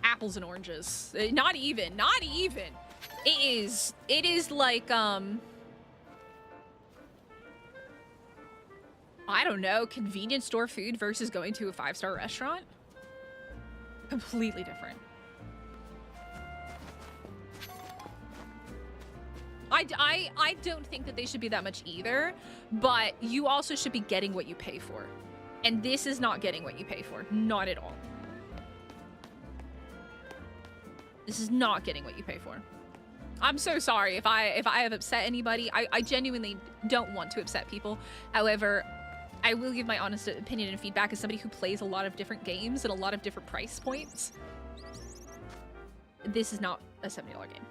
apples and oranges. Not even. It is like, I don't know, convenience store food versus going to a 5-star restaurant. Completely different. I don't think that they should be that much either, but you also should be getting what you pay for. And this is not getting what you pay for. Not at all. This is not getting what you pay for. I'm so sorry if I have upset anybody. I genuinely don't want to upset people. However, I will give my honest opinion and feedback as somebody who plays a lot of different games at a lot of different price points. This is not a $70 game.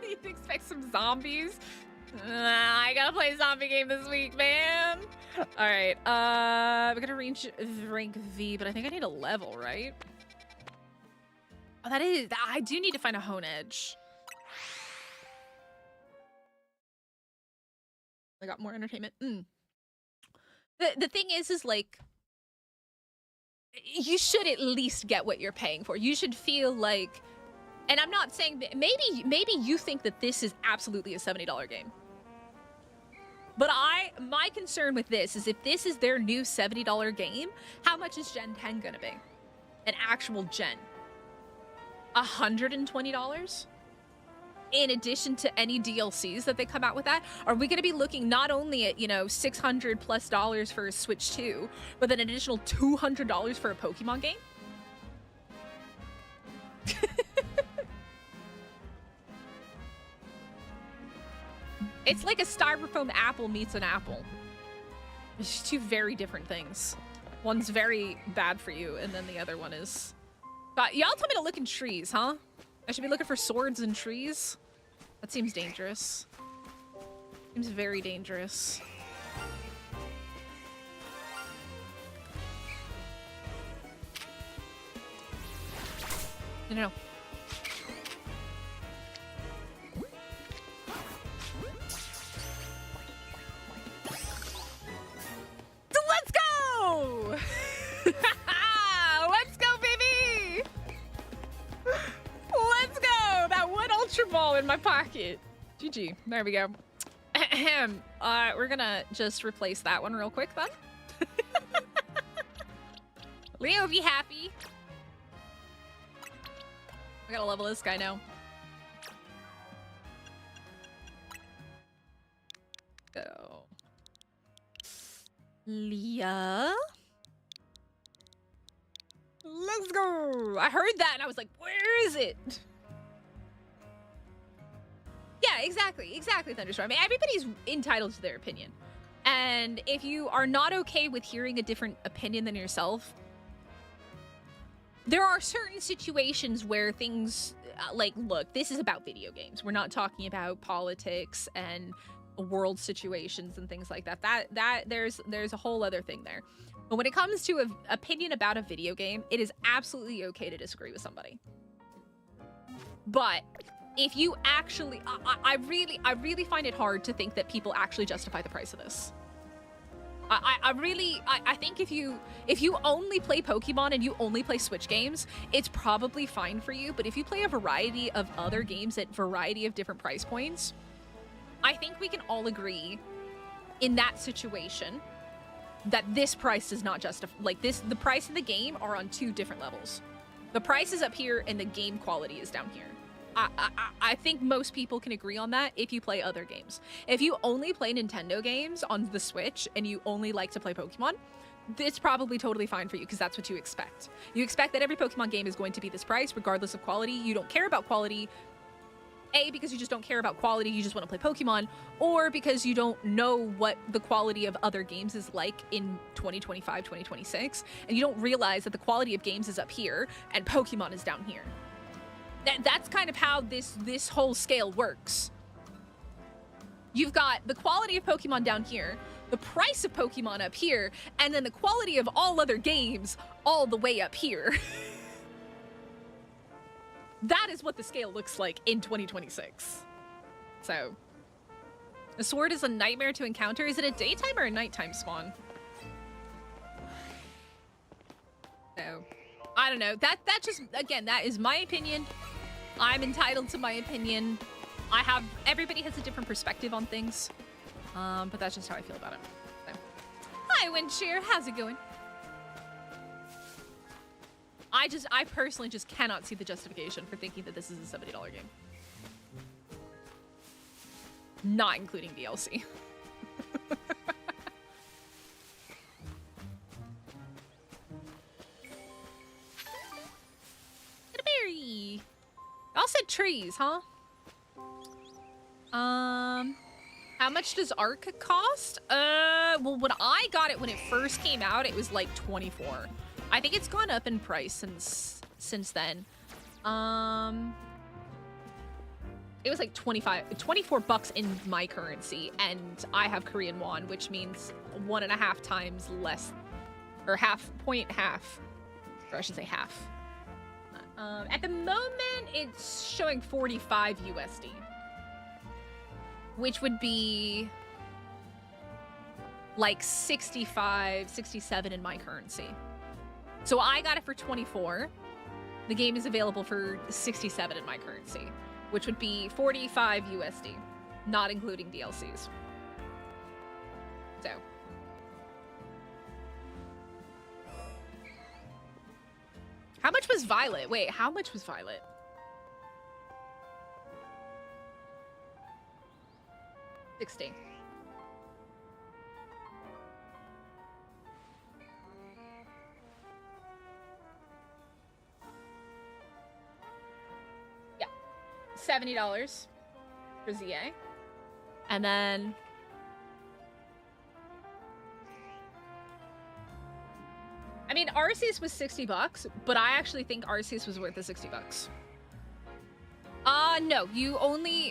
You'd expect some zombies? I gotta play a zombie game this week, man. All right, we're gonna reach rank V, but I think I need a level, right? Oh, I do need to find a hone edge. I got more entertainment. The thing is like, you should at least get what you're paying for. You should feel like, and I'm not saying that, maybe you think that this is absolutely a $70 game. But my concern with this is if this is their new $70 game, how much is Gen 10 gonna be? An actual Gen. $120? in addition to any DLCs that they come out with that? Are we going to be looking not only at, you know, $600+ for a Switch 2, but then an additional $200 for a Pokemon game? It's like a styrofoam apple meets an apple. It's two very different things. One's very bad for you, and then the other one is... Y'all told me to look in trees, huh? I should be looking for swords in trees? That seems dangerous. Seems very dangerous. No. Let's go! Let's go, baby! Let's go! That one Ultra Ball in my pocket. GG. There we go. We're gonna just replace that one real quick, then. Leo, be happy. I gotta level this guy now. Go. Leah? Let's go! I heard that and I was like, where is it? Yeah, exactly, Thunderstorm. I mean, everybody's entitled to their opinion. And if you are not okay with hearing a different opinion than yourself, there are certain situations where things, like, look, this is about video games. We're not talking about politics and world situations and things like that. There's a whole other thing there. But when it comes to an opinion about a video game, it is absolutely okay to disagree with somebody. But if you actually, I really find it hard to think that people actually justify the price of this. I think if you only play Pokemon and you only play Switch games, it's probably fine for you. But if you play a variety of other games at variety of different price points, I think we can all agree in that situation that this price does not justify, like, the price and the game are on two different levels. The price is up here and the game quality is down here. I think most people can agree on that if you play other games. If you only play Nintendo games on the Switch and you only like to play Pokemon, it's probably totally fine for you because that's what you expect. You expect that every Pokemon game is going to be this price regardless of quality. You don't care about quality, A, because you just don't care about quality, you just want to play Pokemon, or because you don't know what the quality of other games is like in 2025, 2026, and you don't realize that the quality of games is up here and Pokemon is down here. That's kind of how this whole scale works. You've got the quality of Pokemon down here, the price of Pokemon up here, and then the quality of all other games all the way up here. That is what the scale looks like in 2026. So, a sword is a nightmare to encounter. Is it a daytime or a nighttime spawn? So, I don't know. That just, again, that is my opinion. I'm entitled to my opinion. Everybody has a different perspective on things. But that's just how I feel about it. So. Hi, Windshare. How's it going? I personally just cannot see the justification for thinking that this is a $70 game. Not including DLC. Get a berry. Y'all said trees, huh? How much does Arc cost? Well, when I got it when it first came out, it was like 24. I think it's gone up in price since then. It was like 24 bucks in my currency, and I have Korean won, which means 1.5 times less, or half, or I should say half. At the moment, it's showing 45 USD, which would be like 65, 67 in my currency. So I got it for 24. The game is available for 67 in my currency, which would be 45 USD, not including DLCs. So. How much was Violet? Wait, how much was Violet? 60. Yeah. $70 for ZA. And then I mean, Arceus was $60, but I actually think Arceus was worth the $60. No,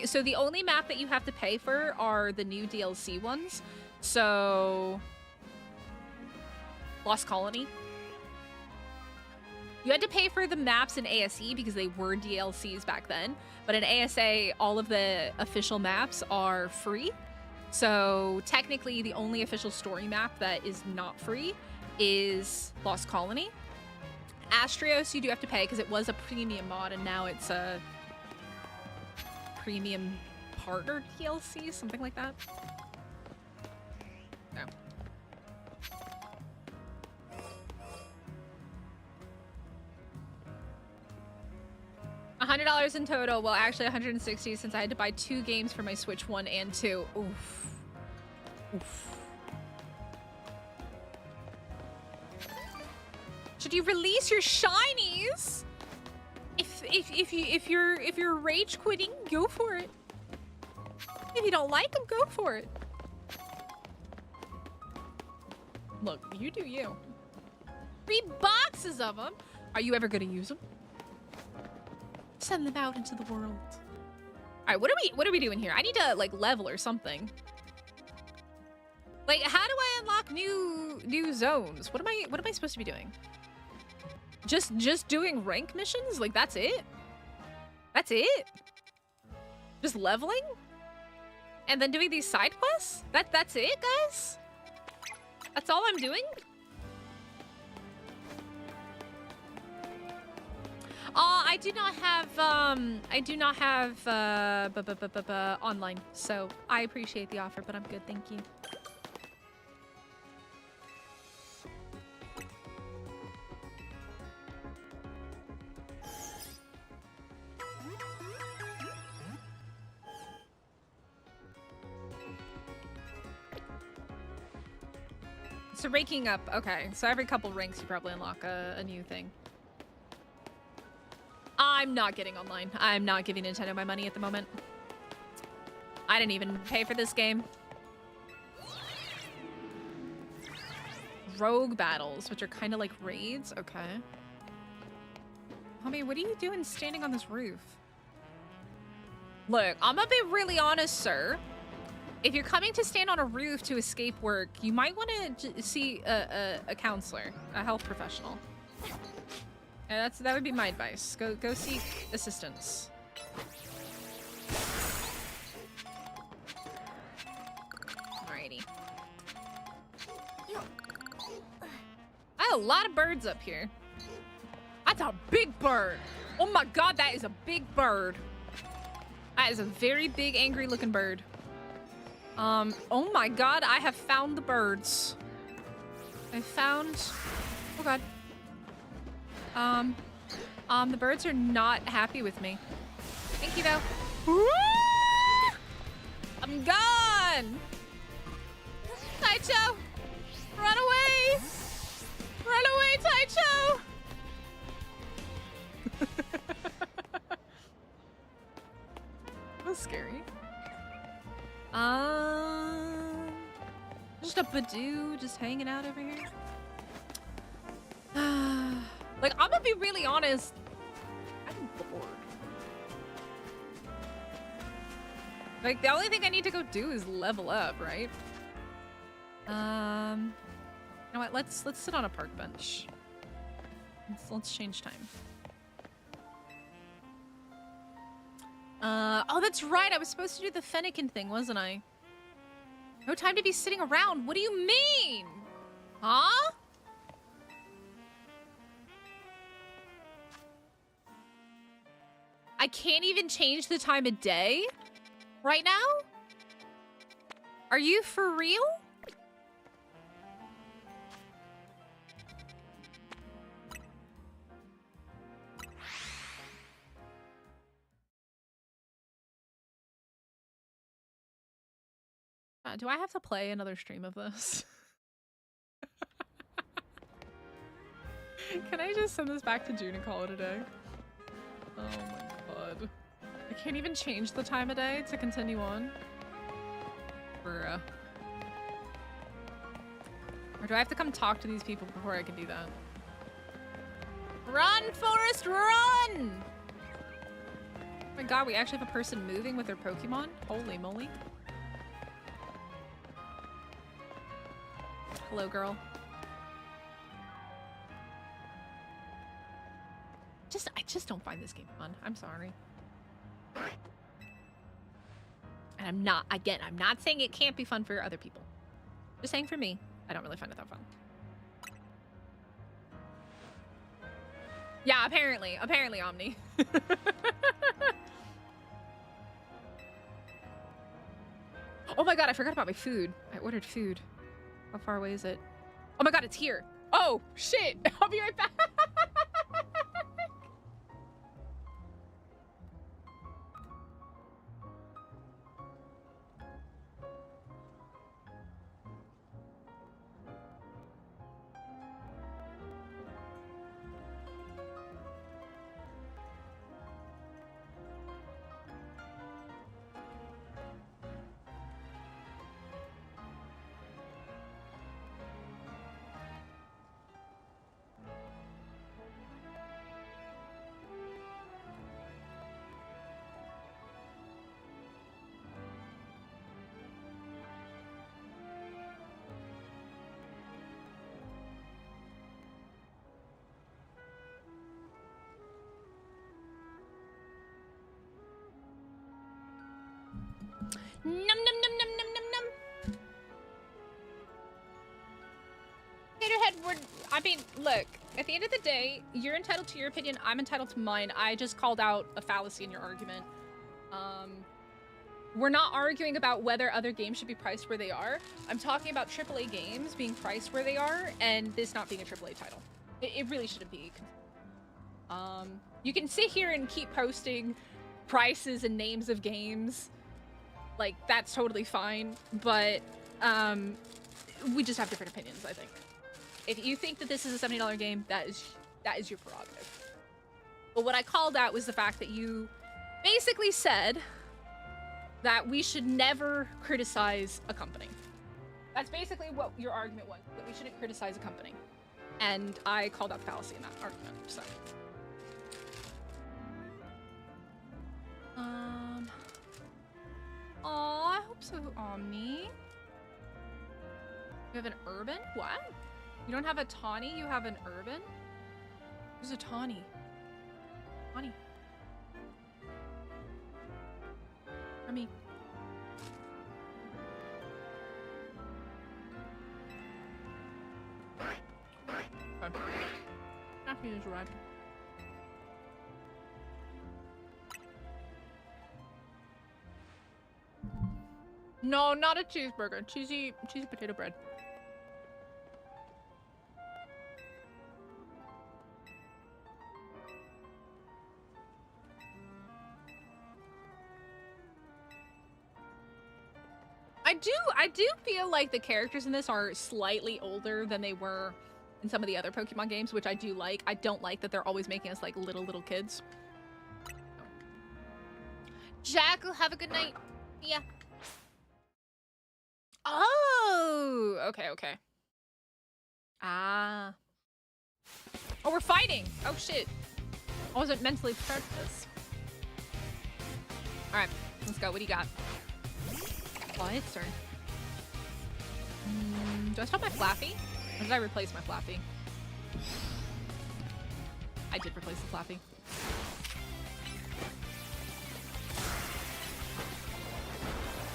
so the only map that you have to pay for are the new DLC ones. So, Lost Colony. You had to pay for the maps in ASE because they were DLCs back then. But in ASA, all of the official maps are free. So, technically, the only official story map that is not free is Lost Colony. Astrios, you do have to pay because it was a premium mod and now it's a premium partner DLC, something like that. No. $100 in total. Well, actually 160 since I had to buy 2 games for my Switch 1 and 2. Oof. Oof. Should you release your shinies? If you're rage quitting, go for it. If you don't like them, go for it. Look, you do you. 3 boxes of them. Are you ever gonna use them? Send them out into the world. All right, what are we doing here? I need to like level or something. Like, how do I unlock new zones? What am I supposed to be doing? Just doing rank missions? Like, that's it? That's it? Just leveling? And then doing these side quests? That's it, guys? That's all I'm doing? I do not have online, so I appreciate the offer, but I'm good, thank you. So ranking up, okay. So every couple ranks you probably unlock a new thing. I'm not getting online. I'm not giving Nintendo my money at the moment. I didn't even pay for this game. Rogue battles, which are kind of like raids. Okay. Homie, what are you doing standing on this roof? Look, I'm gonna be really honest, sir. If you're coming to stand on a roof to escape work, you might want to see a counselor, a health professional. And that would be my advice. Go seek assistance. Alrighty. I have a lot of birds up here. That's a big bird. Oh my god, that is a big bird. That is a very big, angry looking bird. Oh my god, I have found the birds. I found... Oh god. The birds are not happy with me. Thank you, though. I'm gone! Taicho! Run away! Run away, Taicho! That was scary. Just a Badoo just hanging out over here. Like, I'm gonna be really honest. I'm bored. Like, the only thing I need to go do is level up, right? You know what? Let's sit on a park bench. Let's change time. Oh, that's right. I was supposed to do the Fennekin thing, wasn't I? No time to be sitting around. What do you mean? Huh? I can't even change the time of day right now? Are you for real? Do I have to play another stream of this? Can I just send this back to June and call it a day? Oh my god. I can't even change the time of day to continue on. Bruh. Or do I have to come talk to these people before I can do that? Run, Forrest, run! Oh my god, we actually have a person moving with their Pokemon? Holy moly. Hello, girl. I just don't find this game fun. I'm sorry. And I'm not saying it can't be fun for other people. Just saying for me, I don't really find it that fun. Yeah, apparently, Omni. Oh my god, I forgot about my food. I ordered food. How far away is it? Oh my god, it's here. Oh, shit. I'll be right back. Num num num num num num num. Taterhead, I mean, look, at the end of the day, you're entitled to your opinion, I'm entitled to mine. I just called out a fallacy in your argument. We're not arguing about whether other games should be priced where they are. I'm talking about AAA games being priced where they are and this not being a AAA title. It really shouldn't be. You can sit here and keep posting prices and names of games. Like, that's totally fine, but we just have different opinions, I think. If you think that this is a $70 game, that is your prerogative. But what I called out was the fact that you basically said that we should never criticize a company. That's basically what your argument was, that we shouldn't criticize a company. And I called out the fallacy in that argument, so. Aw, I hope so, Omni. You have an urban? What? You don't have a tawny, you have an urban? Who's a tawny? Tawny. For me. Okay. Not me to red. No, not a cheeseburger. Cheesy potato bread. I do feel like the characters in this are slightly older than they were in some of the other Pokemon games, which I do like. I don't like that they're always making us like little kids. Jack, have a good night. Yeah. Oh, okay. Ah. Oh, we're fighting. Oh, shit. I wasn't mentally prepared for this. All right, let's go. What do you got? Oh, it's turn. Do I stop my Flappy? Or did I replace my Flappy? I did replace the Flappy.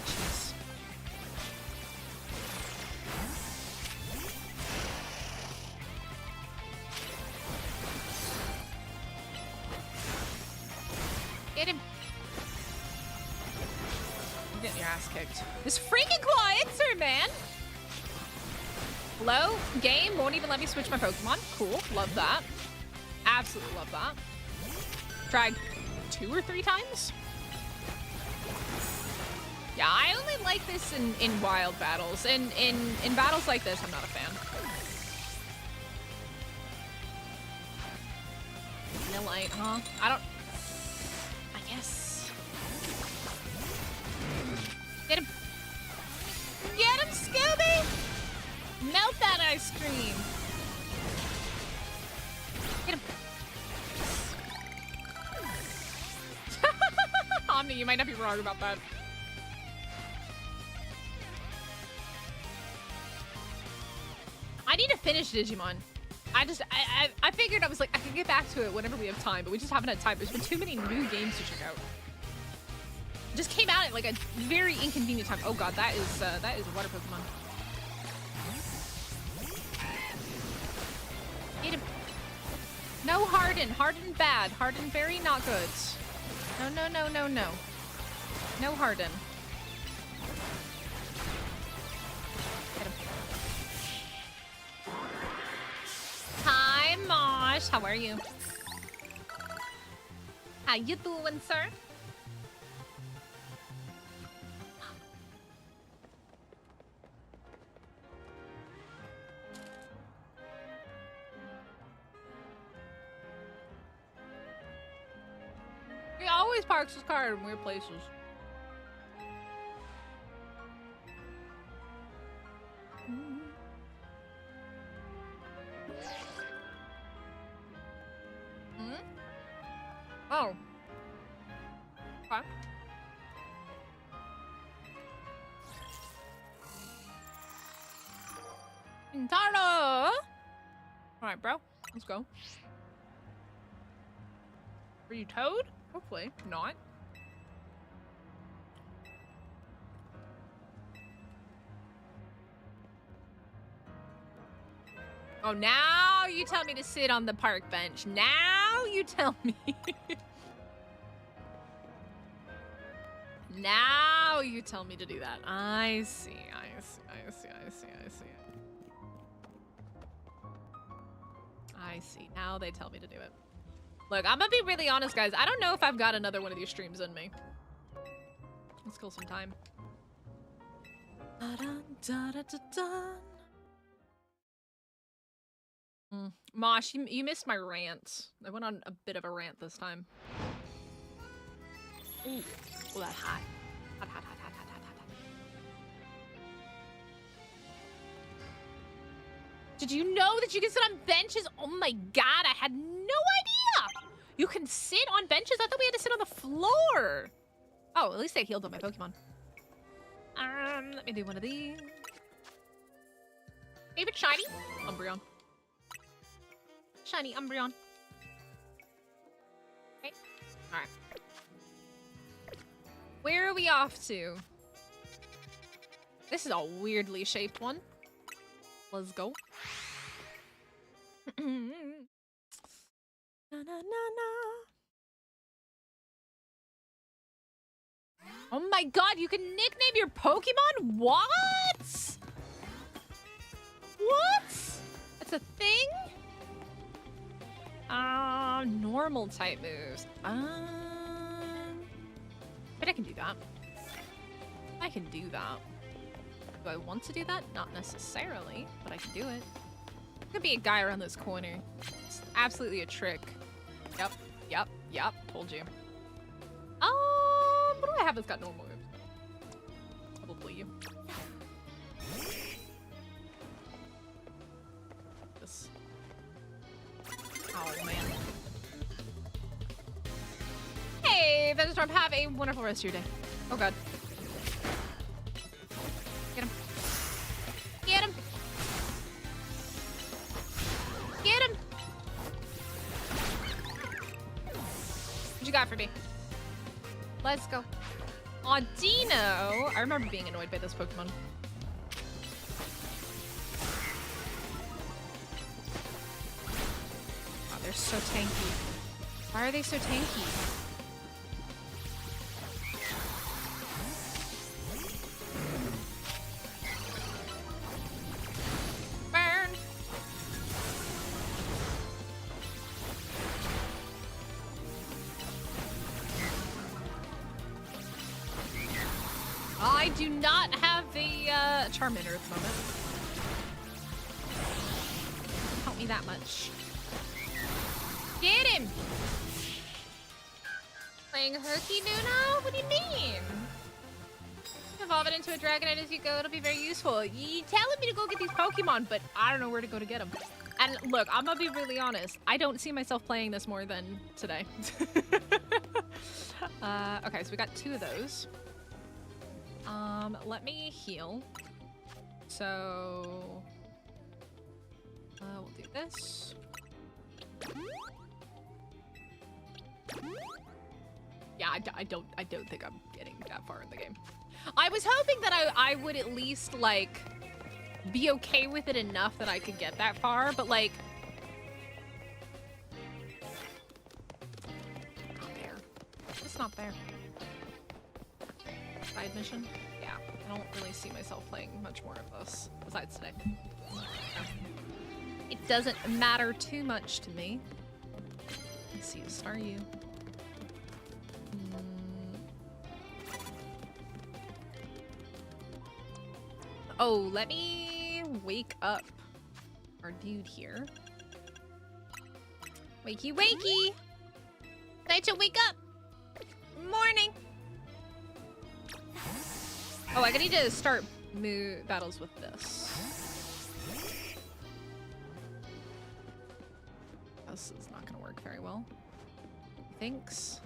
Jeez. Get him. You're getting your ass kicked. This freaking Clawitzer, man! Hello? Game won't even let me switch my Pokemon. Cool. Love that. Absolutely love that. Tried 2 or 3 times. Yeah, I only like this in wild battles. And in battles like this, I'm not a fan. No light, huh? I don't... I guess. Get him. Get him, Scooby! Melt that ice cream. Get him. Omni, you might not be wrong about that. I need to finish Digimon. I figured I was like, I could get back to it whenever we have time, but we just haven't had time. There's been too many new games to check out. It just came out at like a very inconvenient time. Oh god, that is a water Pokemon. Get him. No Harden. Harden bad. Harden very not good. No, no, no, no, no. No Harden. Get him. Hi, Mosh. How are you? How you doing, sir? He always parks his car in weird places. Oh. Okay. Intaro! Alright, bro. Let's go. Are you Toad? Hopefully not. Oh, now you tell me to sit on the park bench. Now you tell me. Now you tell me to do that. I see, I see, I see, I see, I see. I see. Now they tell me to do it. Look, I'm gonna be really honest, guys. I don't know if I've got another one of these streams in me. Let's kill some time. Mosh, you missed my rant. I went on a bit of a rant this time. Ooh, oh, that's hot. Hot, hot, hot, hot, hot, hot, hot. Did you know that you can sit on benches? Oh my god, I had no idea! You can sit on benches? I thought we had to sit on the floor. Oh, at least they healed on my Pokemon. Let me do one of these. Favorite shiny? Umbreon. Shiny Umbreon. Okay. Alright. Where are we off to? This is a weirdly shaped one. Let's go. Na, na, na, na. Oh my god, you can nickname your Pokemon? What? What? That's a thing? Normal type moves. But I can do that. I can do that. Do I want to do that? Not necessarily, but I can do it. Could be a guy around this corner. It's absolutely a trick. Yep, yep, yep. Told you. What do I have that's got normal moves? Probably you. This. Oh man. Hey, Thunderstorm, have a wonderful rest of your day. Oh god. Get him. Get him. Get him. What you got for me? Let's go. Aw, Dino. I remember being annoyed by this Pokemon. Oh, they're so tanky. Why are they so tanky? I do not have the Charmander at the moment. Doesn't help me that much. Get him! Playing hooky, Nuno? What do you mean? Evolve it into a Dragonite as you go. It'll be very useful. You telling me to go get these Pokemon, but I don't know where to go to get them. And look, I'm gonna be really honest. I don't see myself playing this more than today. Okay, so we got 2 of those. Let me heal. So, we'll do this. Yeah, I don't think I'm getting that far in the game. I was hoping that I would at least, like, be okay with it enough that I could get that far, but, like... Not there. It's not there. Side mission? Yeah, I don't really see myself playing much more of this, besides today. It doesn't matter too much to me. Let's see, Star U. Oh, let me wake up our dude here. Wakey, wakey! Time to wake up! Morning! Oh, I need to start battles with this. This is not gonna work very well. He thinks.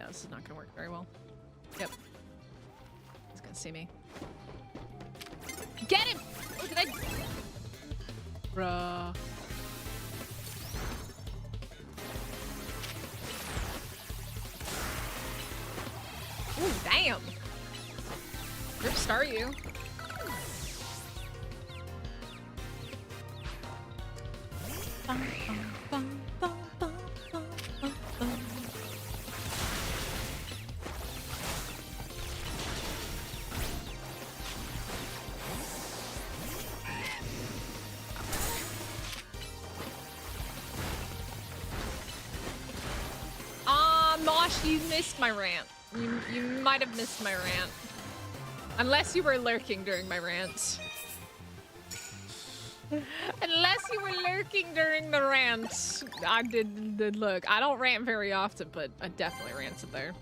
Yeah, this is not gonna work very well. Yep. He's gonna see me. Get him! Oh, did I? Bruh. Ooh, damn! Rip Star U. Mosh, you missed my rant. You might have missed my rant. Unless you were lurking during my rants. Unless you were lurking during the rants. I did look. I don't rant very often, but I definitely ranted there.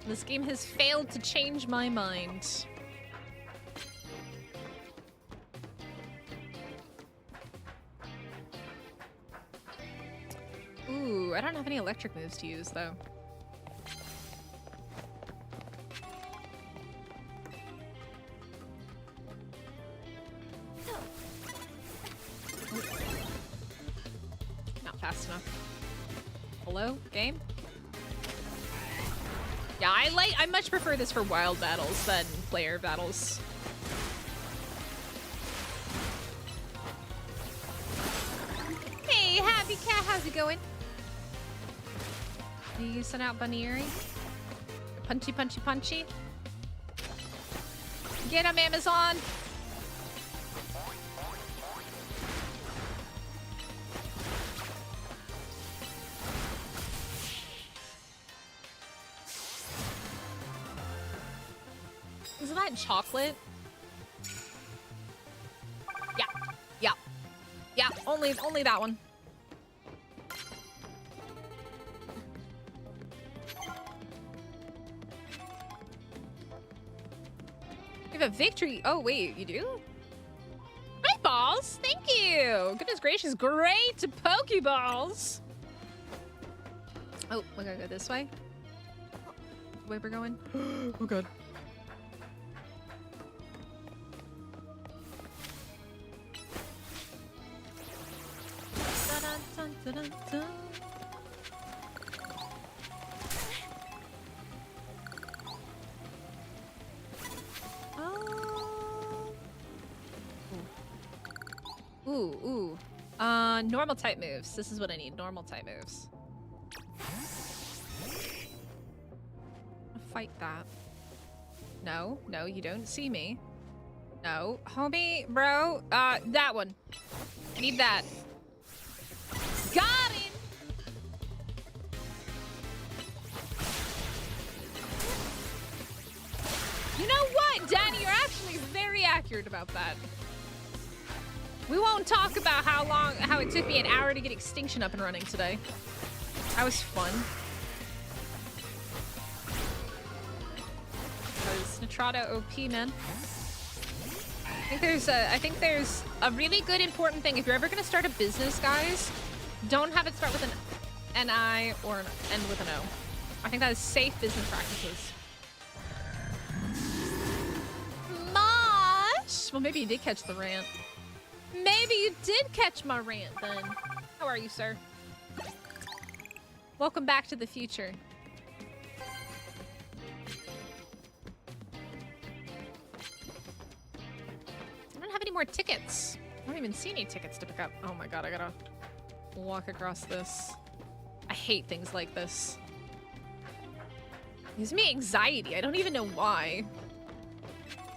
This game has failed to change my mind. Ooh, I don't have any electric moves to use, though. Not fast enough. Hello, game? Yeah, I much prefer this for wild battles than player battles. Hey, Happy Cat, how's it going? You sent out Bunny Earring? Punchy, punchy, punchy. Get him, Amazon! Isn't that chocolate? Yeah, yeah, yeah. Only that one. You have a victory. Oh wait, you do? Hi, balls. Thank you. Goodness gracious, great Pokeballs. Oh, we gotta go this way. The way we're going. Oh god. Dun, dun, dun, dun. Ooh. Normal type moves. This is what I need. Normal type moves. Fight that. No, you don't see me. No. Homie, bro. That one. I need that. Got it! You know what, Danny? You're actually very accurate about that. We won't talk about how it took me an hour to get Extinction up and running today. That was fun. Because Nitrado OP, man. I think there's a really good important thing. If you're ever gonna start a business, guys, don't have it start with an I or end with an O. I think that is safe business practices. Mosh! Well, maybe you did catch the rant. Maybe you did catch my rant then. How are you, sir? Welcome back to the future. I don't have any more tickets. I don't even see any tickets to pick up. Oh my god, I gotta walk across this. I hate things like this. It gives me anxiety. I don't even know why.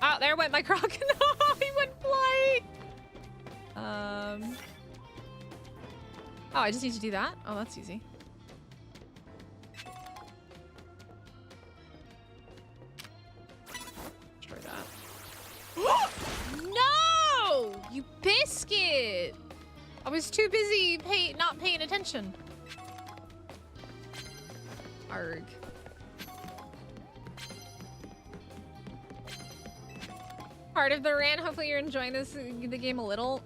Oh, there went my croc. No, he went flight. Oh, I just need to do that? Oh, that's easy. Destroy that. No! You biscuit! I was too busy not paying attention. Arg. Part of the rant. Hopefully you're enjoying the game a little.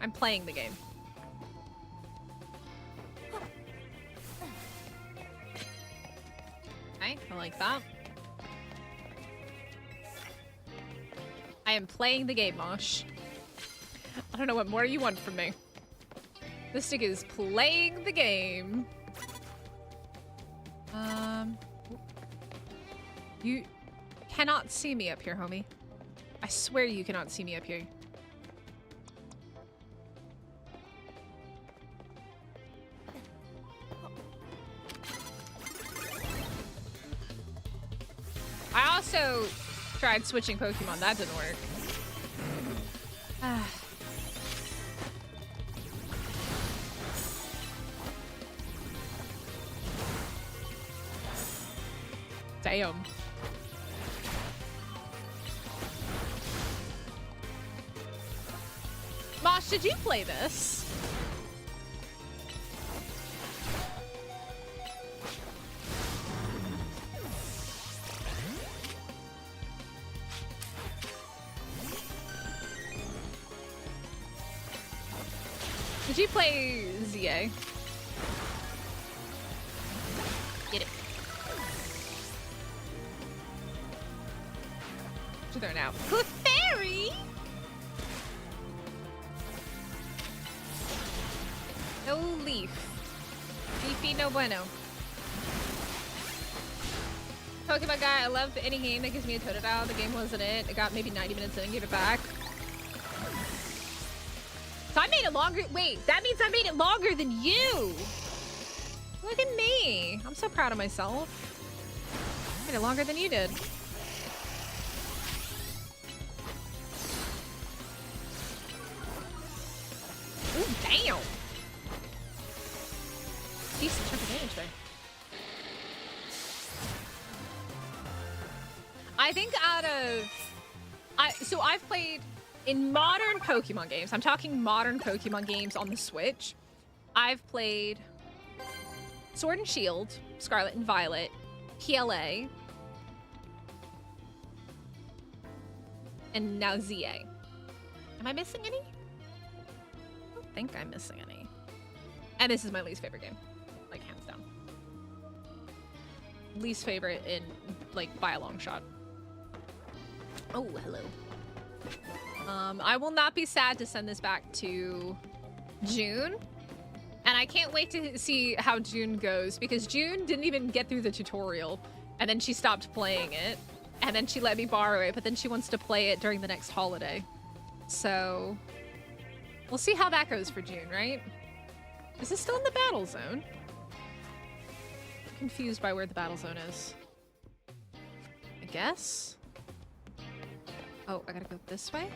I'm playing the game. Okay, I like that. I am playing the game, Mosh. I don't know what more you want from me. This stick is playing the game. You cannot see me up here, homie. I swear you cannot see me up here. I also tried switching Pokemon. That didn't work. Damn. Mosh, did you play this? Did you play ZA? Get it. You're there now. Clefairy! No leaf. Leafy no bueno. Pokemon guy, I love any game that gives me a Totodile. The game wasn't it. It got maybe 90 minutes in and gave it back. So I made it longer. Wait, that means I made it longer than you. Look at me. I'm so proud of myself. I made it longer than you did. Ooh, damn. Decent chunk of damage there. I think out of... So I've played in modern Pokemon games. I'm talking modern Pokemon games on the Switch. I've played Sword and Shield, Scarlet and Violet, PLA, and now ZA. Am I missing any? I don't think I'm missing any. And this is my least favorite game. Like, hands down. Least favorite in, like, by a long shot. Oh, hello. I will not be sad to send this back to June. And I can't wait to see how June goes, because June didn't even get through the tutorial. And then she stopped playing it. And then she let me borrow it, but then she wants to play it during the next holiday. So, we'll see how that goes for June, right? Is this still in the battle zone? confused by where the battle zone is. I guess? Oh, I gotta go this way?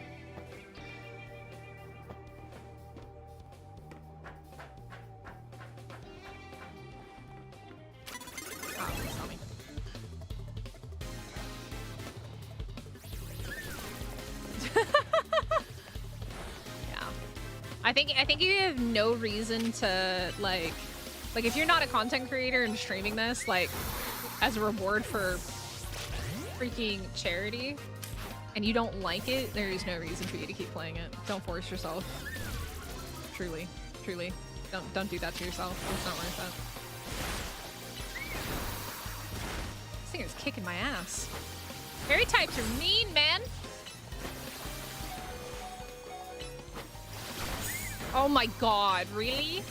Oh, they saw me. Yeah. I think you have no reason to like if you're not a content creator and streaming this like as a reward for freaking charity and you don't like it, there is no reason for you to keep playing it. Don't force yourself. Truly. Truly. Don't do that to yourself. It's not worth it. This thing is kicking my ass. Fairy types are mean, man. Oh my god, really?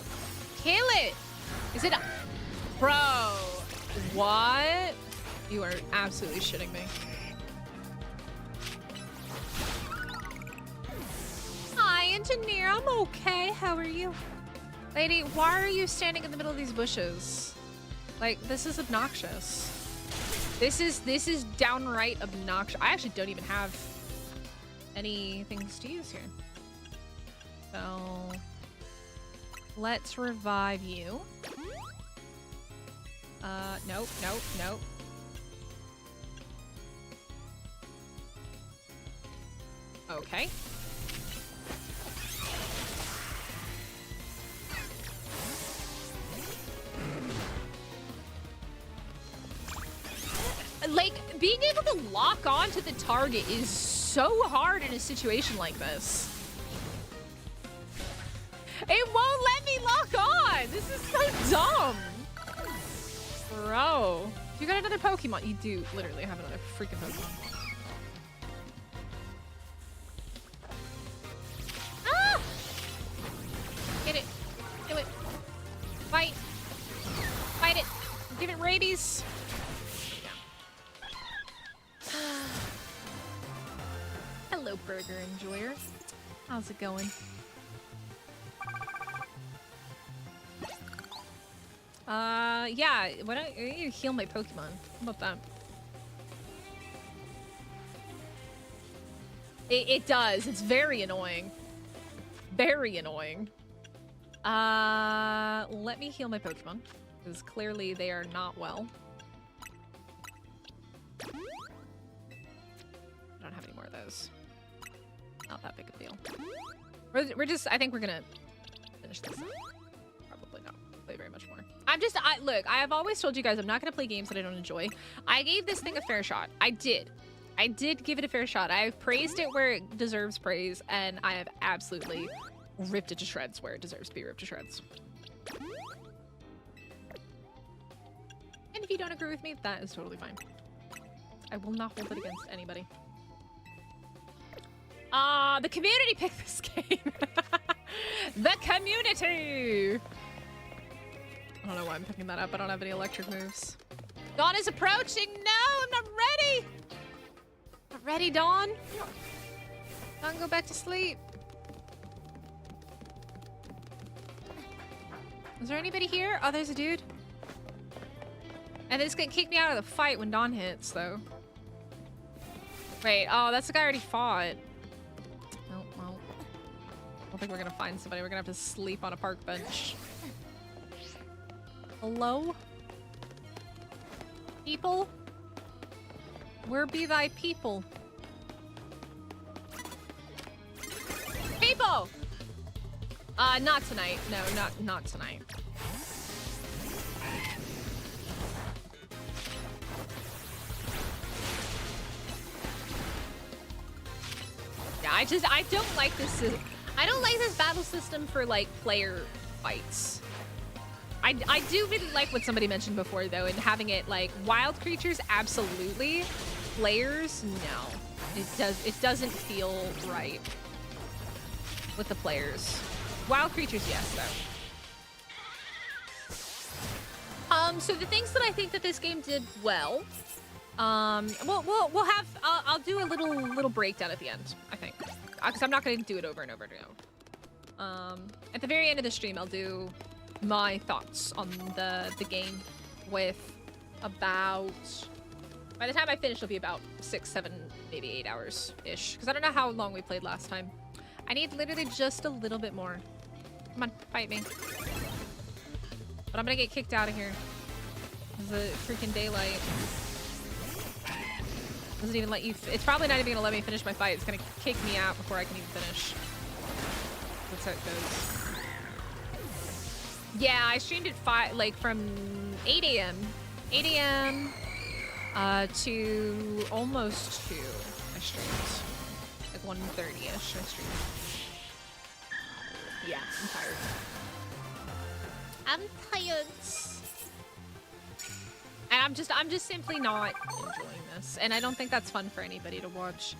Kill it! Is it a... Bro, what? You are absolutely shitting me. Hi, engineer, I'm okay. How are you? Lady, why are you standing in the middle of these bushes? Like, this is obnoxious. This is downright obnoxious. I actually don't even have any things to use here. So, let's revive you. Nope, nope, nope. Okay. Like, being able to lock on to the target is so hard in a situation like this. It won't let me lock on! This is so dumb! Bro. You got another Pokemon. You do literally have another freaking Pokemon. Ah! Get it. Kill it. Fight. Fight it. Give it rabies. Hello, burger enjoyer. How's it going? Yeah, why don't you heal my Pokemon? How about that? It does. It's very annoying. Very annoying. Let me heal my Pokemon. Because clearly they are not well. I don't have any more of those. Not that big of a deal. We're just, I think we're gonna finish this up. Probably not play very much more. Look, I have always told you guys I'm not gonna play games that I don't enjoy. I gave this thing a fair shot. I did give it a fair shot. I have praised it where it deserves praise, and I have absolutely ripped it to shreds where it deserves to be ripped to shreds. And if you don't agree with me, that is totally fine. I will not hold it against anybody. The community picked this game. The community! I don't know why I'm picking that up. I don't have any electric moves. Dawn is approaching! No, I'm not ready! Not ready, Dawn. Dawn, go back to sleep. Is there anybody here? Oh, there's a dude. And it's gonna kick me out of the fight when Dawn hits, though. Wait, oh, that's the guy I already fought. Oh, well. I don't think we're gonna find somebody. We're gonna have to sleep on a park bench. Hello? People? Where be thy people? People! Not tonight. No, not tonight. Yeah, I don't like this. I don't like this battle system for, like, player fights. I do really like what somebody mentioned before, though, and having it, like, wild creatures, absolutely. Players, no. It doesn't feel right with the players. Wild creatures, yes, though. So the things that I think that this game did well, we'll have, I'll do a little breakdown at the end, I think. Because I'm not going to do it over and over again. At the very end of the stream, I'll do my thoughts on the game with about... By the time I finish, it'll be about 6, 7, maybe 8 hours-ish. Because I don't know how long we played last time. I need literally just a little bit more. Come on, fight me. But I'm gonna get kicked out of here. It's a freaking daylight. Doesn't even let you... It's probably not even gonna let me finish my fight. It's gonna kick me out before I can even finish. That's how it goes. Yeah, I streamed at 5, like from 8 a.m. 8 a.m. To almost 2. I streamed. Like 1:30-ish. I streamed. Yeah, I'm tired. I'm tired. And I'm just simply not enjoying this. And I don't think that's fun for anybody to watch.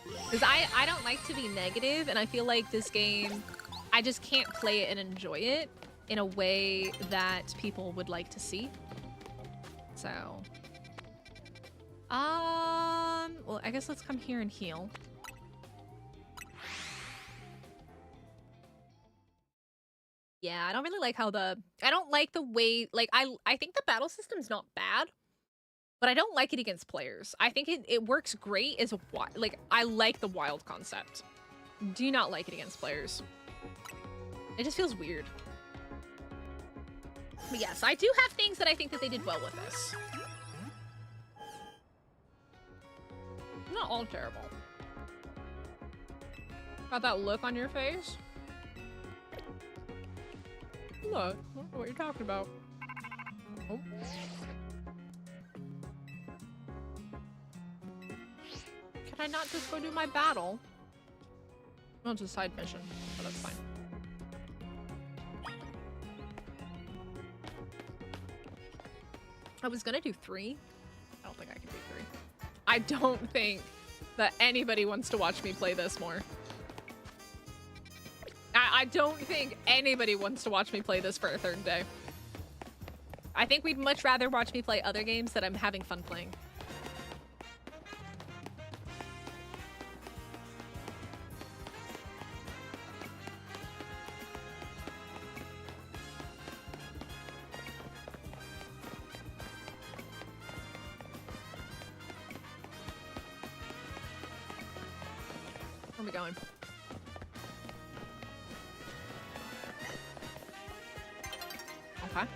Because I don't like to be negative, and I feel like this game, I just can't play it and enjoy it in a way that people would like to see. So... well, I guess let's come here and heal. Yeah, I don't really like how I don't like the way, like, I think the battle system's not bad, but I don't like it against players. I think it works great as a, like, I like the wild concept. Do not like it against players. It just feels weird. But yes, I do have things that I think that they did well with this. Not all terrible. Got that look on your face? Look, I don't know what you're talking about. Oh. Can I not just go do my battle? Oh, it's a side mission, but that's fine. I was gonna do 3. I don't think I can do 3. I don't think that anybody wants to watch me play this more. I don't think anybody wants to watch me play this for a 3rd day. I think we'd much rather watch me play other games that I'm having fun playing. Where are we going? Okay.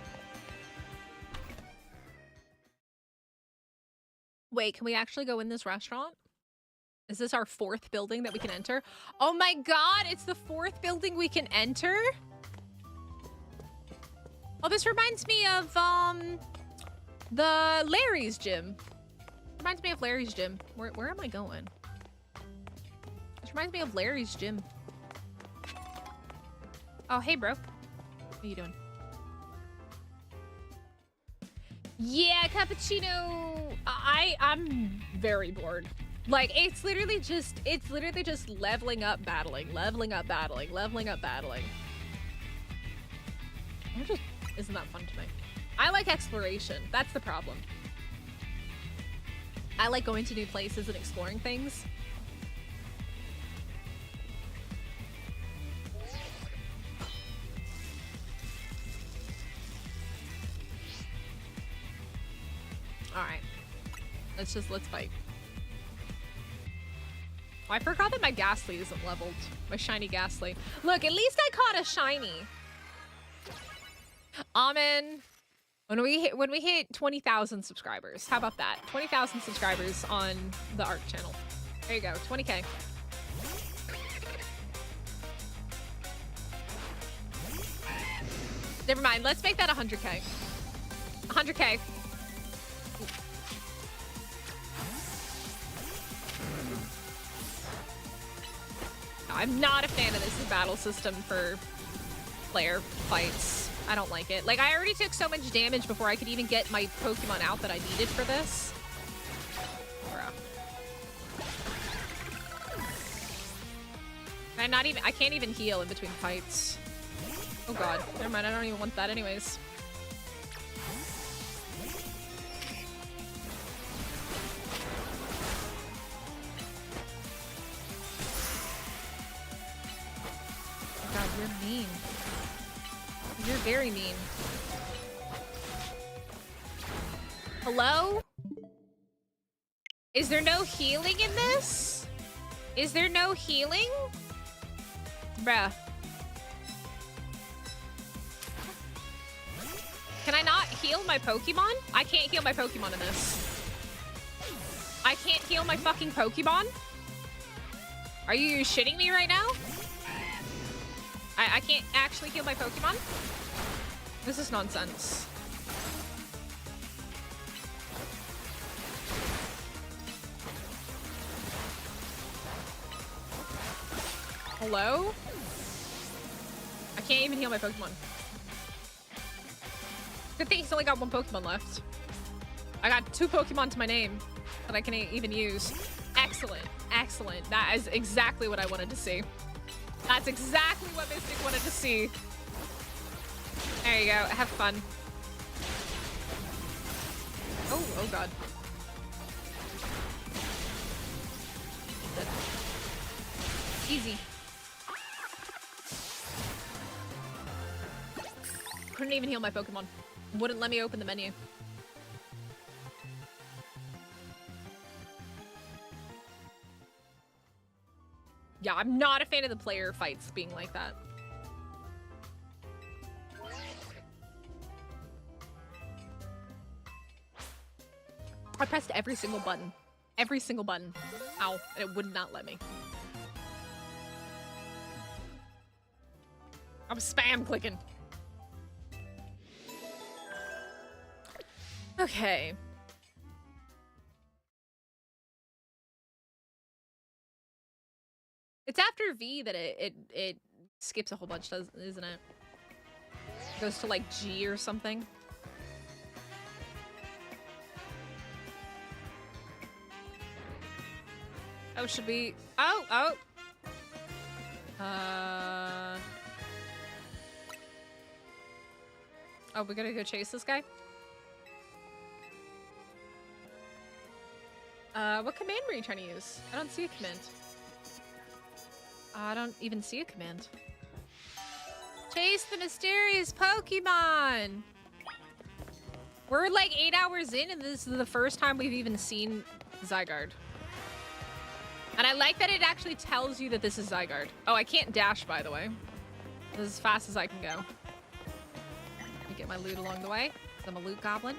Wait, can we actually go in this restaurant? Is this our 4th building that we can enter? Oh my god, it's the 4th building we can enter? Oh, this reminds me of, the Larry's gym. Reminds me of Larry's gym. Where am I going? This reminds me of Larry's gym. Oh, hey, bro. What are you doing? Yeah, cappuccino. I'm very bored. Like, it's literally just leveling up, battling, leveling up, battling, leveling up, battling. It just isn't that fun to me. I like exploration. That's the problem. I like going to new places and exploring things. Alright. Let's fight. Oh, I forgot that my Ghastly isn't leveled. My shiny Ghastly. Look, at least I caught a shiny. Amen. When we hit 20,000 subscribers. How about that? 20,000 subscribers on the Arc channel. There you go, 20K. Never mind, let's make that 100K. 100K. No, I'm not a fan of this battle system for player fights. I don't like it. Like, I already took so much damage before I could even get my Pokemon out that I needed for this. Bruh. I can't even heal in between fights. Oh god. Never mind, I don't even want that anyways. Oh god, you're mean. You're very mean. Hello? Is there no healing in this? Is there no healing? Bruh. Can I not heal my Pokemon? I can't heal my Pokemon in this. I can't heal my fucking Pokemon? Are you shitting me right now? I can't actually heal my Pokemon? This is nonsense. Hello? I can't even heal my Pokemon. Good thing he's only got one Pokemon left. I got 2 Pokemon to my name that I can even use. Excellent. Excellent. That is exactly what I wanted to see. That's exactly what Mystic wanted to see. There you go. Have fun. Oh god. Easy. Couldn't even heal my Pokemon. Wouldn't let me open the menu. Yeah, I'm not a fan of the player fights being like that. I pressed every single button. Every single button. Ow. And it would not let me. I'm spam clicking. Okay. It's after V that it skips a whole bunch, isn't it? It goes to like G or something. Oh, should we? Oh. Oh, we gotta go chase this guy? What command were you trying to use? I don't see a command. I don't even see a command. Chase the mysterious Pokemon! We're like 8 hours in and this is the first time we've even seen Zygarde. And I like that it actually tells you that this is Zygarde. Oh, I can't dash, by the way. This is as fast as I can go. Let me get my loot along the way. I'm a loot goblin.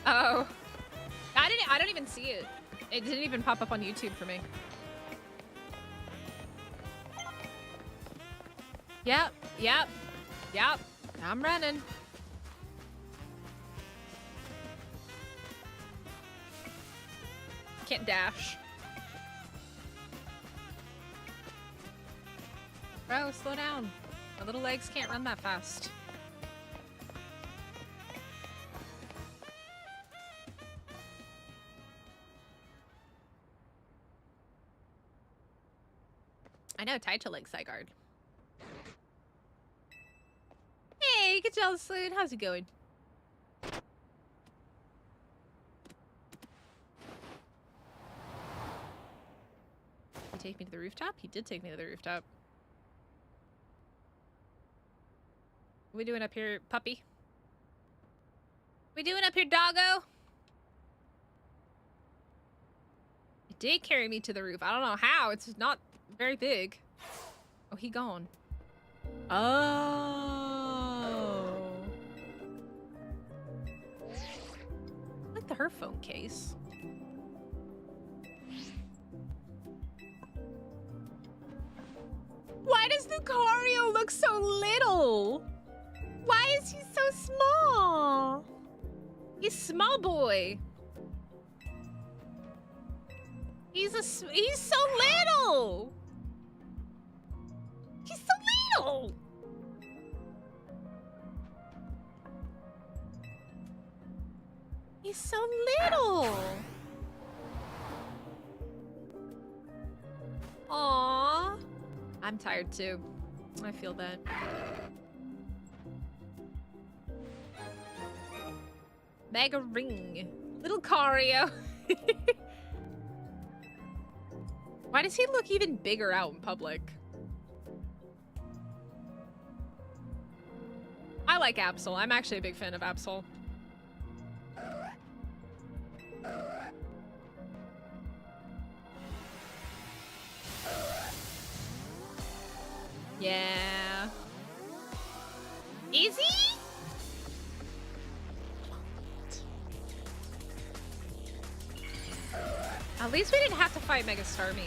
Oh. I don't even see it. It didn't even pop up on YouTube for me. Yep. I'm running. Can't dash. Bro, slow down. My little legs can't run that fast. I know, Taito likes Zygarde. Hey, good job, Sloon. How's it going? He take me to the rooftop? He did take me to the rooftop. What we doing up here, puppy? What we doing up here, doggo? It did carry me to the roof. I don't know how. It's not very big. Oh, he gone. Oh. I like the her phone case. Why does Lucario look so little? Why is he so small? He's small boy. He's so little. He's so little. He's so little. Aww. I'm tired too. I feel that. Mega ring. Little Cario. Why does he look even bigger out in public? like Absol. I'm actually a big fan of Absol. Yeah. Is he? At least we didn't have to fight Mega Starmie.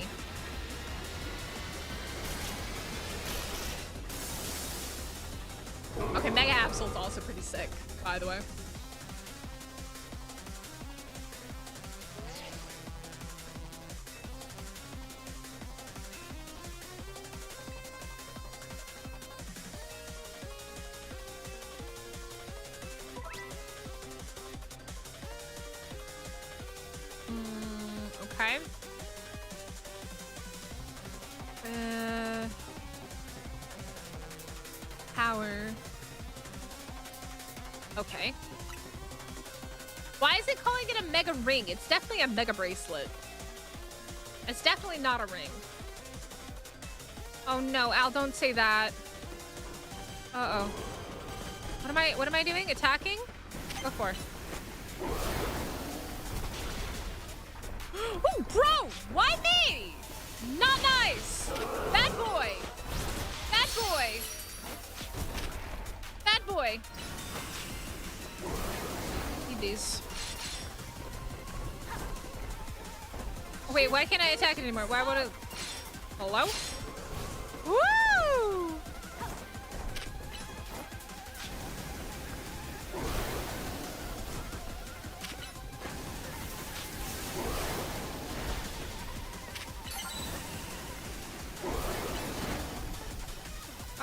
Okay, Mega Absol's also pretty sick, by the way. Okay. Power. Okay. Why is it calling it a mega ring? It's definitely a mega bracelet. It's definitely not a ring. Oh no, Al, don't say that. Uh-oh. What am I doing? Attacking? Go for it. Oh, bro! Why me? Not nice! Bad boy! Bad boy! Bad boy! Need these. Wait, why can't I attack it anymore? Why would it... Hello? Woo!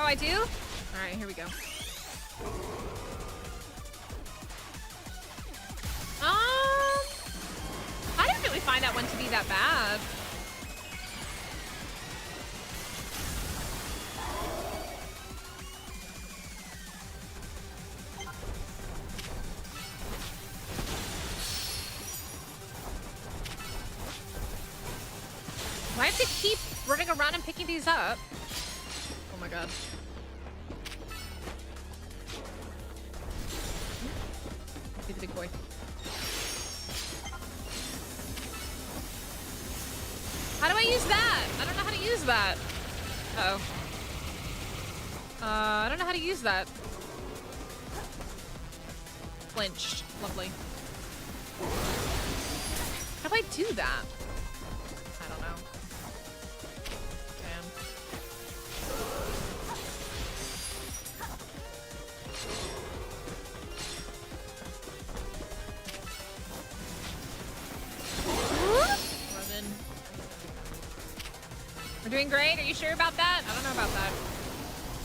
Oh, I do? All right, here we go. I didn't really find that one to be that bad. Do I have to keep running around and picking these up? Oh my god. Be the big boy. How do I use that? I don't know how to use that. Uh-oh. I don't know how to use that. Flinched. Lovely. How do I do that? I don't know. Damn. Robin. We're doing great? Are you sure about that? I don't know about that.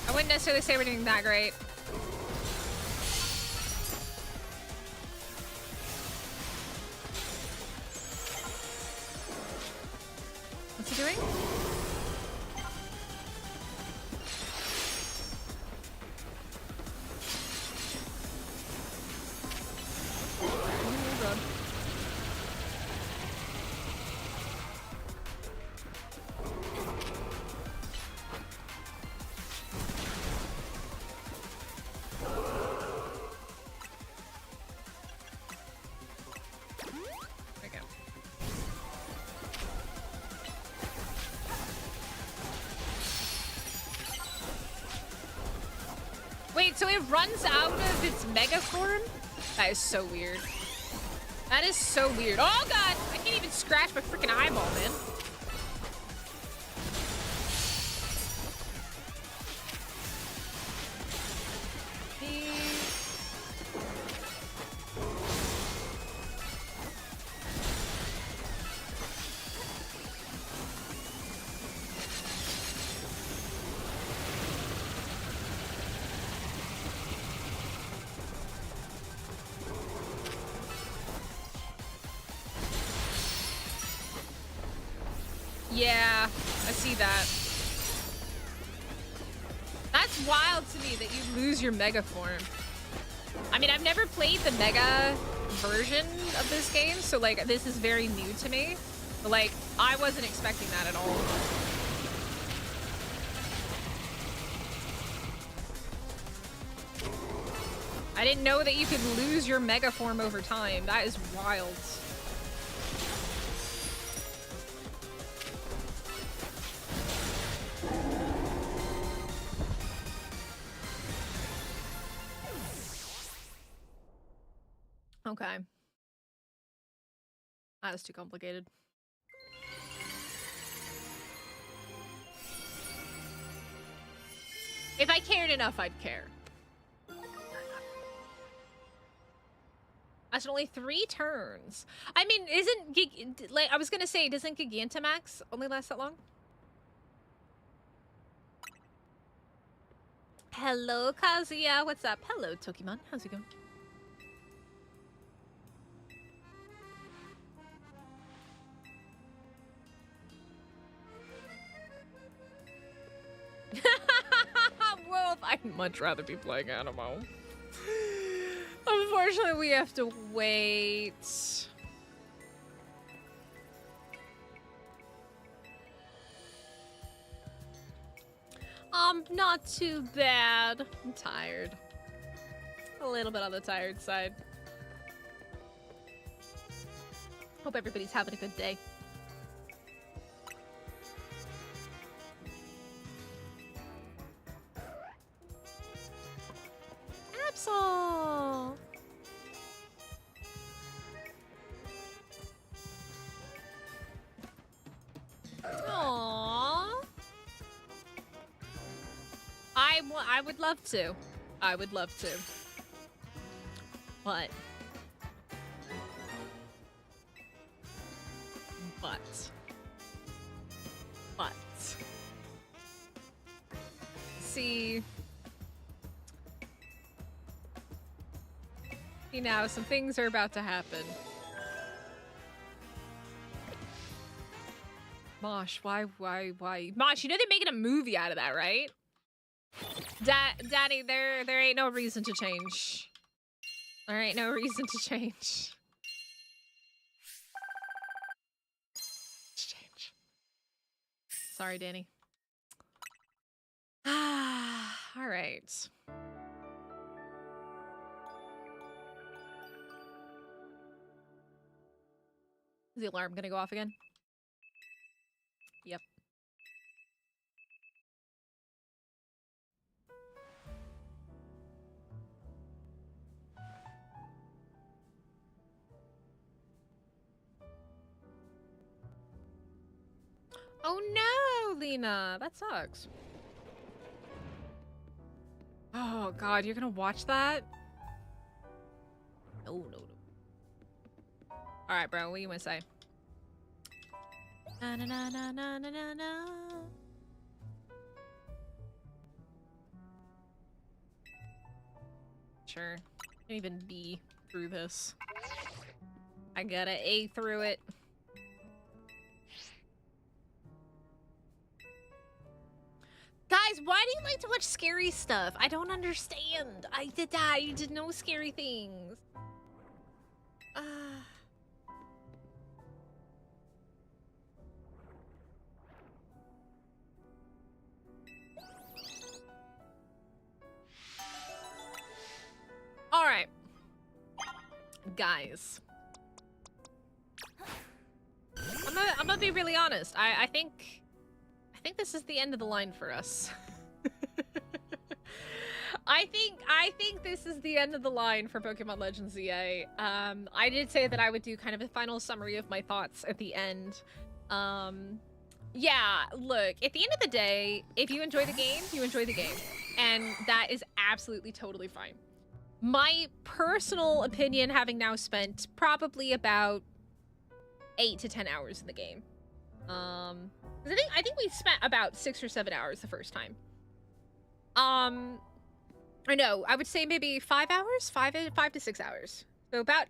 I wouldn't necessarily say we're doing that great. What's he doing? Oh god. There we go. Wait, so it runs out of its mega form? That is so weird. That is so weird. Oh god! I can't even scratch my freaking eyeball, man. Yeah, I see that. That's wild to me that you lose your mega form. I mean, I've never played the mega version of this game, so like this is very new to me. But like, I wasn't expecting that at all. I didn't know that you could lose your mega form over time. That is wild. Okay. That was too complicated. If I cared enough, I'd care. That's only 3 turns. I mean, like I was gonna say, doesn't Gigantamax only last that long? Hello, Kazuya. What's up? Hello, Tokimon. How's it going? Well, I'd much rather be playing Animo. Unfortunately, we have to wait. Not too bad. I'm tired. A little bit on the tired side. Hope everybody's having a good day. Absol! Aww. I would love to. I would love to. But. See. You know, some things are about to happen. Mosh, why? Mosh, you know they're making a movie out of that, right? Daddy, there ain't no reason to change. There ain't no reason to change. Change. Sorry, Danny. All right. Is the alarm gonna go off again? Yep. Oh no, Lena, that sucks. Oh god, you're gonna watch that? No. All right, bro, what do you want to say? Na na na na na na na na. Sure. Can't even be through this. I gotta A through it. Guys, why do you like to watch scary stuff? I don't understand. I did no scary things. All right, guys. I'm gonna be really honest. I think this is the end of the line for us. I think this is the end of the line for Pokemon Legends ZA. I did say that I would do kind of a final summary of my thoughts at the end. Yeah, look, at the end of the day, if you enjoy the game, you enjoy the game. And that is absolutely totally fine. My personal opinion, having now spent probably about 8 to 10 hours in the game. I think we spent about 6 or 7 hours the first time. I know, I would say maybe 5 hours, 5 to 6 hours. So about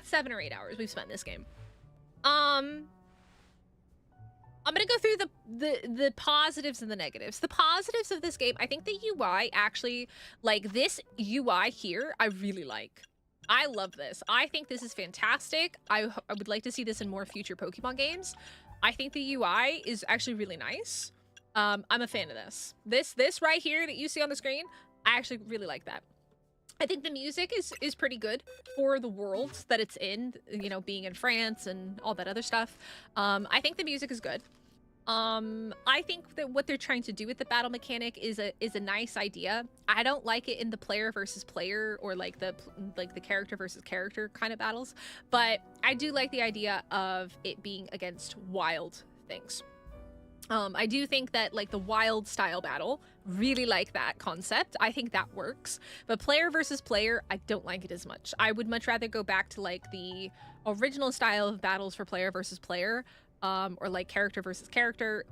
7 or 8 hours we've spent in this game. I'm gonna go through the positives and the negatives. The positives of this game, I think the UI actually, like this UI here, I really like. I love this. I think this is fantastic. I would like to see this in more future Pokemon games. I think the UI is actually really nice. I'm a fan of this. This right here that you see on the screen, I actually really like that. I think the music is pretty good for the world that it's in, you know, being in France and all that other stuff. I think the music is good. I think that what they're trying to do with the battle mechanic is a nice idea. I don't like it in the player versus player or like the character versus character kind of battles, but I do like the idea of it being against wild things. I do think that like the wild style battle, really like that concept. I think that works. But player versus player, I don't like it as much. I would much rather go back to like the original style of battles for player versus player, or like character versus character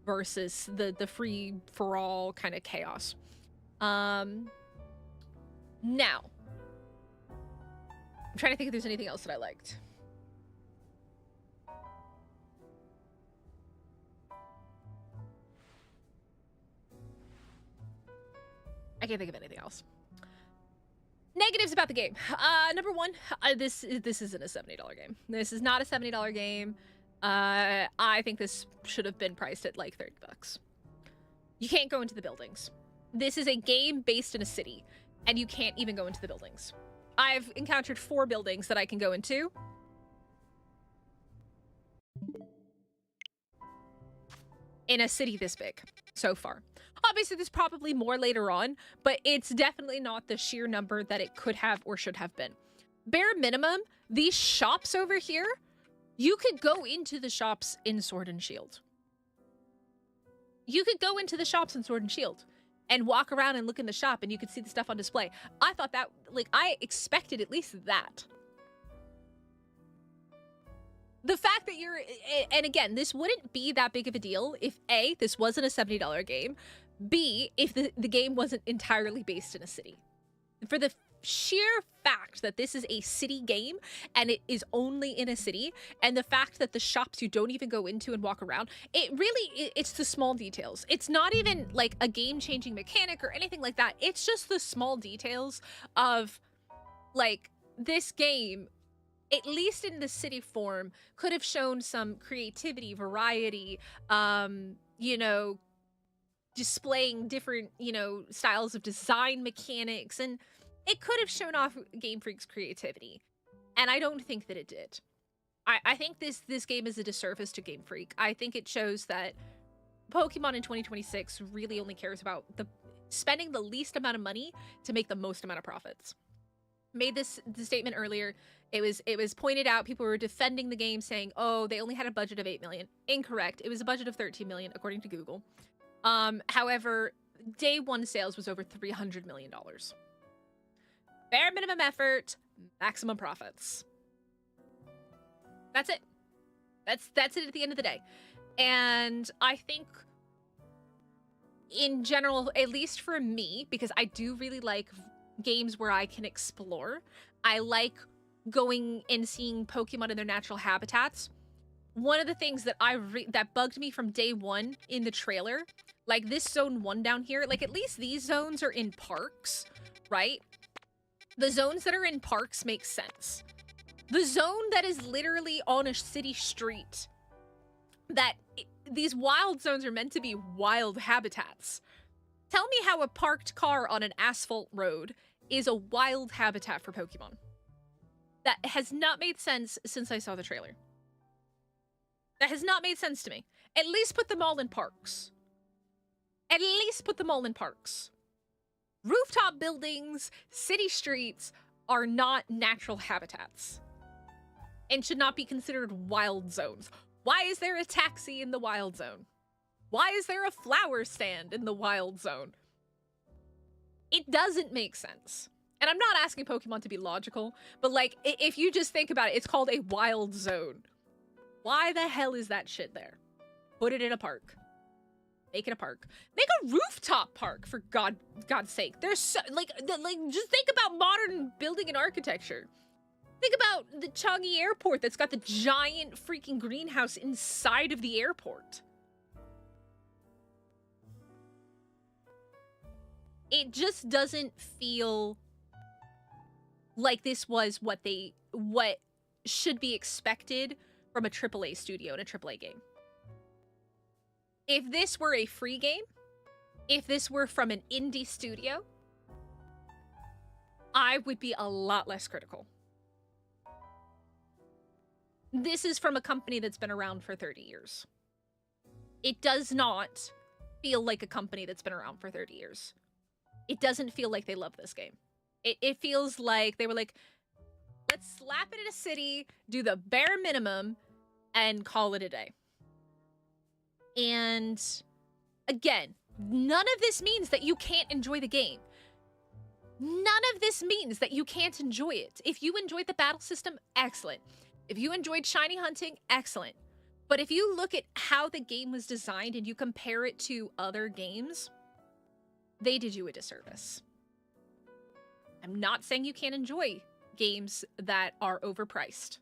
versus the free for all kind of chaos. Now, I'm trying to think if there's anything else that I liked. I can't think of anything else. Negatives about the game. Number one, this isn't a $70 game. This is not a $70 game. I think this should have been priced at like $30. You can't go into the buildings. This is a game based in a city, and you can't even go into the buildings. I've encountered 4 buildings that I can go into. In a city this big so far. Obviously, there's probably more later on, but it's definitely not the sheer number that it could have or should have been. Bare minimum, these shops over here, you could go into the shops in Sword and Shield. You could go into the shops in Sword and Shield and walk around and look in the shop and you could see the stuff on display. I thought that, like, I expected at least that. The fact that you're, and again, this wouldn't be that big of a deal if A, this wasn't a $70 game, B, if the game wasn't entirely based in a city. For the sheer fact that this is a city game and it is only in a city, and the fact that the shops you don't even go into and walk around, it's the small details. It's not even like a game-changing mechanic or anything like that. It's just the small details of, like, this game, at least in the city form, could have shown some creativity, variety, you know, displaying different, you know, styles of design mechanics, and it could have shown off Game Freak's creativity. And I don't think that it did. I think this game is a disservice to Game Freak. I think it shows that Pokemon in 2026 really only cares about spending the least amount of money to make the most amount of profits. Made the statement earlier. It was pointed out, people were defending the game saying, oh, they only had a budget of 8 million. Incorrect. It was a budget of 13 million, according to Google. However, day one sales was over $300 million. Bare minimum effort, maximum profits. That's it. That's it at the end of the day. And I think in general, at least for me, because I do really like games where I can explore. I like going and seeing Pokemon in their natural habitats. One of the things that that bugged me from day one in the trailer, like this zone 1 down here, like at least these zones are in parks, right? The zones that are in parks make sense. The zone that is literally on a city street, these wild zones are meant to be wild habitats. Tell me how a parked car on an asphalt road is a wild habitat for Pokemon. That has not made sense since I saw the trailer. That has not made sense to me. At least put them all in parks. At least put them all in parks. Rooftop buildings, city streets are not natural habitats and should not be considered wild zones. Why is there a taxi in the wild zone? Why is there a flower stand in the wild zone? It doesn't make sense. And I'm not asking Pokemon to be logical, but like, if you just think about it, it's called a wild zone. Why the hell is that shit there? Put it in a park. Make it a park. Make a rooftop park, for God's sake. There's so, just think about modern building and architecture. Think about the Changi Airport that's got the giant freaking greenhouse inside of the airport. It just doesn't feel like this was what should be expected from a AAA studio and a AAA game. If this were a free game, if this were from an indie studio, I would be a lot less critical. This is from a company that's been around for 30 years. It does not feel like a company that's been around for 30 years. It doesn't feel like they love this game. It feels like they were like, let's slap it in a city, do the bare minimum, and call it a day. And again, none of this means that you can't enjoy the game. None of this means that you can't enjoy it. If you enjoyed the battle system, excellent. If you enjoyed shiny hunting, excellent. But if you look at how the game was designed and you compare it to other games, they did you a disservice. I'm not saying you can't enjoy games that are overpriced.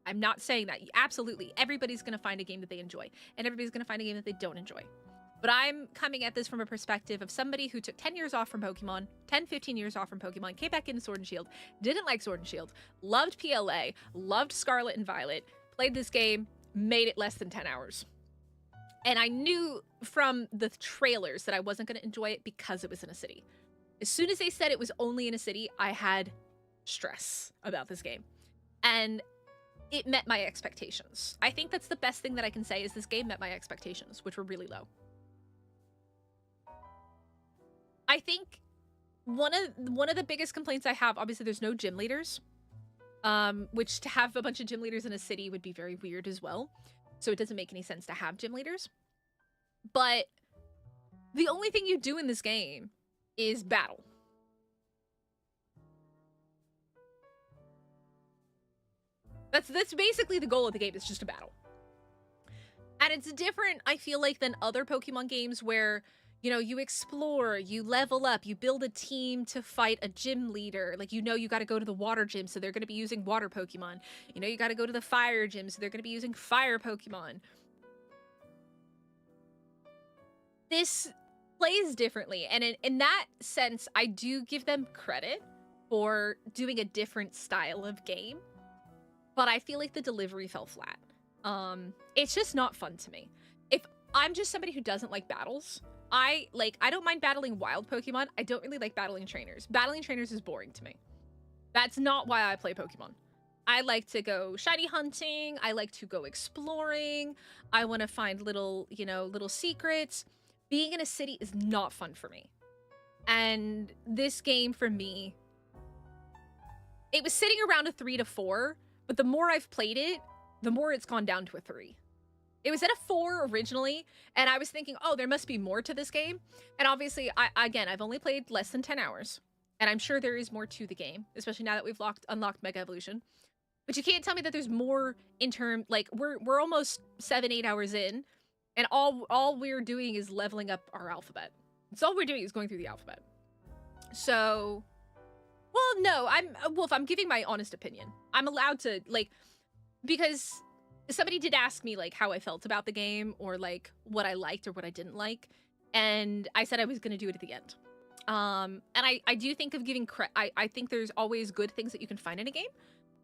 I'm not saying that. Absolutely, everybody's going to find a game that they enjoy, and everybody's going to find a game that they don't enjoy. But I'm coming at this from a perspective of somebody who took 10 years off from Pokemon, 10, 15 years off from Pokemon, came back into Sword and Shield, didn't like Sword and Shield, loved PLA, loved Scarlet and Violet, played this game, made it less than 10 hours. And I knew from the trailers that I wasn't going to enjoy it because it was in a city. As soon as they said it was only in a city, I had stress about this game. And it met my expectations. I think that's the best thing that I can say is this game met my expectations, which were really low. I think one of the biggest complaints I have, obviously there's no gym leaders, which to have a bunch of gym leaders in a city would be very weird as well. So it doesn't make any sense to have gym leaders. But the only thing you do in this game is battle. That's basically the goal of the game, is just a battle. And it's different, I feel like, than other Pokemon games where, you know, you explore, you level up, you build a team to fight a gym leader. Like, you know, you got to go to the water gym, so they're going to be using water Pokemon. You know, you got to go to the fire gym, so they're going to be using fire Pokemon. This plays differently, and in that sense, I do give them credit for doing a different style of game, but I feel like the delivery fell flat. It's just not fun to me. If I'm just somebody who doesn't like battles, I don't mind battling wild Pokemon. I don't really like battling trainers. Battling trainers is boring to me. That's not why I play Pokemon. I like to go shiny hunting. I like to go exploring. I want to find little secrets. Being in a city is not fun for me. And this game, for me, it was sitting around a 3 to 4, but the more I've played it, the more it's gone down to a 3. It was at a 4 originally, and I was thinking, oh, there must be more to this game. And obviously, I've only played less than 10 hours, and I'm sure there is more to the game, especially now that we've unlocked Mega Evolution. But you can't tell me that there's more in term, like, we're almost 7-8 hours in, and all we're doing is leveling up our alphabet. That's all we're doing is going through the alphabet. So, well, no, Wolf, I'm giving my honest opinion. I'm allowed to, like, because somebody did ask me, like, how I felt about the game, or, like, what I liked or what I didn't like, and I said I was going to do it at the end. And I do think of giving credit. I think there's always good things that you can find in a game,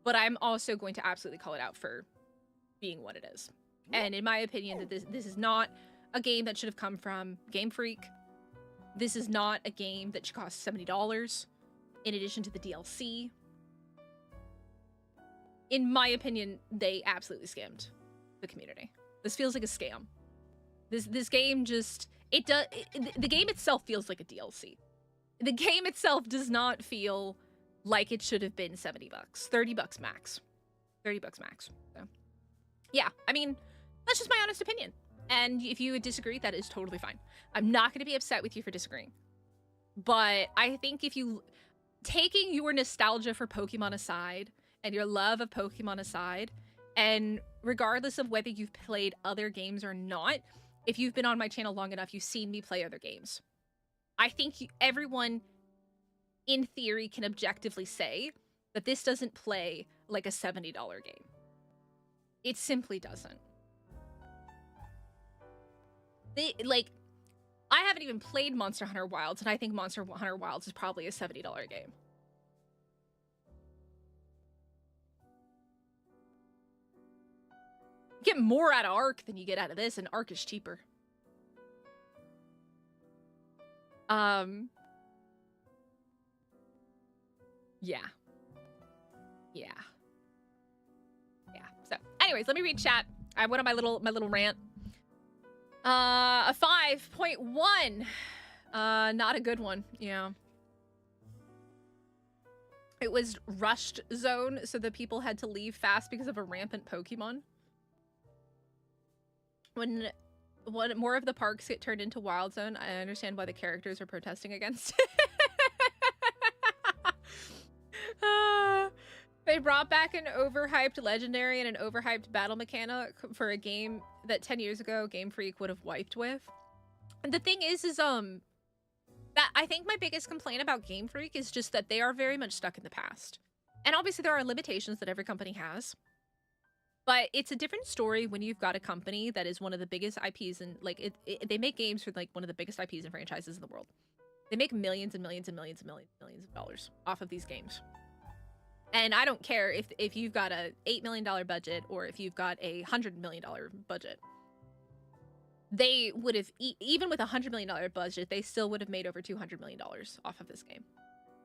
but I'm also going to absolutely call it out for being what it is. And in my opinion, that this is not a game that should have come from Game Freak. This is not a game that should cost $70 in addition to the DLC. In my opinion, they absolutely scammed the community. This feels like a scam. This game just, the game itself feels like a DLC. The game itself does not feel like it should have been $70, $30 max. $30 max. So, yeah, I mean, that's just my honest opinion. And if you would disagree, that is totally fine. I'm not going to be upset with you for disagreeing. But I think if you, taking your nostalgia for Pokemon aside, and your love of Pokemon aside, and regardless of whether you've played other games or not, if you've been on my channel long enough, you've seen me play other games. I think everyone, in theory, can objectively say that this doesn't play like a $70 game. It simply doesn't. I haven't even played Monster Hunter Wilds, and I think Monster Hunter Wilds is probably a $70 game. You get more out of Arc than you get out of this, and Arc is cheaper. Yeah. Yeah. Yeah. So, anyways, let me read chat. I went on my little rant. A 5.1. Not a good one. Yeah. It was rushed zone, so the people had to leave fast because of a rampant Pokemon. When more of the parks get turned into wild zone, I understand why the characters are protesting against it. They brought back an overhyped legendary and an overhyped battle mechanic for a game that 10 years ago Game Freak would have wiped with. And the thing is that I think my biggest complaint about Game Freak is just that they are very much stuck in the past. And obviously there are limitations that every company has. But it's a different story when you've got a company that is one of the biggest IPs and like they make games for like one of the biggest IPs and franchises in the world. They make millions and millions and millions and millions of dollars off of these games. And I don't care if you've got a $8 million budget or if you've got a $100 million budget. They would have, even with a $100 million budget, they still would have made over $200 million off of this game.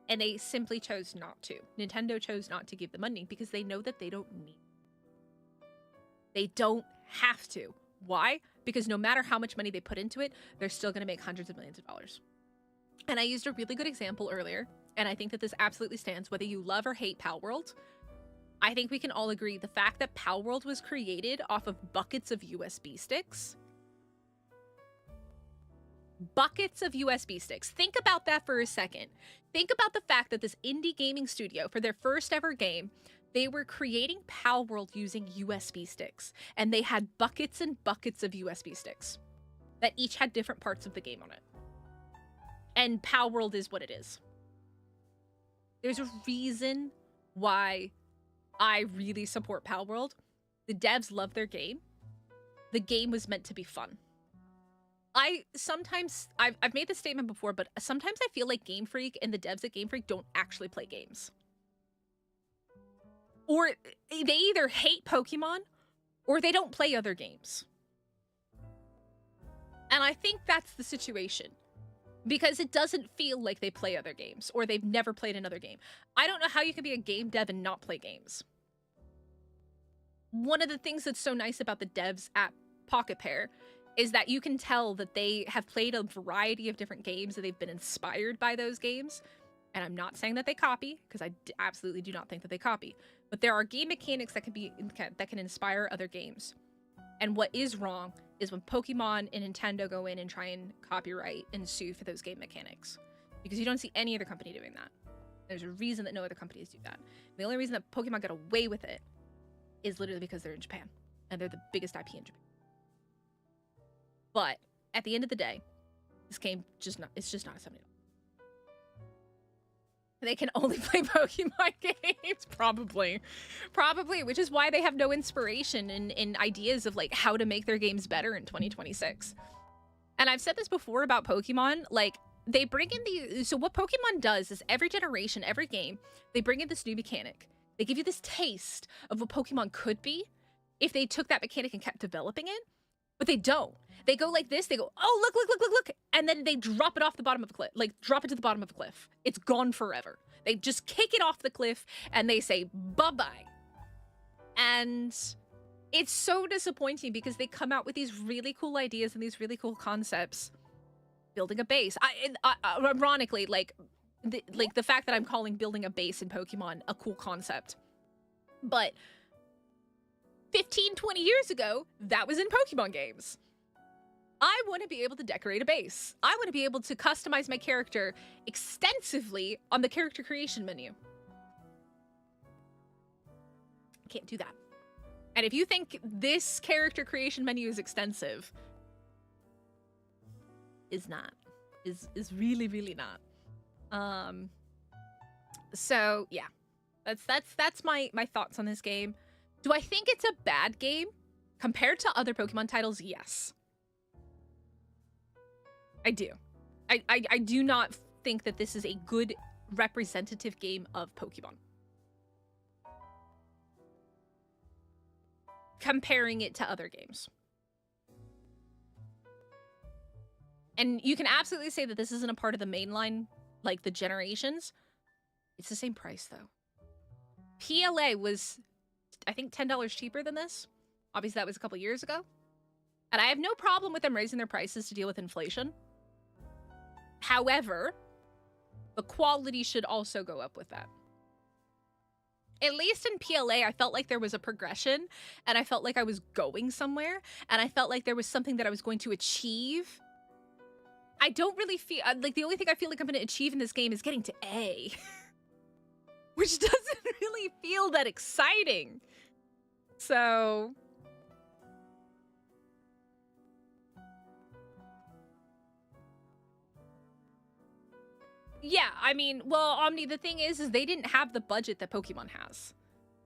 And they simply chose not to. Nintendo chose not to give the money because they know that they don't need it. They don't have to. Why? Because no matter how much money they put into it, they're still going to make hundreds of millions of dollars. And I used a really good example earlier, and I think that this absolutely stands, whether you love or hate Palworld. I think we can all agree the fact that Palworld was created off of buckets of USB sticks. Buckets of USB sticks. Think about that for a second. Think about the fact that this indie gaming studio, for their first ever game, they were creating Palworld using USB sticks. And they had buckets and buckets of USB sticks that each had different parts of the game on it. And Palworld is what it is. There's a reason why I really support Palworld. The devs love their game. The game was meant to be fun. I've made this statement before, but sometimes I feel like Game Freak and the devs at Game Freak don't actually play games. Or they either hate Pokemon or they don't play other games. And I think that's the situation. Because it doesn't feel like they play other games or they've never played another game. I don't know how you can be a game dev and not play games. One of the things that's so nice about the devs at Pocket Pair is that you can tell that they have played a variety of different games and they've been inspired by those games. And I'm not saying that they copy, because I absolutely do not think that they copy. But there are game mechanics that can inspire other games. And what is wrong is when Pokemon and Nintendo go in and try and copyright and sue for those game mechanics. Because you don't see any other company doing that. There's a reason that no other companies do that. The only reason that Pokemon got away with it is literally because they're in Japan. And they're the biggest IP in Japan. But at the end of the day, this game it's just not a $70. They can only play Pokemon games, probably, which is why they have no inspiration in ideas of like how to make their games better in 2026. And I've said this before about Pokemon, like they bring in so what Pokemon does is every generation, every game, they bring in this new mechanic. They give you this taste of what Pokemon could be if they took that mechanic and kept developing it, but they don't. They go like this, they go, oh, look, and then they drop it off the bottom of a cliff, like drop it to the bottom of a cliff. It's gone forever. They just kick it off the cliff and they say, bye-bye. And it's so disappointing because they come out with these really cool ideas and these really cool concepts. Building a base. Ironically, like the fact that I'm calling building a base in Pokemon a cool concept. But 15, 20 years ago, that was in Pokemon games. I want to be able to decorate a base. I want to be able to customize my character extensively on the character creation menu. I can't do that. And if you think this character creation menu is extensive, is not. Is really, really not. So yeah. That's my thoughts on this game. Do I think it's a bad game? Compared to other Pokemon titles, yes. I do. I do not think that this is a good representative game of Pokemon. Comparing it to other games. And you can absolutely say that this isn't a part of the mainline, like the generations. It's the same price, though. PLA was, I think, $10 cheaper than this. Obviously, that was a couple years ago. And I have no problem with them raising their prices to deal with inflation. However, the quality should also go up with that. At least in PLA, I felt like there was a progression, and I felt like I was going somewhere, and I felt like there was something that I was going to achieve. I don't really feel, like, the only thing I feel like I'm going to achieve in this game is getting to A. Which doesn't really feel that exciting. So... yeah, I mean, well, Omni, the thing is they didn't have the budget that Pokemon has.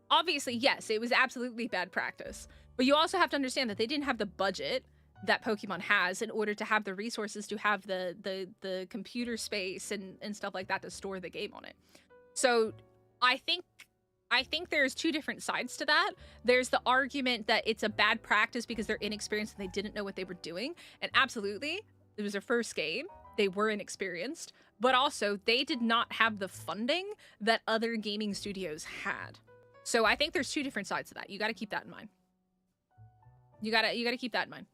Obviously, yes, it was absolutely bad practice. But you also have to understand that they didn't have the budget that Pokemon has in order to have the resources to have the computer space and stuff like that to store the game on it. So I think there's two different sides to that. There's the argument that it's a bad practice because they're inexperienced and they didn't know what they were doing. And absolutely, it was their first game. They were inexperienced. But also, they did not have the funding that other gaming studios had. So I think there's two different sides to that. You got to keep that in mind. You gotta keep that in mind.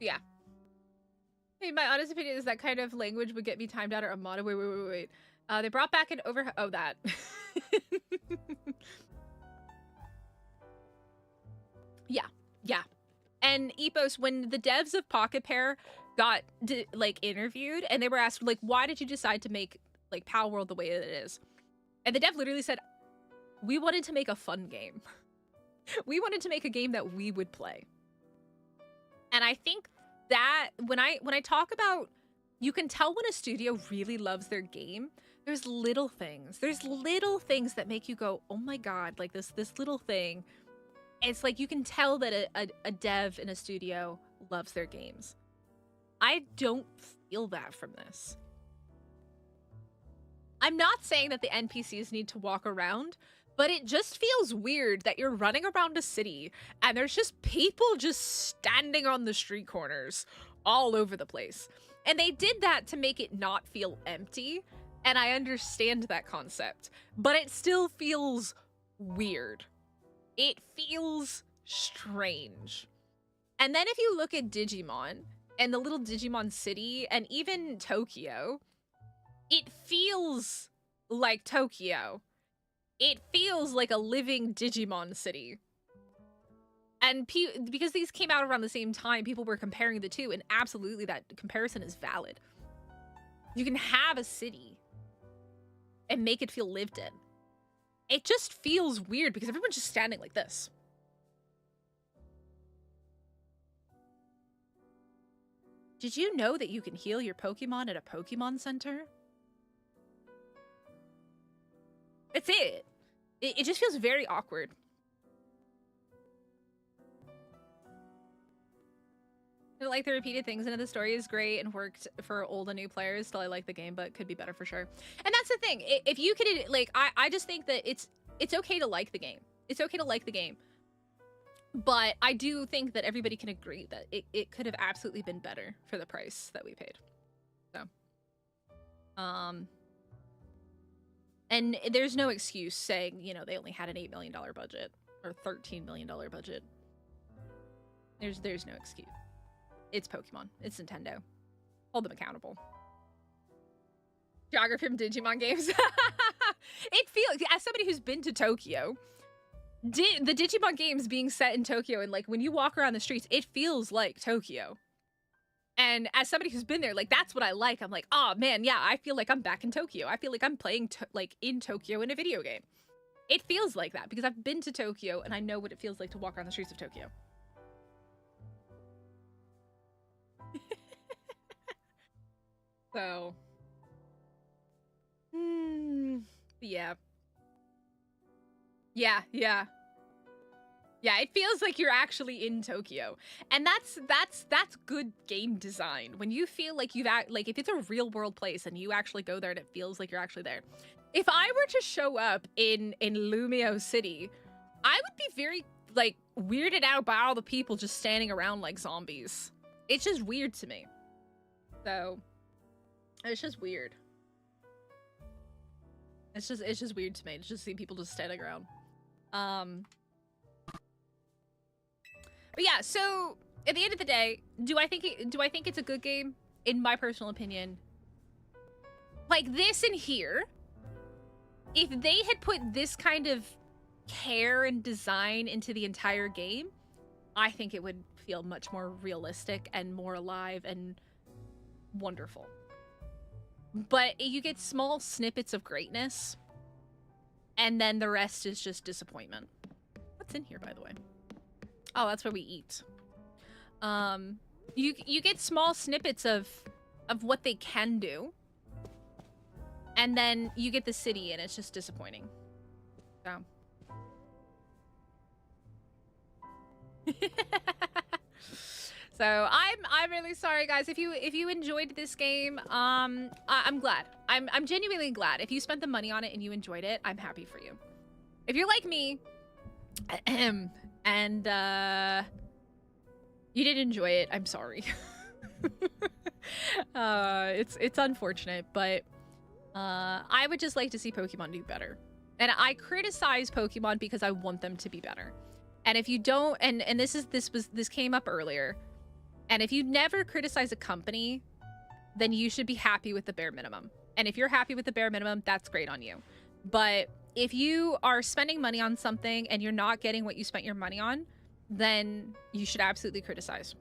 Yeah. I mean, my honest opinion is that kind of language would get me timed out or a mod. Wait. They brought back an over. Oh, that. Yeah. And Epos, when the devs of Pocket Pair got like interviewed and they were asked like, why did you decide to make like Pal World the way it is? And the dev literally said, we wanted to make a fun game. We wanted to make a game that we would play. And I think that when I talk about, you can tell when a studio really loves their game. There's little things. There's little things that make you go, oh my God, like this little thing. It's like you can tell that a dev in a studio loves their games. I don't feel that from this. I'm not saying that the NPCs need to walk around, but it just feels weird that you're running around a city and there's just people just standing on the street corners all over the place. And they did that to make it not feel empty, and I understand that concept, but it still feels weird. It feels strange. And then if you look at Digimon and the little Digimon city and even Tokyo, it feels like Tokyo. It feels like a living Digimon city. And because these came out around the same time, people were comparing the two, and absolutely that comparison is valid. You can have a city and make it feel lived in. It just feels weird because everyone's just standing like this. Did you know that you can heal your Pokemon at a Pokemon Center? It's it. It just feels very awkward. I like the repeated things into the story is great and worked for old and new players. Still, I like the game, but could be better for sure. And that's the thing. If you could, like, I just think that it's okay to like the game. It's okay to like the game. But I do think that everybody can agree that it could have absolutely been better for the price that we paid. So, and there's no excuse saying, you know, they only had an $8 million budget or $13 million budget. There's no excuse. It's Pokemon. It's Nintendo. Hold them accountable. Geography from Digimon games. It feels, as somebody who's been to Tokyo, the Digimon games being set in Tokyo, and like when you walk around the streets, it feels like Tokyo. And as somebody who's been there, like that's what I like. I'm like, oh man, yeah, I feel like I'm back in Tokyo. I feel like I'm playing like in Tokyo in a video game. It feels like that because I've been to Tokyo and I know what it feels like to walk around the streets of Tokyo. So, yeah. Yeah, it feels like you're actually in Tokyo. And that's good game design. When you feel like like if it's a real world place and you actually go there and it feels like you're actually there. If I were to show up in Lumio City, I would be very like weirded out by all the people just standing around like zombies. It's just weird to me. So, it's just weird. It's just weird to me. It's just seeing people just standing around. But yeah, so at the end of the day, do I think it's a good game? In my personal opinion, like this in here, if they had put this kind of care and design into the entire game, I think it would feel much more realistic and more alive and wonderful. But you get small snippets of greatness, and then the rest is just disappointment. What's in here, by the way? Oh, that's where we eat. You get small snippets of what they can do, and then you get the city, and it's just disappointing. So. So I'm really sorry, guys. If you enjoyed this game, I'm glad. I'm genuinely glad. If you spent the money on it and you enjoyed it, I'm happy for you. If you're like me, and you didn't enjoy it, I'm sorry. It's unfortunate, but I would just like to see Pokemon do better. And I criticize Pokemon because I want them to be better. And if you don't, and this came up earlier, and if you never criticize a company, then you should be happy with the bare minimum. And if you're happy with the bare minimum, that's great on you. But if you are spending money on something and you're not getting what you spent your money on, then you should absolutely criticize.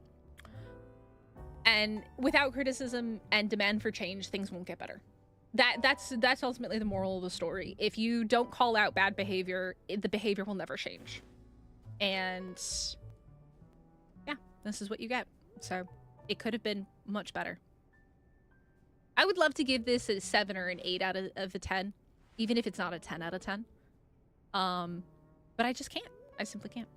And without criticism and demand for change, things won't get better. That's ultimately the moral of the story. If you don't call out bad behavior, the behavior will never change. And yeah, this is what you get. So it could have been much better. I would love to give this a 7 or an 8 out of a 10, even if it's not a 10 out of 10. But I just can't. I simply can't.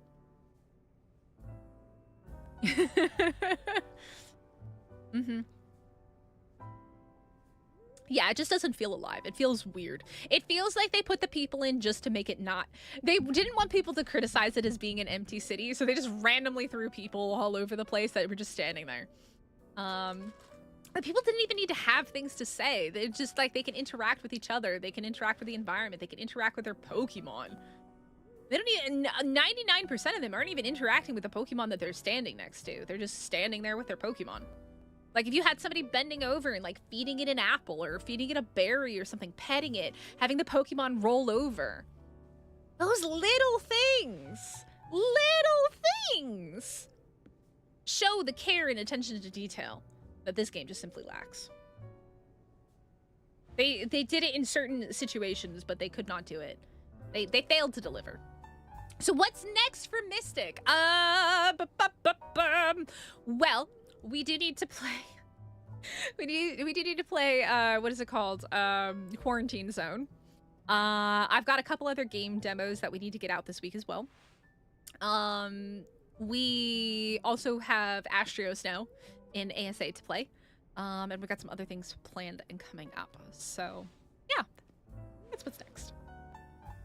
Yeah, it just doesn't feel alive. It feels weird. It feels like they put the people in just to make it not... They didn't want people to criticize it as being an empty city, so they just randomly threw people all over the place that were just standing there. But people didn't even need to have things to say. They're just like, they can interact with each other. They can interact with the environment. They can interact with their Pokemon. They don't even... 99% of them aren't even interacting with the Pokemon that they're standing next to. They're just standing there with their Pokemon. Like, if you had somebody bending over and, like, feeding it an apple or feeding it a berry or something, petting it, having the Pokemon roll over. Those little things show the care and attention to detail that this game just simply lacks. They did it in certain situations, but they could not do it. They failed to deliver. So what's next for Mystic? Well, we do need to play. We do need to play. What is it called? Quarantine Zone. I've got a couple other game demos that we need to get out this week as well. We also have Astro Snow in ASA to play. And we've got some other things planned and coming up. So yeah, that's what's next.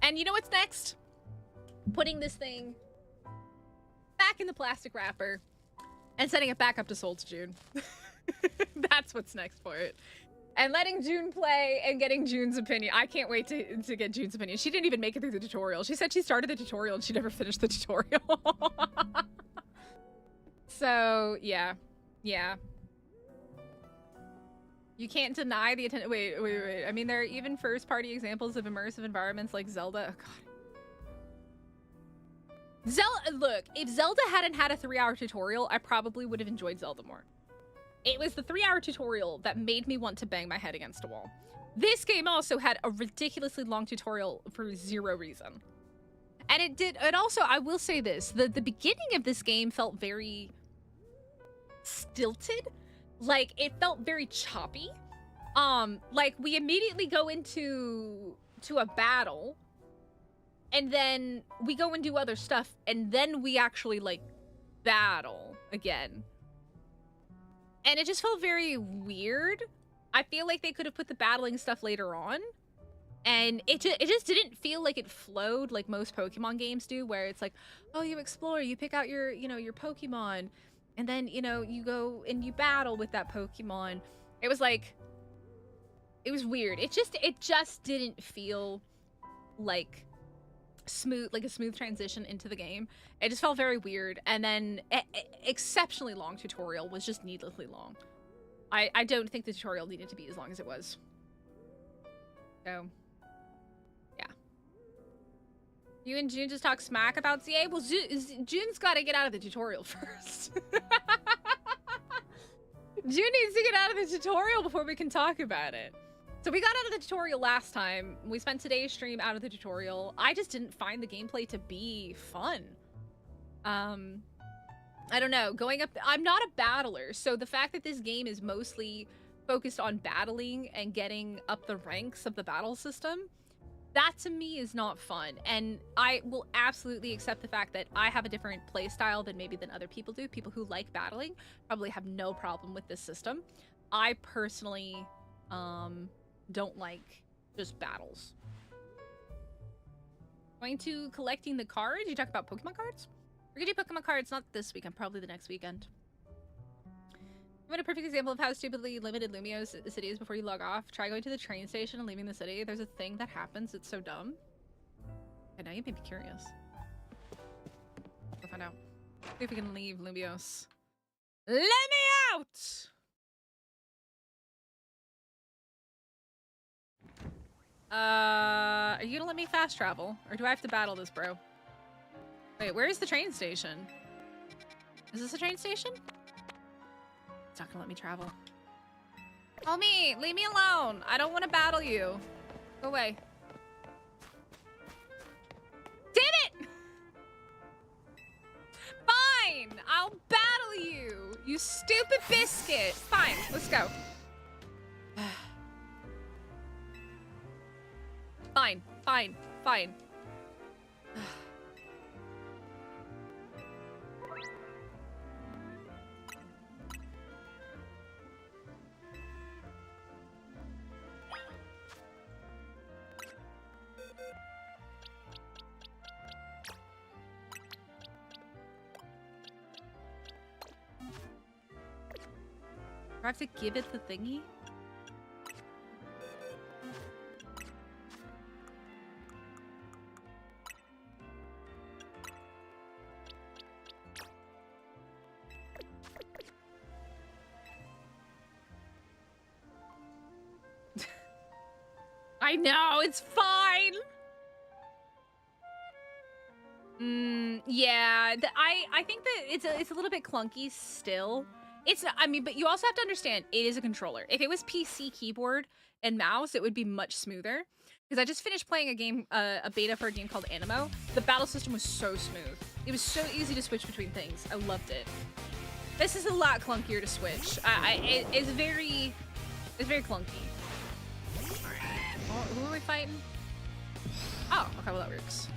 And you know what's next? Putting this thing back in the plastic wrapper and setting it back up to Soul to June. That's what's next for it. And letting June play and getting June's opinion. I can't wait to get June's opinion. She didn't even make it through the tutorial. She said she started the tutorial and she never finished the tutorial. So, yeah. Yeah. You can't deny the attention. Wait. I mean, there are even first-party examples of immersive environments like Zelda. Oh, God. Look, if Zelda hadn't had a 3-hour tutorial, I probably would have enjoyed Zelda more. It was the 3-hour tutorial that made me want to bang my head against a wall. This game also had a ridiculously long tutorial for zero reason. And it did, and also, I will say this, the beginning of this game felt very stilted. Like, it felt very choppy. Like, we immediately go into a battle, and then we go and do other stuff, and then we actually, like, battle again. And it just felt very weird. I feel like they could have put the battling stuff later on. And it just didn't feel like it flowed like most Pokemon games do, where it's like, oh, you explore, you pick out your, your Pokemon, and then, you go and you battle with that Pokemon. It was like, It was weird. It just didn't feel like smooth, like a smooth transition into the game. It just felt very weird. And then exceptionally long tutorial was just needlessly long. I don't think the tutorial needed to be as long as it was. So, yeah. You and June just talk smack about ZA? Well, June's got to get out of the tutorial first. June needs to get out of the tutorial before we can talk about it. So we got out of the tutorial last time. We spent today's stream out of the tutorial. I just didn't find the gameplay to be fun. I don't know. Going up, I'm not a battler, so the fact that this game is mostly focused on battling and getting up the ranks of the battle system, that to me is not fun. And I will absolutely accept the fact that I have a different play style than other people do. People who like battling probably have no problem with this system. I personally don't like just battles. Going to collecting the cards? You talk about Pokemon cards? We're gonna do Pokemon cards not this weekend, probably the next weekend. You want a perfect example of how stupidly limited Lumio's city is before you log off? Try going to the train station and leaving the city. There's a thing that happens. It's so dumb. Okay, now you made me curious. We'll find out. See if we can leave Lumios. Let me out! Are you gonna let me fast travel? Or do I have to battle this, bro? Wait, where is the train station? Is this a train station? It's not gonna let me travel. Homie, leave me alone. I don't want to battle you. Go away. Damn it! Fine, I'll battle you. You stupid biscuit. Fine, let's go. Fine, fine, fine. Do I have to give it the thingy? I know, it's fine. Yeah, I think that it's a little bit clunky still. I mean, but you also have to understand, it is a controller. If it was PC keyboard and mouse, it would be much smoother. Because I just finished playing a game, a beta for a game called Animo. The battle system was so smooth. It was so easy to switch between things. I loved it. This is a lot clunkier to switch. It's very clunky. Alright, who are we fighting? Oh, okay, well that works.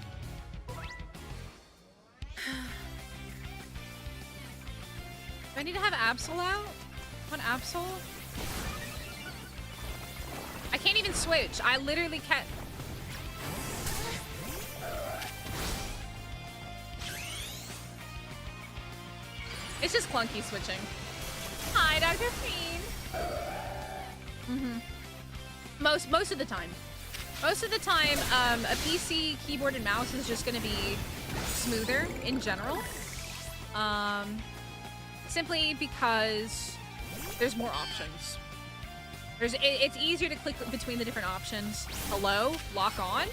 Do I need to have Absol out? One Absol? I can't even switch. I literally can't. It's just clunky switching. Hi, Dr. Fiend. Most of the time. Most of the time, a PC keyboard and mouse is just gonna be smoother in general. Simply because there's more options. It's easier to click between the different options. Hello? Lock on?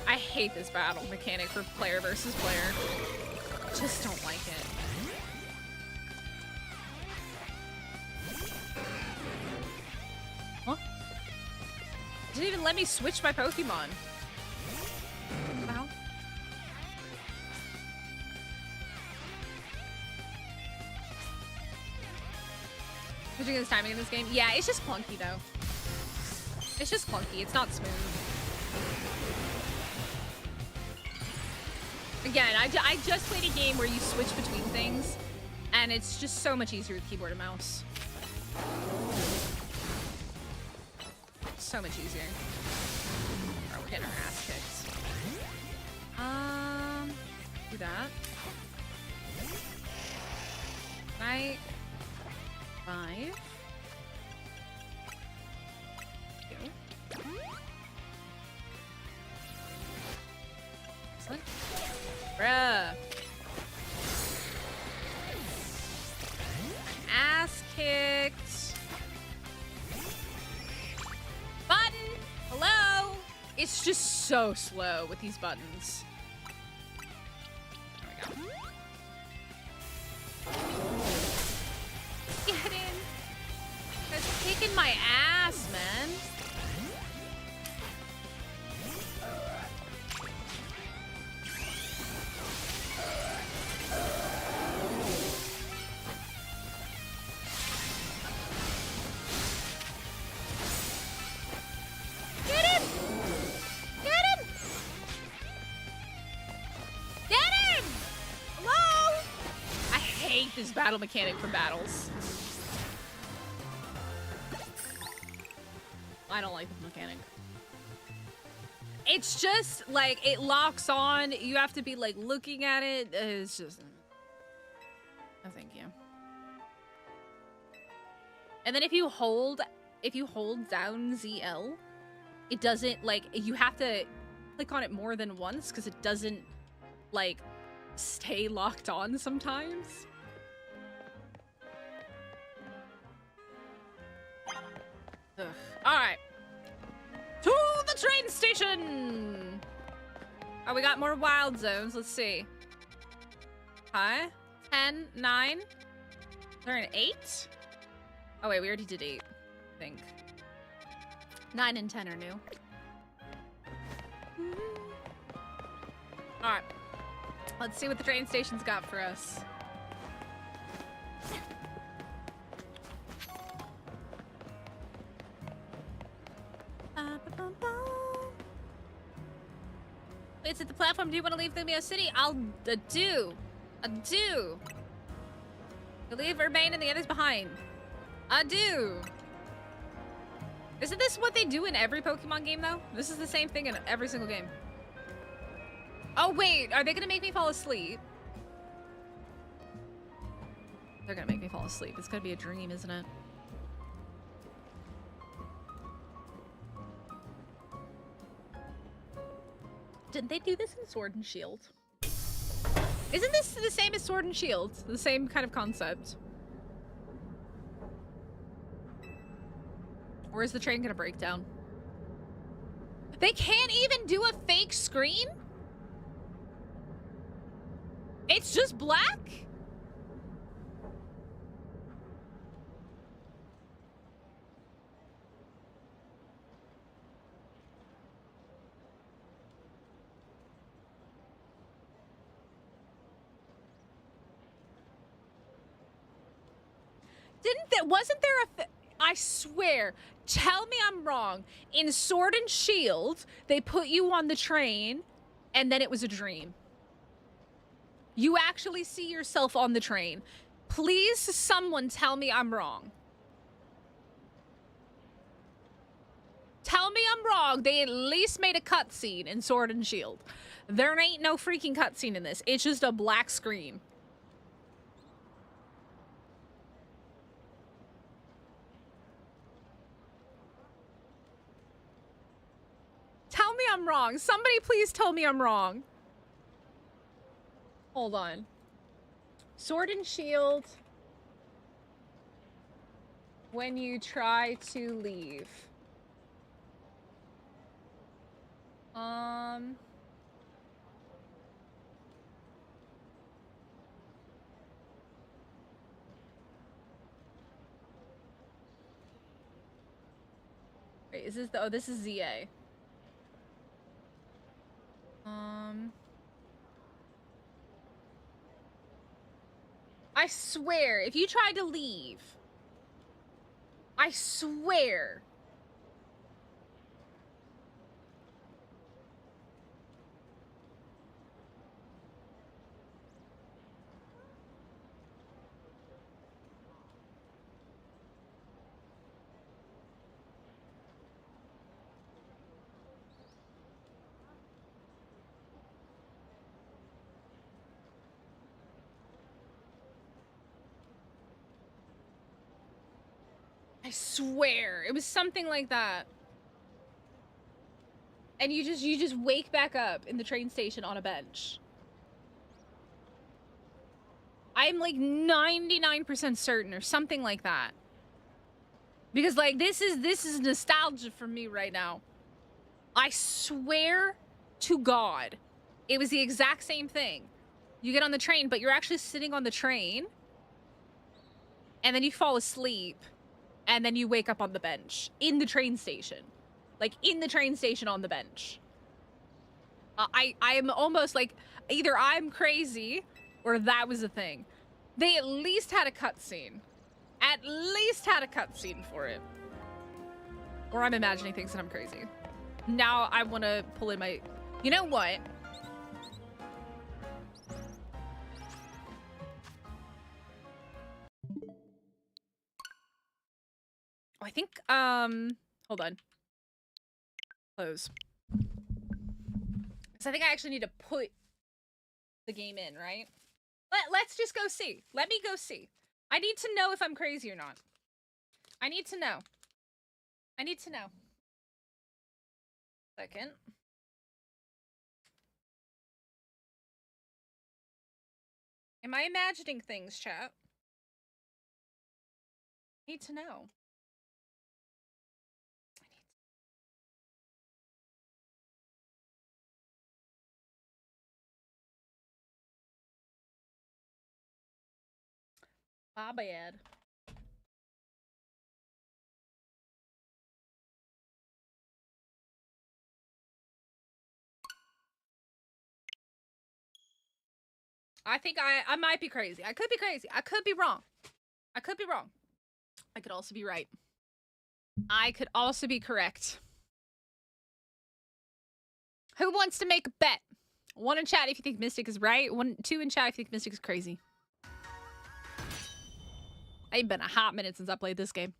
I hate this battle mechanic for player versus player. Just don't like it. Huh? Didn't even let me switch my Pokemon. Wow. Switching this timing in this game? Yeah, it's just clunky though. It's just clunky. It's not smooth. Again, I just played a game where you switch between things, and it's just so much easier with keyboard and mouse. So much easier. Oh, we're getting our ass kicked. Do that. Right. 5. It's just so slow with these buttons. There we go. Get in. It's kicking my ass, man. Get him! Get him! Get him! Hello? I hate this battle mechanic for battles. I don't like this mechanic. It's just like it locks on. You have to be like looking at it. It's just no, thank you. And then if you hold down ZL, it doesn't like you have to click on it more than once because it doesn't like stay locked on sometimes. Ugh. All right. To the train station! Oh, we got more wild zones. Let's see. Hi. 10, 9. Is there an 8? Oh, wait. We already did 8, I think. 9 and 10 are new. All right. Let's see what the train station's got for us. It's at the platform. Do you want to leave Thumio City? I'll do. I do. You leave Urbane and the others behind. I do. Isn't this what they do in every Pokemon game, though? This is the same thing in every single game. Oh, wait. Are they going to make me fall asleep? They're going to make me fall asleep. It's going to be a dream, isn't it? Didn't they do this in Sword and Shield? Isn't this the same as Sword and Shield? The same kind of concept? Or is the train gonna break down? They can't even do a fake screen? It's just black? Wasn't there I swear, tell me I'm wrong. In Sword and Shield, they put you on the train, and then it was a dream. You actually see yourself on the train. Please, someone tell me I'm wrong. Tell me I'm wrong. They at least made a cutscene in Sword and Shield. There ain't no freaking cutscene in this. It's just a black screen. Tell me I'm wrong. Somebody please tell me I'm wrong. Hold on. Sword and Shield. When you try to leave. Wait, is this the, oh, this is ZA. I swear, if you tried to leave, I swear. I swear, it was something like that. And you just wake back up in the train station on a bench. I'm like 99% certain or something like that. Because like this is nostalgia for me right now. I swear to God, it was the exact same thing. You get on the train, but you're actually sitting on the train, and then you fall asleep, and then you wake up on the bench in the train station. Like, in the train station on the bench. I'm almost like, either I'm crazy, or that was a thing. They at least had a cutscene. At least had a cutscene for it. Or I'm imagining things and I'm crazy. Now I want to pull in my... You know what? Oh, I think, hold on. Close. Because I think I actually need to put the game in, right? Let's just go see. Let me go see. I need to know if I'm crazy or not. I need to know. I need to know. Second. Am I imagining things, chat? I need to know. My bad. I think I might be crazy. I could be crazy. I could be wrong. I could be wrong. I could also be right. I could also be correct. Who wants to make a bet? 1 in chat if you think Mystic is right. 2 in chat if you think Mystic is crazy. It's been a hot minute since I played this game.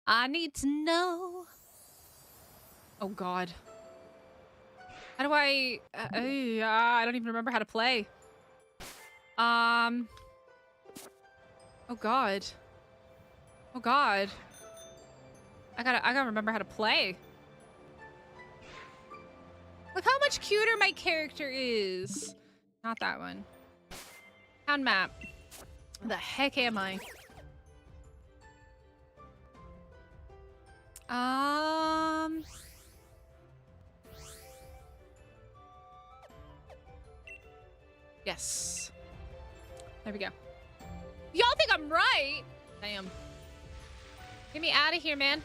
I need to know. Oh God. How do I don't even remember how to play. Oh God. Oh God. I gotta remember how to play. Look how much cuter my character is. Not that one. Town map. The heck am I? Yes. There we go. Y'all think I'm right? Damn. Get me out of here, man.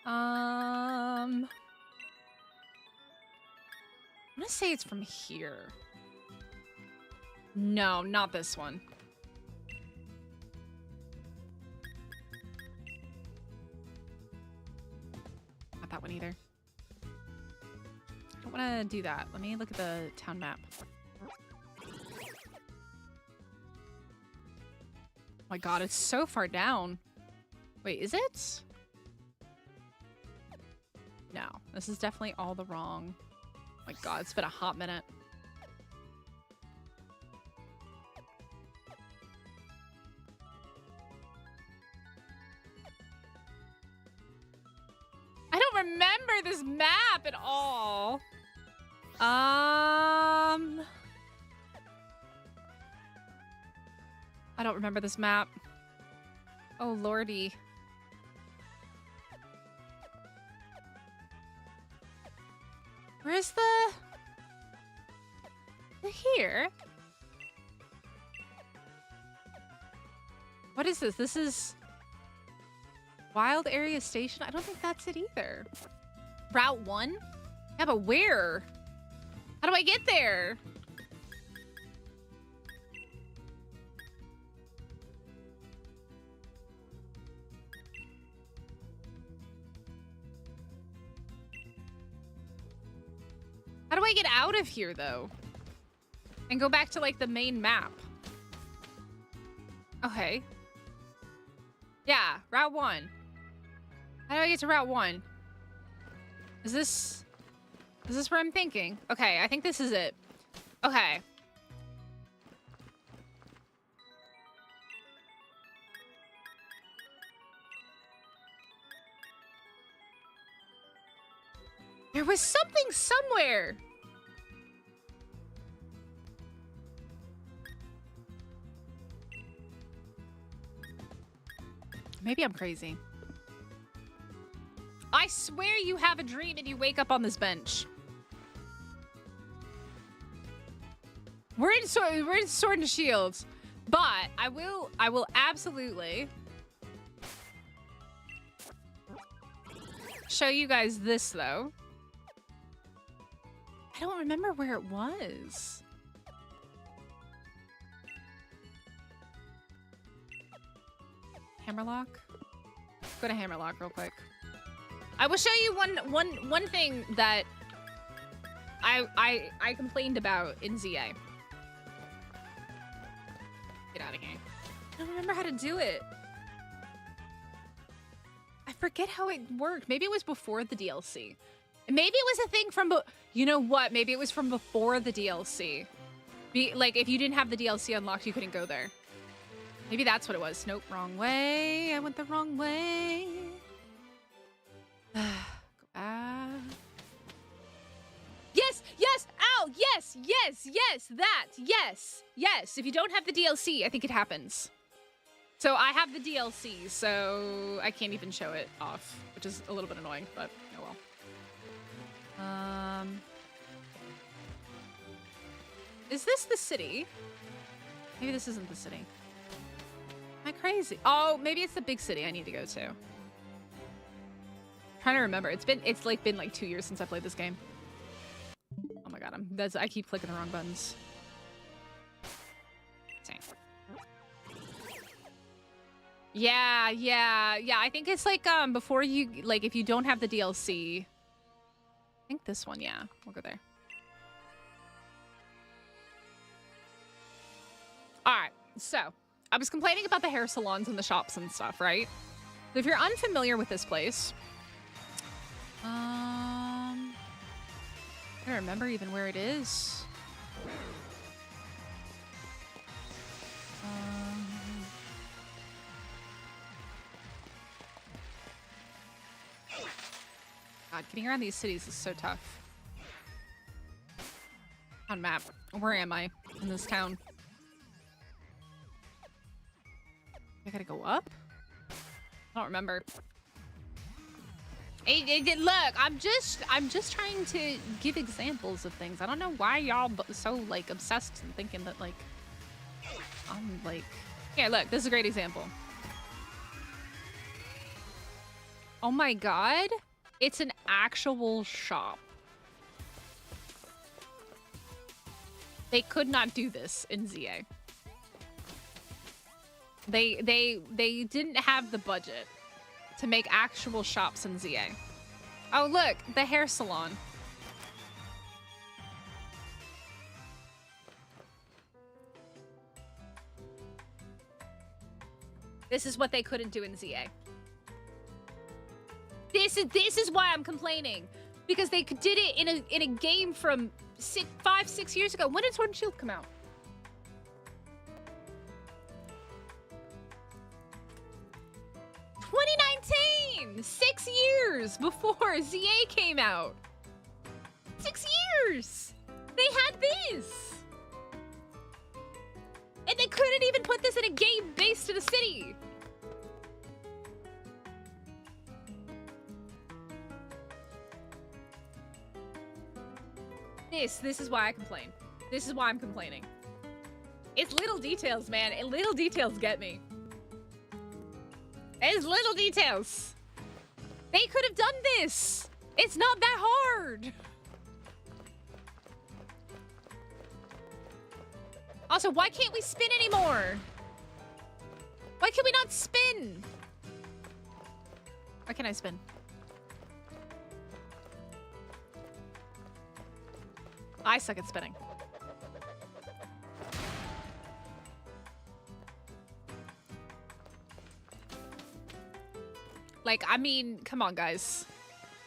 I'm gonna say it's from here. No, not this one. Not that one either. I don't want to do that. Let me look at the town map. Oh my God, it's so far down. Wait, is it? No, this is definitely all the wrong. Oh my God, it's been a hot minute. I don't remember this map at all. I don't remember this map. Oh lordy. Where's the here? What is this? This is Wild Area Station? I don't think that's it either. Route 1? Yeah, but where? How do I get there? How do I get out of here, though? And go back to, like, the main map? Okay. Yeah, Route 1. How do I get to Route 1? Is this where I'm thinking? Okay, I think this is it. Okay. There was something somewhere. Maybe I'm crazy. I swear you have a dream and you wake up on this bench. We're in Sword and Shield, but I will absolutely show you guys this though. I don't remember where it was. Hammerlock? Go to Hammerlock real quick. I will show you one thing that I complained about in ZA. Get out of here. I don't remember how to do it. I forget how it worked. Maybe it was before the DLC. Maybe it was a thing from, you know what? Maybe it was from before the DLC. Like, if you didn't have the DLC unlocked, you couldn't go there. Maybe that's what it was. Nope, wrong way. I went the wrong way. Go back. Yes, yes, ow, yes, yes, yes, that, yes, yes. If you don't have the DLC, I think it happens. So I have the DLC, so I can't even show it off, which is a little bit annoying, but oh well. Is this the city? Maybe this isn't the city. Am I crazy? Oh, maybe it's the big city I need to go to. I'm trying to remember. It's been like 2 years since I played this game. Oh my god, I keep clicking the wrong buttons. Same. Yeah. I think it's like before you if you don't have the DLC. I think this one, yeah. We'll go there. Alright, so I was complaining about the hair salons and the shops and stuff, right? So if you're unfamiliar with this place, I don't remember even where it is. God, getting around these cities is so tough. On map, where am I in this town? I gotta go up? I don't remember. Look, I'm just trying to give examples of things. I don't know why y'all so like obsessed and thinking that like I'm like, yeah, look, this is a great example. Oh my god, it's an actual shop. They could not do this in ZA. They didn't have the budget to make actual shops in ZA. Oh look, the hair salon. This is what they couldn't do in ZA. This is why I'm complaining, because they did it in a game from 5-6 years ago. When did Sword and Shield come out? 2019! 6 years before ZA came out. 6 years! They had this! And they couldn't even put this in a game based in a city! This is why I complain. This is why I'm complaining. It's little details, man. And little details get me. It's little details. They could have done this. It's not that hard. Also, why can't we spin anymore? Why can we not spin? Why can't I spin? I suck at spinning. Like, I mean, come on, guys.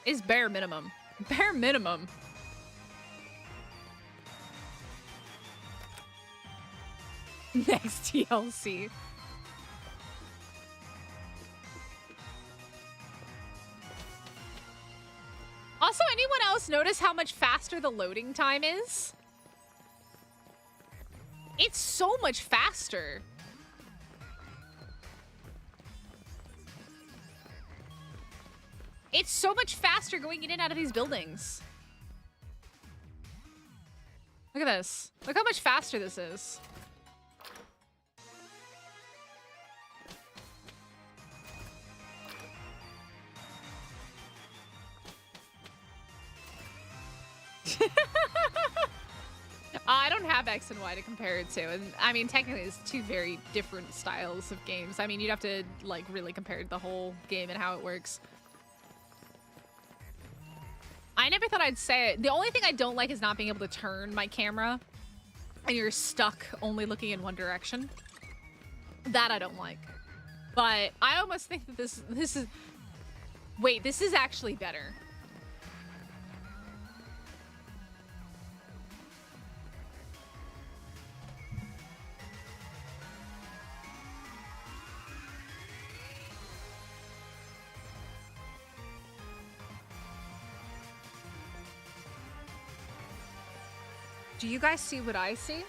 It's bare minimum. Bare minimum. Next TLC. Also, anyone else notice how much faster the loading time is? It's so much faster. It's so much faster going in and out of these buildings. Look at this. Look how much faster this is. I don't have X and Y to compare it to. And I mean, technically it's two very different styles of games. I mean, you'd have to like really compare the whole game and how it works. I never thought I'd say it. The only thing I don't like is not being able to turn my camera and you're stuck only looking in one direction. That I don't like. But I almost think that this is... Wait, this is actually better. Do you guys see what I see?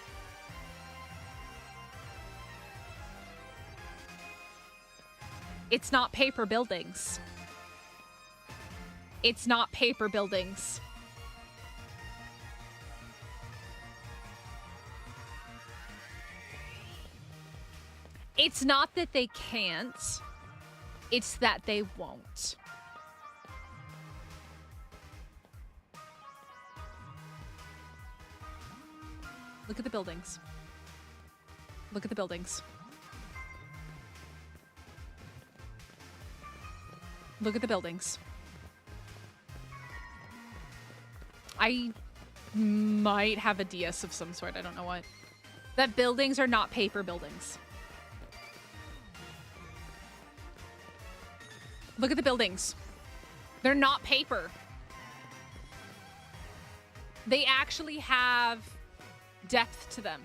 It's not paper buildings. It's not paper buildings. It's not that they can't. It's that they won't. Look at the buildings. Look at the buildings. Look at the buildings. I might have a DS of some sort. I don't know what. That buildings are not paper buildings. Look at the buildings. They're not paper. They actually have depth to them.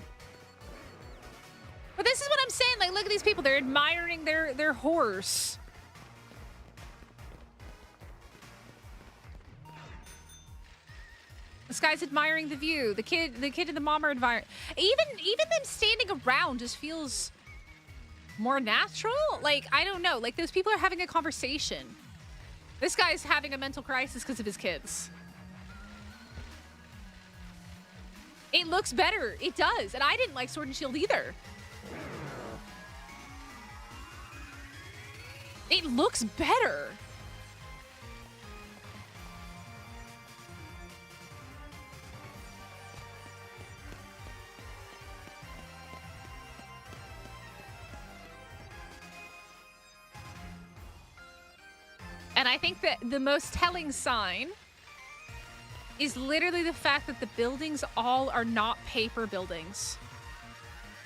But this is what I'm saying. Like, look at these people. They're admiring their horse. This guy's admiring the view. The kid and the mom are admiring. Even them standing around just feels more natural. Like, I don't know. Like, those people are having a conversation. This guy's having a mental crisis because of his kids. It looks better. It does. And I didn't like Sword and Shield either. It looks better. And I think that the most telling sign is literally the fact that the buildings all are not paper buildings.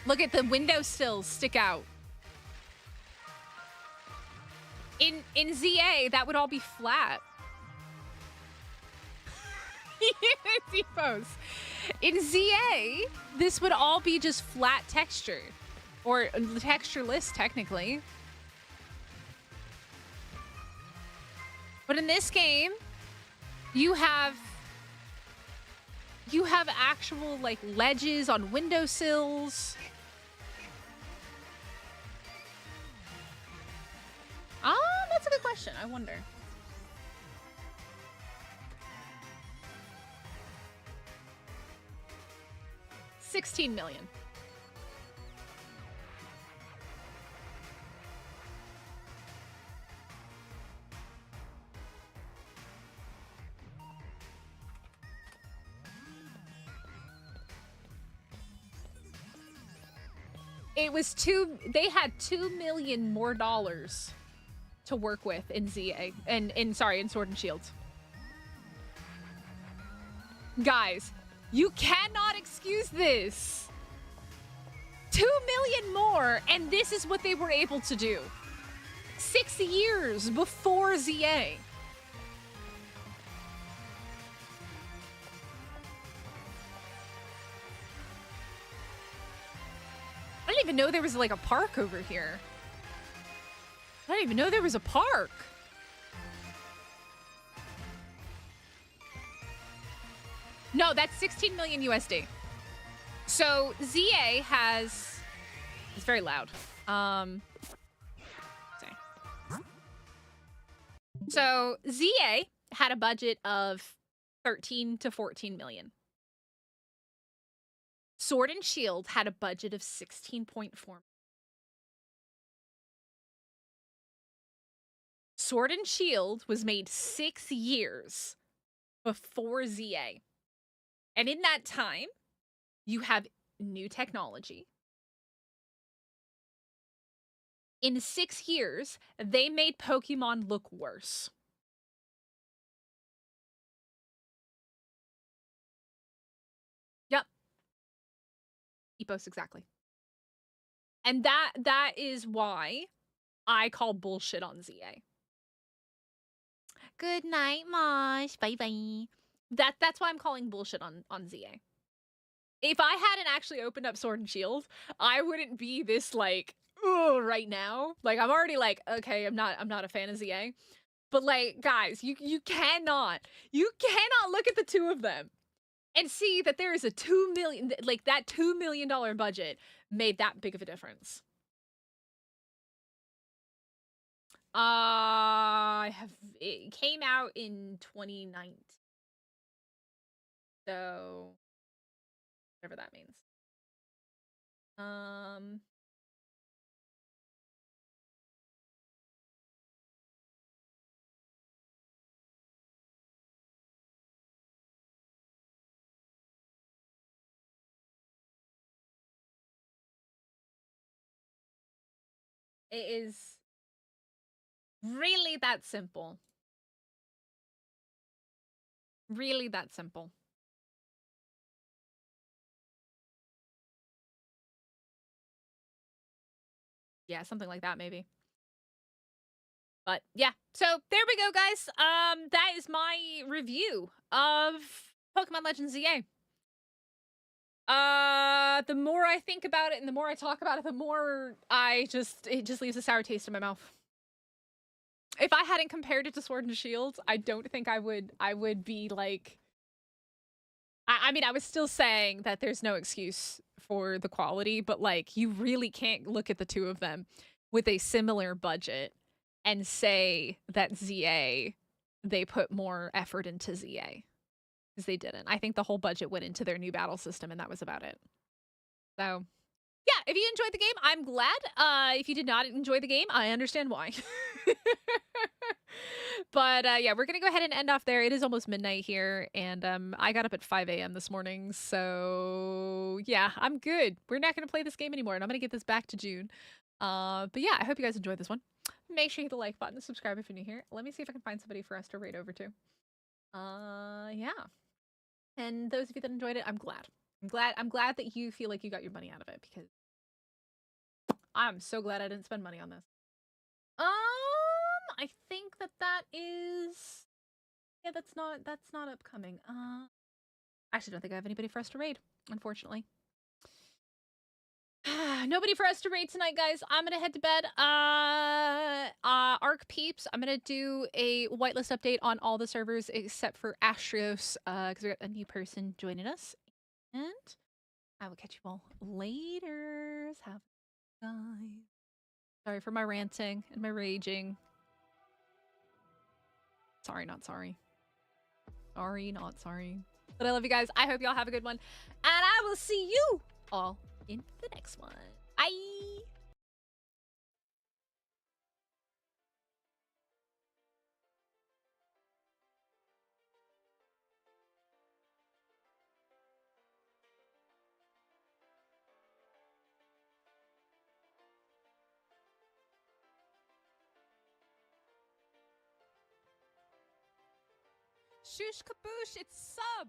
Look at the windowsills stick out. In ZA, that would all be flat. Depots. In ZA, this would all be just flat texture. Or textureless, technically. But in this game, you have actual, like, ledges on windowsills. That's a good question. I wonder. $16 million. It was they had $2 million more dollars to work with in ZA and in Sword and Shield. Guys, you cannot excuse this. $2 million more, and this is what they were able to do. 6 years before ZA. I didn't even know there was, like, a park over here. I didn't even know there was a park. No, that's 16 million USD. So ZA has... It's very loud. Sorry. So ZA had a budget of 13 to 14 million. Sword and Shield had a budget of 16.4. Sword and Shield was made 6 years before ZA. And in that time, you have new technology. In 6 years, they made Pokemon look worse. Yep. Epos, exactly. And that is why I call bullshit on ZA. Good night, Mosh. Bye-bye. That's why I'm calling bullshit on ZA. If I hadn't actually opened up Sword and Shield, I wouldn't be this like, ugh, right now. Like, I'm already like, okay, I'm not a fan of ZA. But like, guys, you cannot look at the two of them and see that there is a $2 million, like that $2 million budget made that big of a difference. It came out in 2019. So whatever that means. It is really that simple. Really that simple. Yeah, something like that maybe. But yeah, so there we go, guys. That is my review of Pokemon Legends ZA. The more I think about it and the more I talk about it, the more it just leaves a sour taste in my mouth. If I hadn't compared it to Sword and Shield, I don't think I would be like, I mean, I was still saying that there's no excuse for the quality, but like, you really can't look at the two of them with a similar budget and say that ZA, they put more effort into ZA. Because they didn't. I think the whole budget went into their new battle system, and that was about it. So, yeah, if you enjoyed the game, I'm glad. If you did not enjoy the game, I understand why. But yeah, we're gonna go ahead and end off there. It is almost midnight here, and I got up at 5 a.m. this morning, so yeah, I'm good. We're not gonna play this game anymore, and I'm gonna get this back to June. But yeah, I hope you guys enjoyed this one. Make sure you hit the like button, subscribe if you're new here. Let me see if I can find somebody for us to raid over to. Yeah. And those of you that enjoyed it, I'm glad. I'm glad that you feel like you got your money out of it, because I'm so glad I didn't spend money on this. I think that is, yeah, that's not upcoming. I actually don't think I have anybody for us to raid, unfortunately. Nobody for us to raid tonight, guys. I'm gonna head to bed. Arc peeps, I'm gonna do a whitelist update on all the servers except for Astrios, because we got a new person joining us. And I will catch you all later. Have a night. Sorry for my ranting and my raging. Sorry, not sorry. Sorry, not sorry. But I love you guys. I hope y'all have a good one. And I will see you all in the next one. Bye! Shush kaboosh, it's sub!